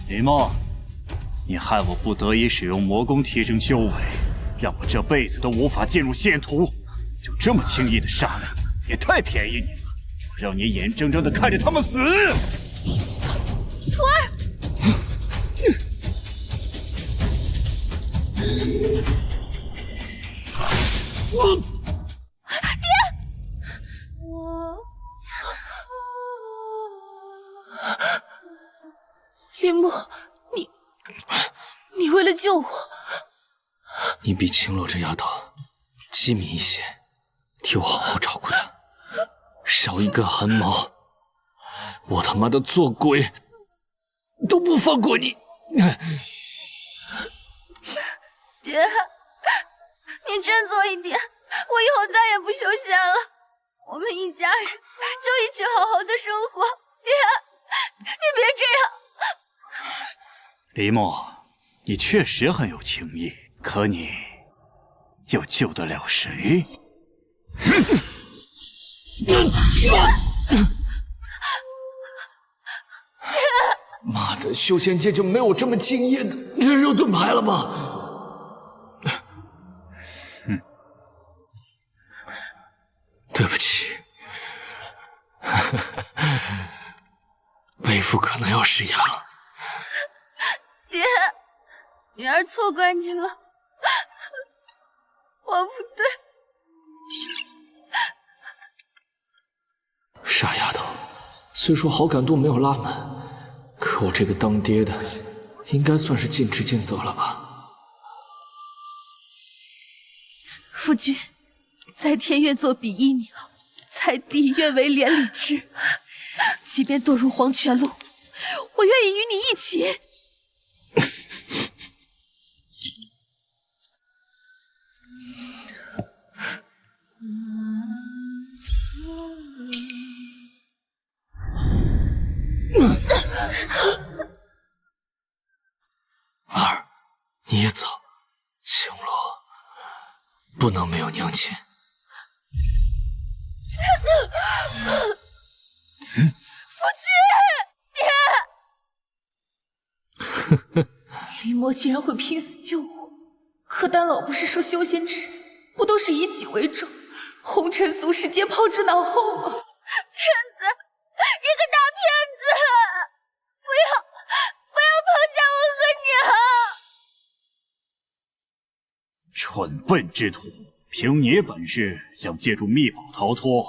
李默，你害我不得已使用魔功提升修为，让我这辈子都无法进入仙途，就这么轻易的杀了你，也太便宜你了！我让你眼睁睁的看着他们死！徒儿，林木，你为了救我，你比青洛这丫头机敏一些，替我好好照顾她，少一根汗毛，我他妈的做鬼都不放过你！爹，你振作一点，我以后再也不修仙了，我们一家人就一起好好的生活。爹，你别这样。李默，你确实很有情义，可你又救得了谁？妈的，修仙界就没有这么敬业的人肉盾牌了吧？对不起，为父可能要食言了。爹，女儿错怪你了，我不对。傻丫头，虽说好感度没有拉满，可我这个当爹的，应该算是尽职尽责了吧？夫君，在天愿做比翼鸟，在地愿为连理枝。即便堕入黄泉路，我愿意与你一起。儿，你也走，青罗不能没有娘亲。夫君，爹！林墨竟然会拼死救我，可丹老不是说修仙之人不都是以己为重，红尘俗世皆抛之脑后吗？骗子，一个大骗子！不要抛下我蠢笨之徒，凭你本事想借助秘宝逃脱，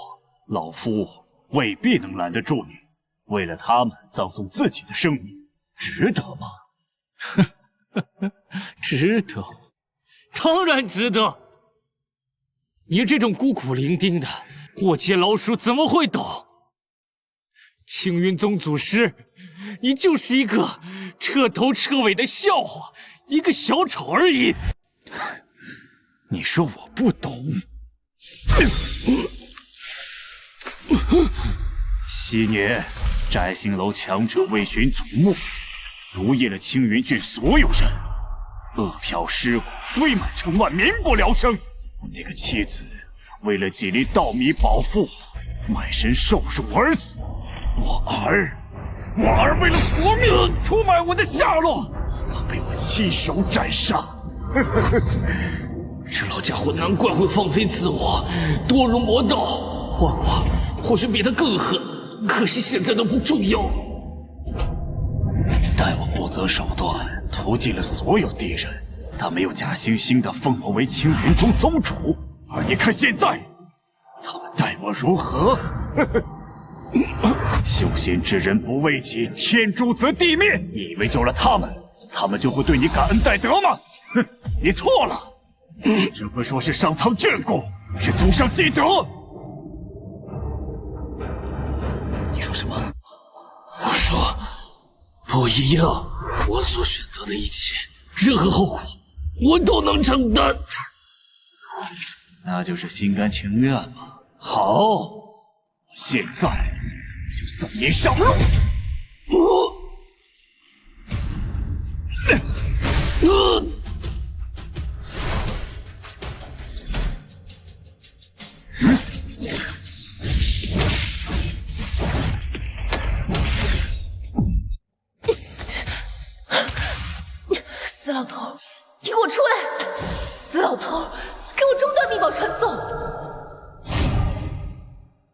老夫未必能拦得住你。为了他们葬送自己的生命，值得吗？值得，当然值得。你这种孤苦伶仃的过街老鼠怎么会懂？青云宗祖师，你就是一个彻头彻尾的笑话，一个小丑而已。你说我不懂？昔年摘星楼强者为寻祖墓，奴役了青云郡所有人，饿殍尸骨，堆满城外，民不聊生。我那个妻子为了几粒稻米饱腹，卖身受辱而死。我儿为了活命，出卖我的下落，他被我亲手斩杀。这老家伙难怪会放飞自我，多如魔道。换我，或许比他更狠，可惜现在都不重要。待我不择手段，屠尽了所有敌人，他没有假惺惺地封我为青云宗宗主。而你看现在，他们待我如何？修仙之人不为己，天诛则地灭。你以为救了他们，他们就会对你感恩戴德吗？哼，你错了。这不说是上苍眷顾，是祖上积德。你说什么？我说不一样，我所选择的一切，任何后果，我都能承担。那就是心甘情愿吗？好，现在就送你上路。死老头，你给我出来！死老头，给我中断密宝传送！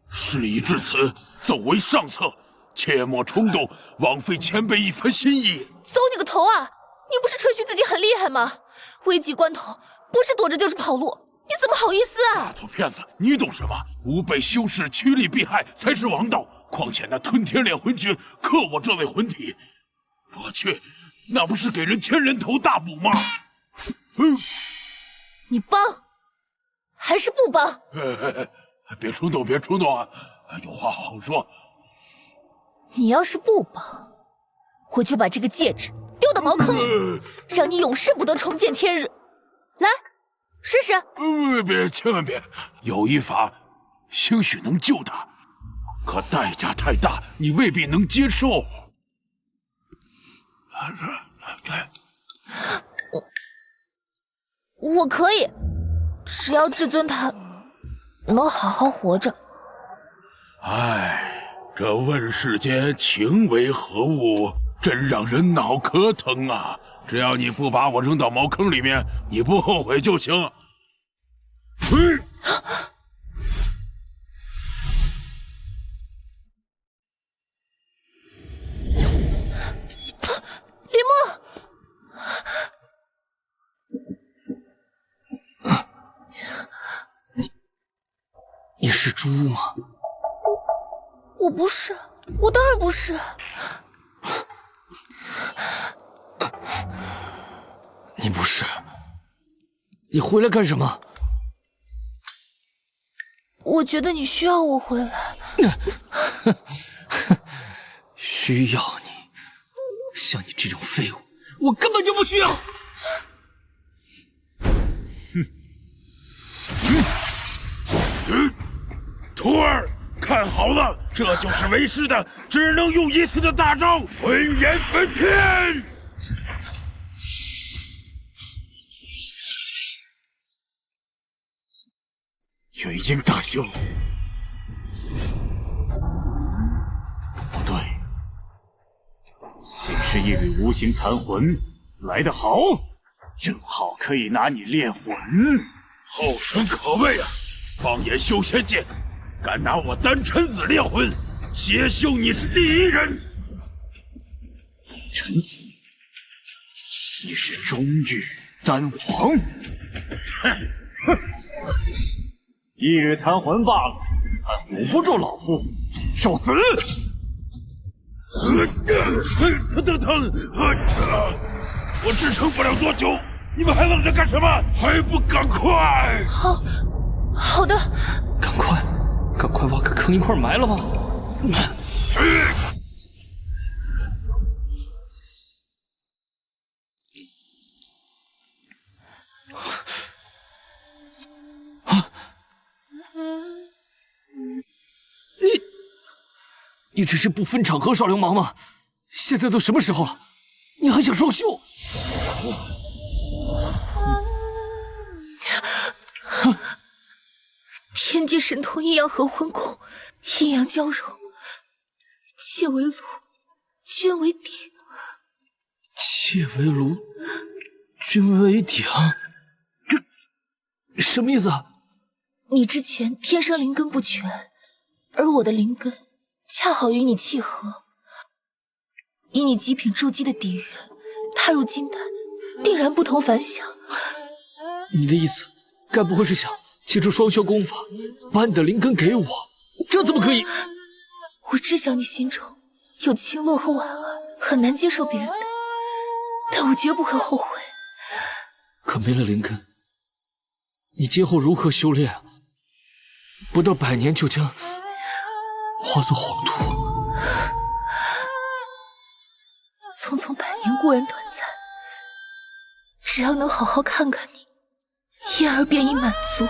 事已至此，奏为上策，切莫冲动，枉费前辈一番心意。走你个头啊！你不是吹嘘自己很厉害吗？危急关头，不是躲着就是跑路，你怎么好意思啊？大头骗子，你懂什么？吾辈修士趋利避害才是王道，况且那吞天炼魂诀克我这位魂体，我去，那不是给人添人头大补吗？你帮还是不帮？别冲动，别冲动啊！有话好好说。你要是不帮，我就把这个戒指丢到茅坑里，让你永世不得重见天日。来，试试。别，千万别！有一法，兴许能救他，可代价太大，你未必能接受。我可以，只要至尊他能好好活着。唉，这问世间情为何物，真让人脑壳疼啊！只要你不把我扔到茅坑里面，你不后悔就行。李默，你是猪吗？我不是，我当然不是。你不是？你回来干什么？我觉得你需要我回来。需要你？像你这种废物，我根本就不需要。徒儿，看好了，这就是为师的只能用一次的大招——魂炎焚天。元婴大兄，不对，竟是一缕无形残魂，来得好，正好可以拿你炼魂。后生可畏啊！放眼修仙界，敢拿我丹宸子炼魂，邪修你是第一人。宸子，你是中域丹皇？哼！一缕残魂罢了，还唬不住老夫，受死！疼！我支撑不了多久，你们还愣着干什么？还不赶快！好的，赶快挖个坑一块埋了吧。你这是不分场合耍流氓吗？现在都什么时候了，你还想双休？天阶神通，阴阳合魂功，阴阳交融，气为炉，君为鼎。气为炉，君为鼎，这什么意思啊？你之前天生灵根不全，而我的灵根恰好与你契合，以你极品筑基的底蕴，踏入金丹，定然不同凡响。你的意思，该不会是想借助双修功法，把你的灵根给我？这怎么可以？我知晓你心中有青洛和婉儿，很难接受别人的，但我绝不会后悔。可没了灵根，你今后如何修炼啊？不到100年就将化作黄土。匆匆100年固然短暂，只要能好好看看你，燕儿便已满足。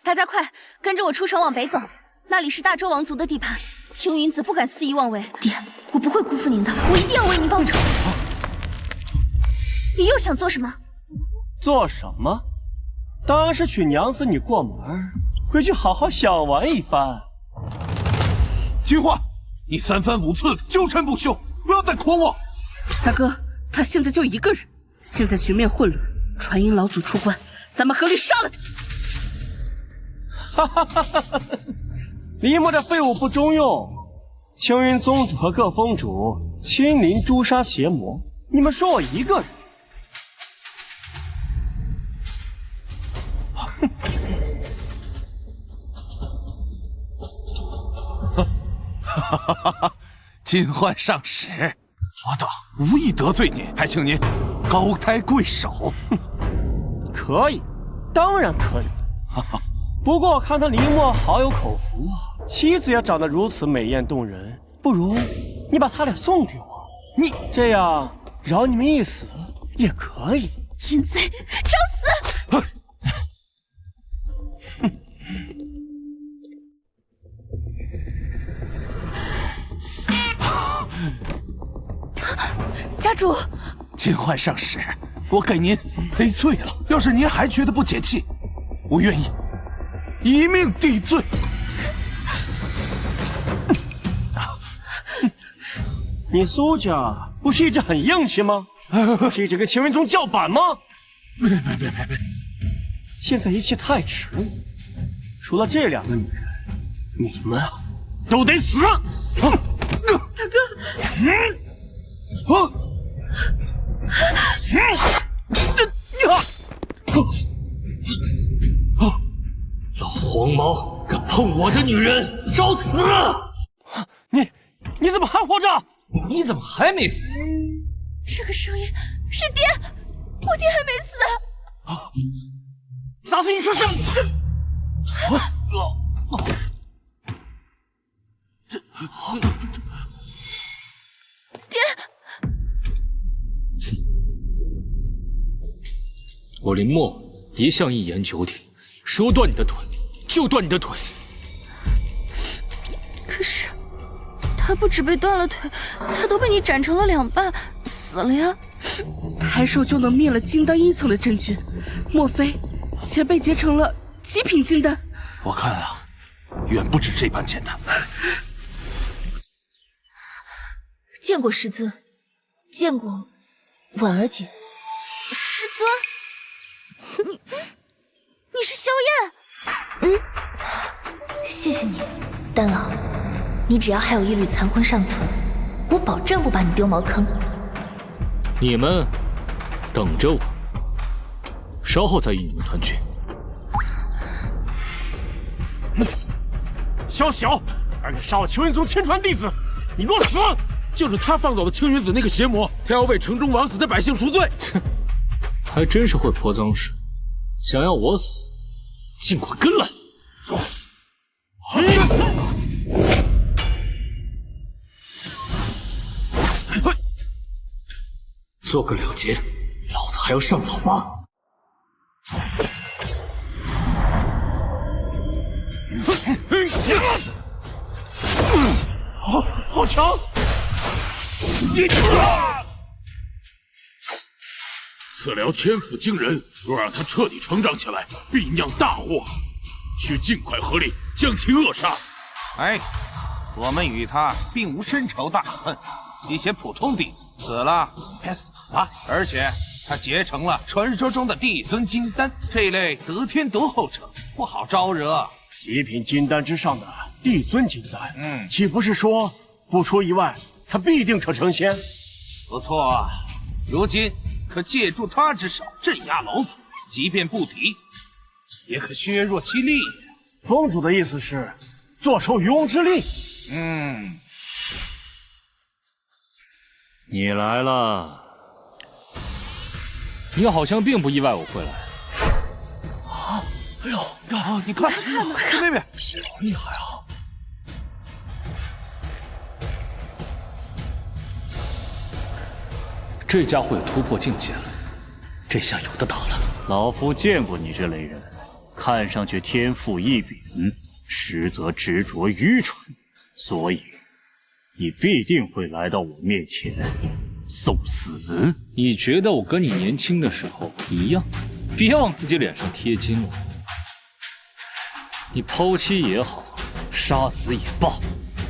大家快跟着我出城往北走，那里是大周王族的地盘，青云子不敢肆意妄为。爹，我不会辜负您的，我一定要为您报仇。你又想做什么？做什么？当然是娶娘子女过门，回去好好享玩一番。金焕，你3番5次纠缠不休，不要再诓我！大哥，他现在就一个人，现在局面混乱，传音老祖出关，咱们合力杀了他！哈哈哈哈！李牧这废物不中用，青云宗主和各宗主亲临诛杀邪魔，你们说我一个人？哈哈哈哈！金焕上使，我等无意得罪您，还请您高抬贵手。可以，当然可以。不过我看他李牧好有口福啊，妻子也长得如此美艳动人，不如你把他俩送给我，你这样饶你们一死也可以。淫贼，找死！家主，金焕上使，我给您赔罪了。要是您还觉得不解气，我愿意一命抵罪。你苏家不是一直很硬气吗？是一直跟青云宗叫板吗？别！现在一切太迟了，除了这2个女人，你们都得死！大哥，老黄毛敢碰我的女人，找死！你怎么还活着？你怎么还没死？这个声音是爹，我爹还没死。砸碎你说什么？爹，我林墨一向一言九鼎，说断你的腿就断你的腿。可是他不止被断了腿，他都被你斩成了2半，死了呀！抬手就能灭了金丹1层的真君，莫非且被结成了极品金丹？我看啊，远不止这般简单。见过师尊，见过婉儿姐。师尊，你是萧燕？谢谢你，丹老。你只要还有一缕残魂尚存，我保证不把你丢茅坑。你们等着我，稍后再与你们团聚。萧晓，敢杀了青云宗亲传弟子，你给我死！就是他放走了青云子那个邪魔，他要为城中枉死的百姓赎罪。还真是会泼脏水，想要我死，尽管跟来。做个了结，老子还要上早八。好强！此疗天赋惊人，若让他彻底成长起来，必酿大祸。需尽快合力将其扼杀。哎，我们与他并无深仇大恨，一些普通弟子死了便死了，而且他结成了传说中的帝尊金丹，这类得天独厚者不好招惹。极品金丹之上的帝尊金丹，岂不是说不出意外，他必定可成仙？不错啊，如今可借助他之手镇压老祖，即便不敌，也可削弱其力。宗主的意思是坐收渔翁之利。你来了。你好像并不意外我会来。哎呦，你看，妹妹，好厉害啊！这家伙也突破境界了，这下有的打了。老夫见过你这类人，看上去天赋异禀，实则执着愚蠢，所以你必定会来到我面前送死。你觉得我跟你年轻的时候一样？别往自己脸上贴金了。你抛妻也好，杀子也罢，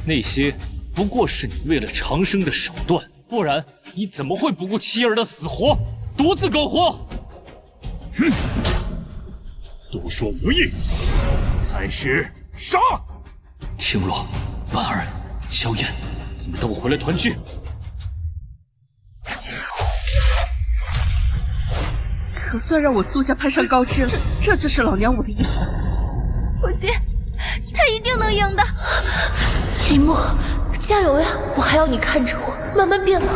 那些不过是你为了长生的手段，不然你怎么会不顾妻儿的死活，独自苟活？哼！多说无益，开始杀！青洛、婉儿、萧燕，你们等我回来团聚。可算让我苏家攀上高枝了，这就是老娘我的意思。我爹，他一定能赢的。林墨，加油呀！我还要你看着我慢慢变老。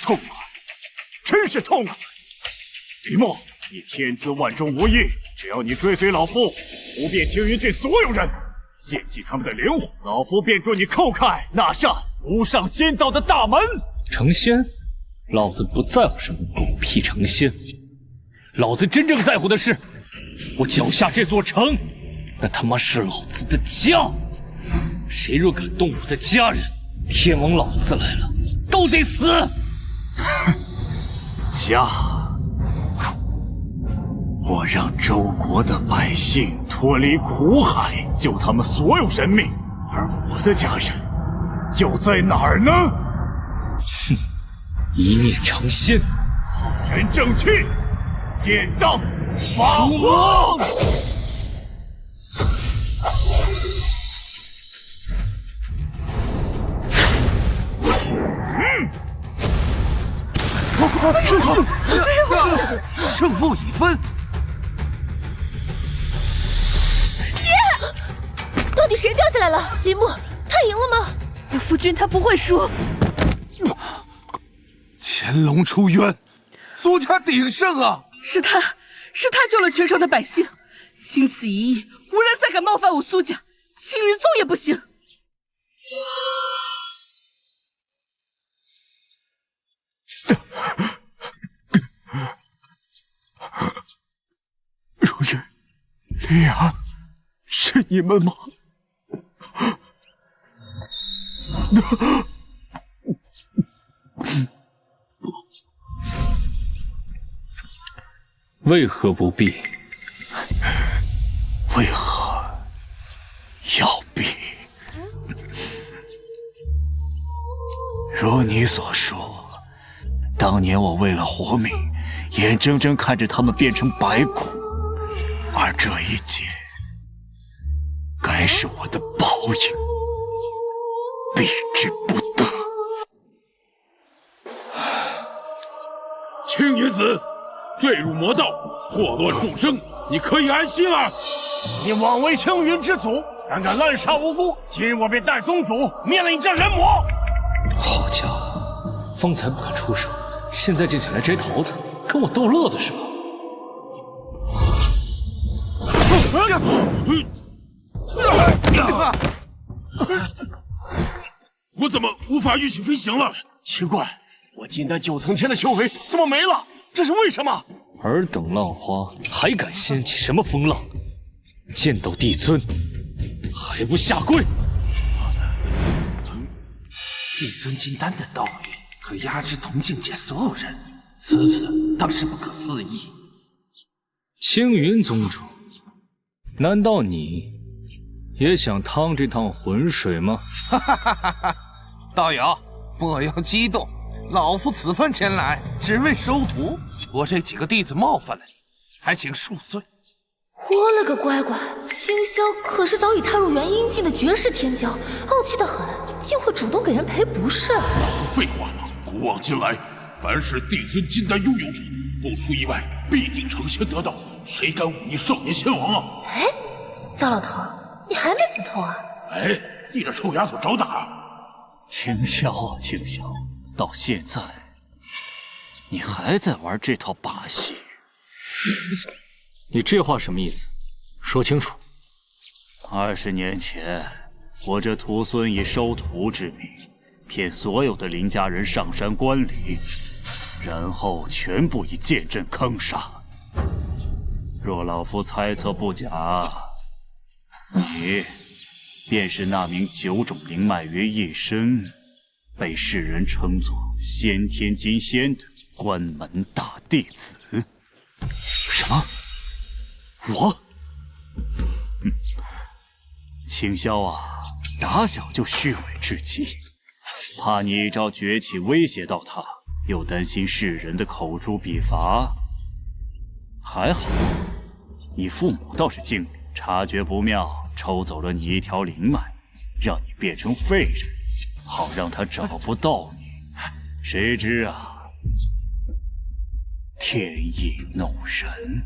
痛快，真是痛快！李默，你天资万中无一，只要你追随老夫，不变青云郡所有人，献祭他们的灵魂，老夫便助你叩开那扇无上仙道的大门。成仙？老子不在乎什么狗屁成仙，老子真正在乎的是，我脚下这座城，那他妈是老子的家。谁若敢动我的家人，天王老子来了，都得死！家，我让周国的百姓脱离苦海，救他们所有人命，而我的家人又在哪儿呢？哼，一念成仙，浩然正气，剑荡法王。胜负已分。爹，到底谁掉下来了？林墨，他赢了吗？我夫君他不会输。潜龙出渊，苏家鼎盛啊！是他救了全城的百姓，经此一役，无人再敢冒犯我苏家，青云宗也不行。如云、灵儿，是你们吗？为何不必？为何要必？如你所说，当年我为了活命，眼睁睁看着他们变成白骨，而这一劫，该是我的报应，避之不得。青云子，坠入魔道，祸乱众生，你可以安息了。你枉为青云之祖，胆敢滥杀无辜！今日我便带宗主灭了你这人魔！好家伙，方才不敢出手，现在竟想来摘桃子，跟我逗乐子是吧？我怎么无法运行飞行了？奇怪，我金丹9层天的修为怎么没了？这是为什么？尔等浪花还敢掀起什么风浪？见到帝尊还不下跪！帝尊金丹的道运可压制同境界所有人，此当是不可思议。青云宗主，难道你也想趟这趟浑水吗？哈哈哈哈哈！道友，莫要激动，老夫此番前来只为收徒，我这几个弟子冒犯了你，还请恕罪。我了个乖乖，青霄可是早已踏入元阴境的绝世天骄，傲气得很，竟会主动给人赔不是？废话，古往今来，凡是帝尊金丹拥有者，不出意外，必定成仙得道，谁敢忤逆少年仙王啊？哎，糟老头，你还没死透啊？哎，你这臭丫头找打！青霄啊，青霄，到现在你还在玩这套把戏？你这话什么意思？说清楚。20年前，我这徒孙以收徒之名，骗所有的林家人上山观礼，然后全部以剑阵坑杀。若老夫猜测不假，你便是那名9种灵脉于一身，被世人称作先天金仙的关门大弟子。什么？我？青霄啊，打小就虚伪至极，怕你一朝崛起威胁到他，又担心世人的口诛笔伐。还好，你父母倒是精明，察觉不妙，抽走了你一条灵脉，让你变成废人，好让他找不到你。谁知啊，天意弄人。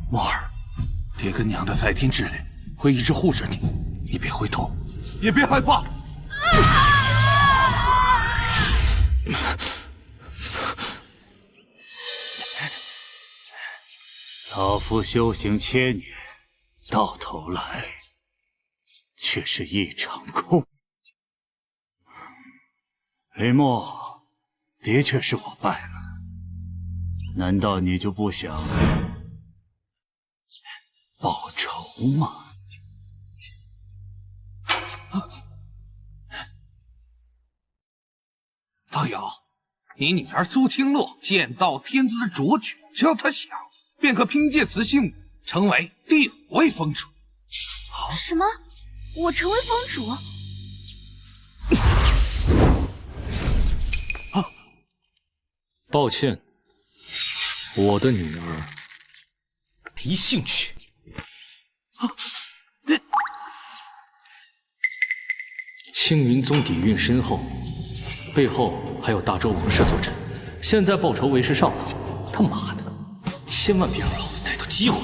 墨儿，爹跟娘的在天之灵会一直护着你，你别回头，也别害怕。老夫修行1000年，到头来却是一场空。林墨，的确是我败了，难道你就不想报仇吗？道友，你女儿苏青洛剑道天资卓绝，只要她想，便可凭借此幸运成为第5位封主。什么？我成为封主？抱歉，我的女儿没兴趣。青云宗底蕴深厚，背后还有大周王室坐镇，现在报仇为时尚早。他妈的，千万别让老子逮到机会！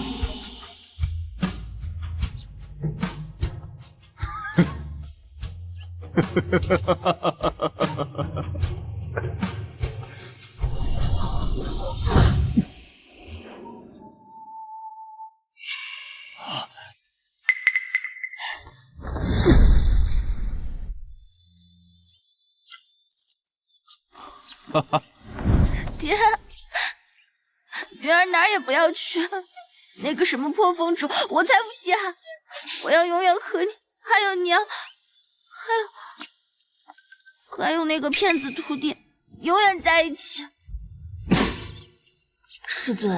爹，女儿哪儿也不要去，那个什么破封主，我才不稀罕！我要永远和你，还有娘，还有那个骗子徒弟，永远在一起。师尊，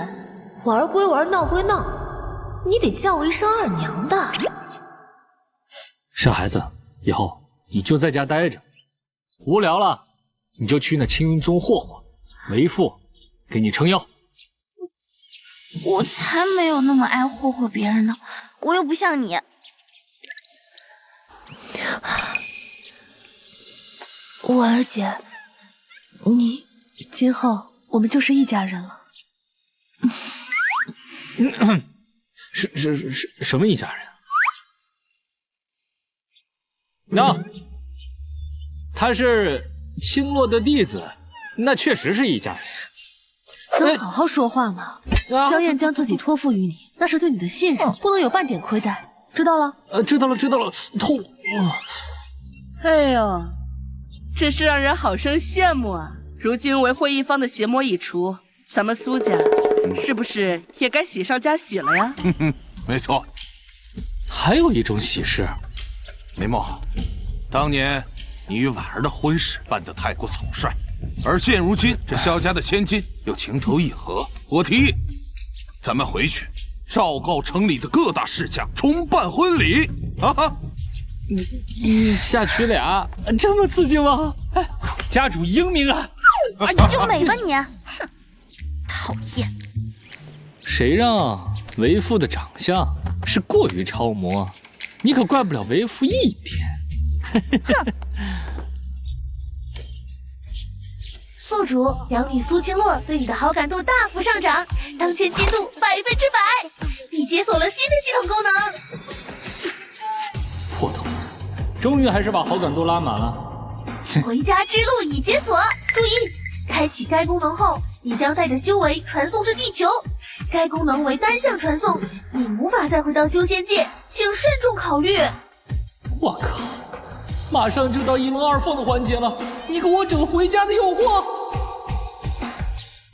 玩归玩，闹归闹，你得叫我一声二娘的。傻孩子，以后你就在家待着，无聊了你就去那青云宗霍霍，为父给你撑腰。我才没有那么爱霍霍别人呢，我又不像你。婉儿姐，你今后我们就是一家人了。什么一家人？那他是青洛的弟子，那确实是一家人。能好好说话吗？萧燕将自己托付于你，那是对你的信任，不能有半点亏待，知道了？知道了，痛。哎呦，真是让人好生羡慕啊！如今为会一方的邪魔已除，咱们苏家是不是也该喜上加喜了呀？没错。还有一种喜事，林墨，当年你与婉儿的婚事办得太过草率。而现如今，这萧家的千金又情投意合，我提议，咱们回去昭告城里的各大世家，重办婚礼。你下娶俩，这么刺激吗？家主英明啊！你就美吧你！哼，讨厌！谁让为父的长相是过于超模，你可怪不了为父一点。哼！宿主养女苏青洛对你的好感度大幅上涨，当前进度100%，你解锁了新的系统功能。破童子，终于还是把好感度拉满了。回家之路已解锁，注意，开启该功能后，你将带着修为传送至地球。该功能为单向传送，你无法再回到修仙界，请慎重考虑。我靠！马上就到一龙二凤的环节了，你给我整回家的诱惑！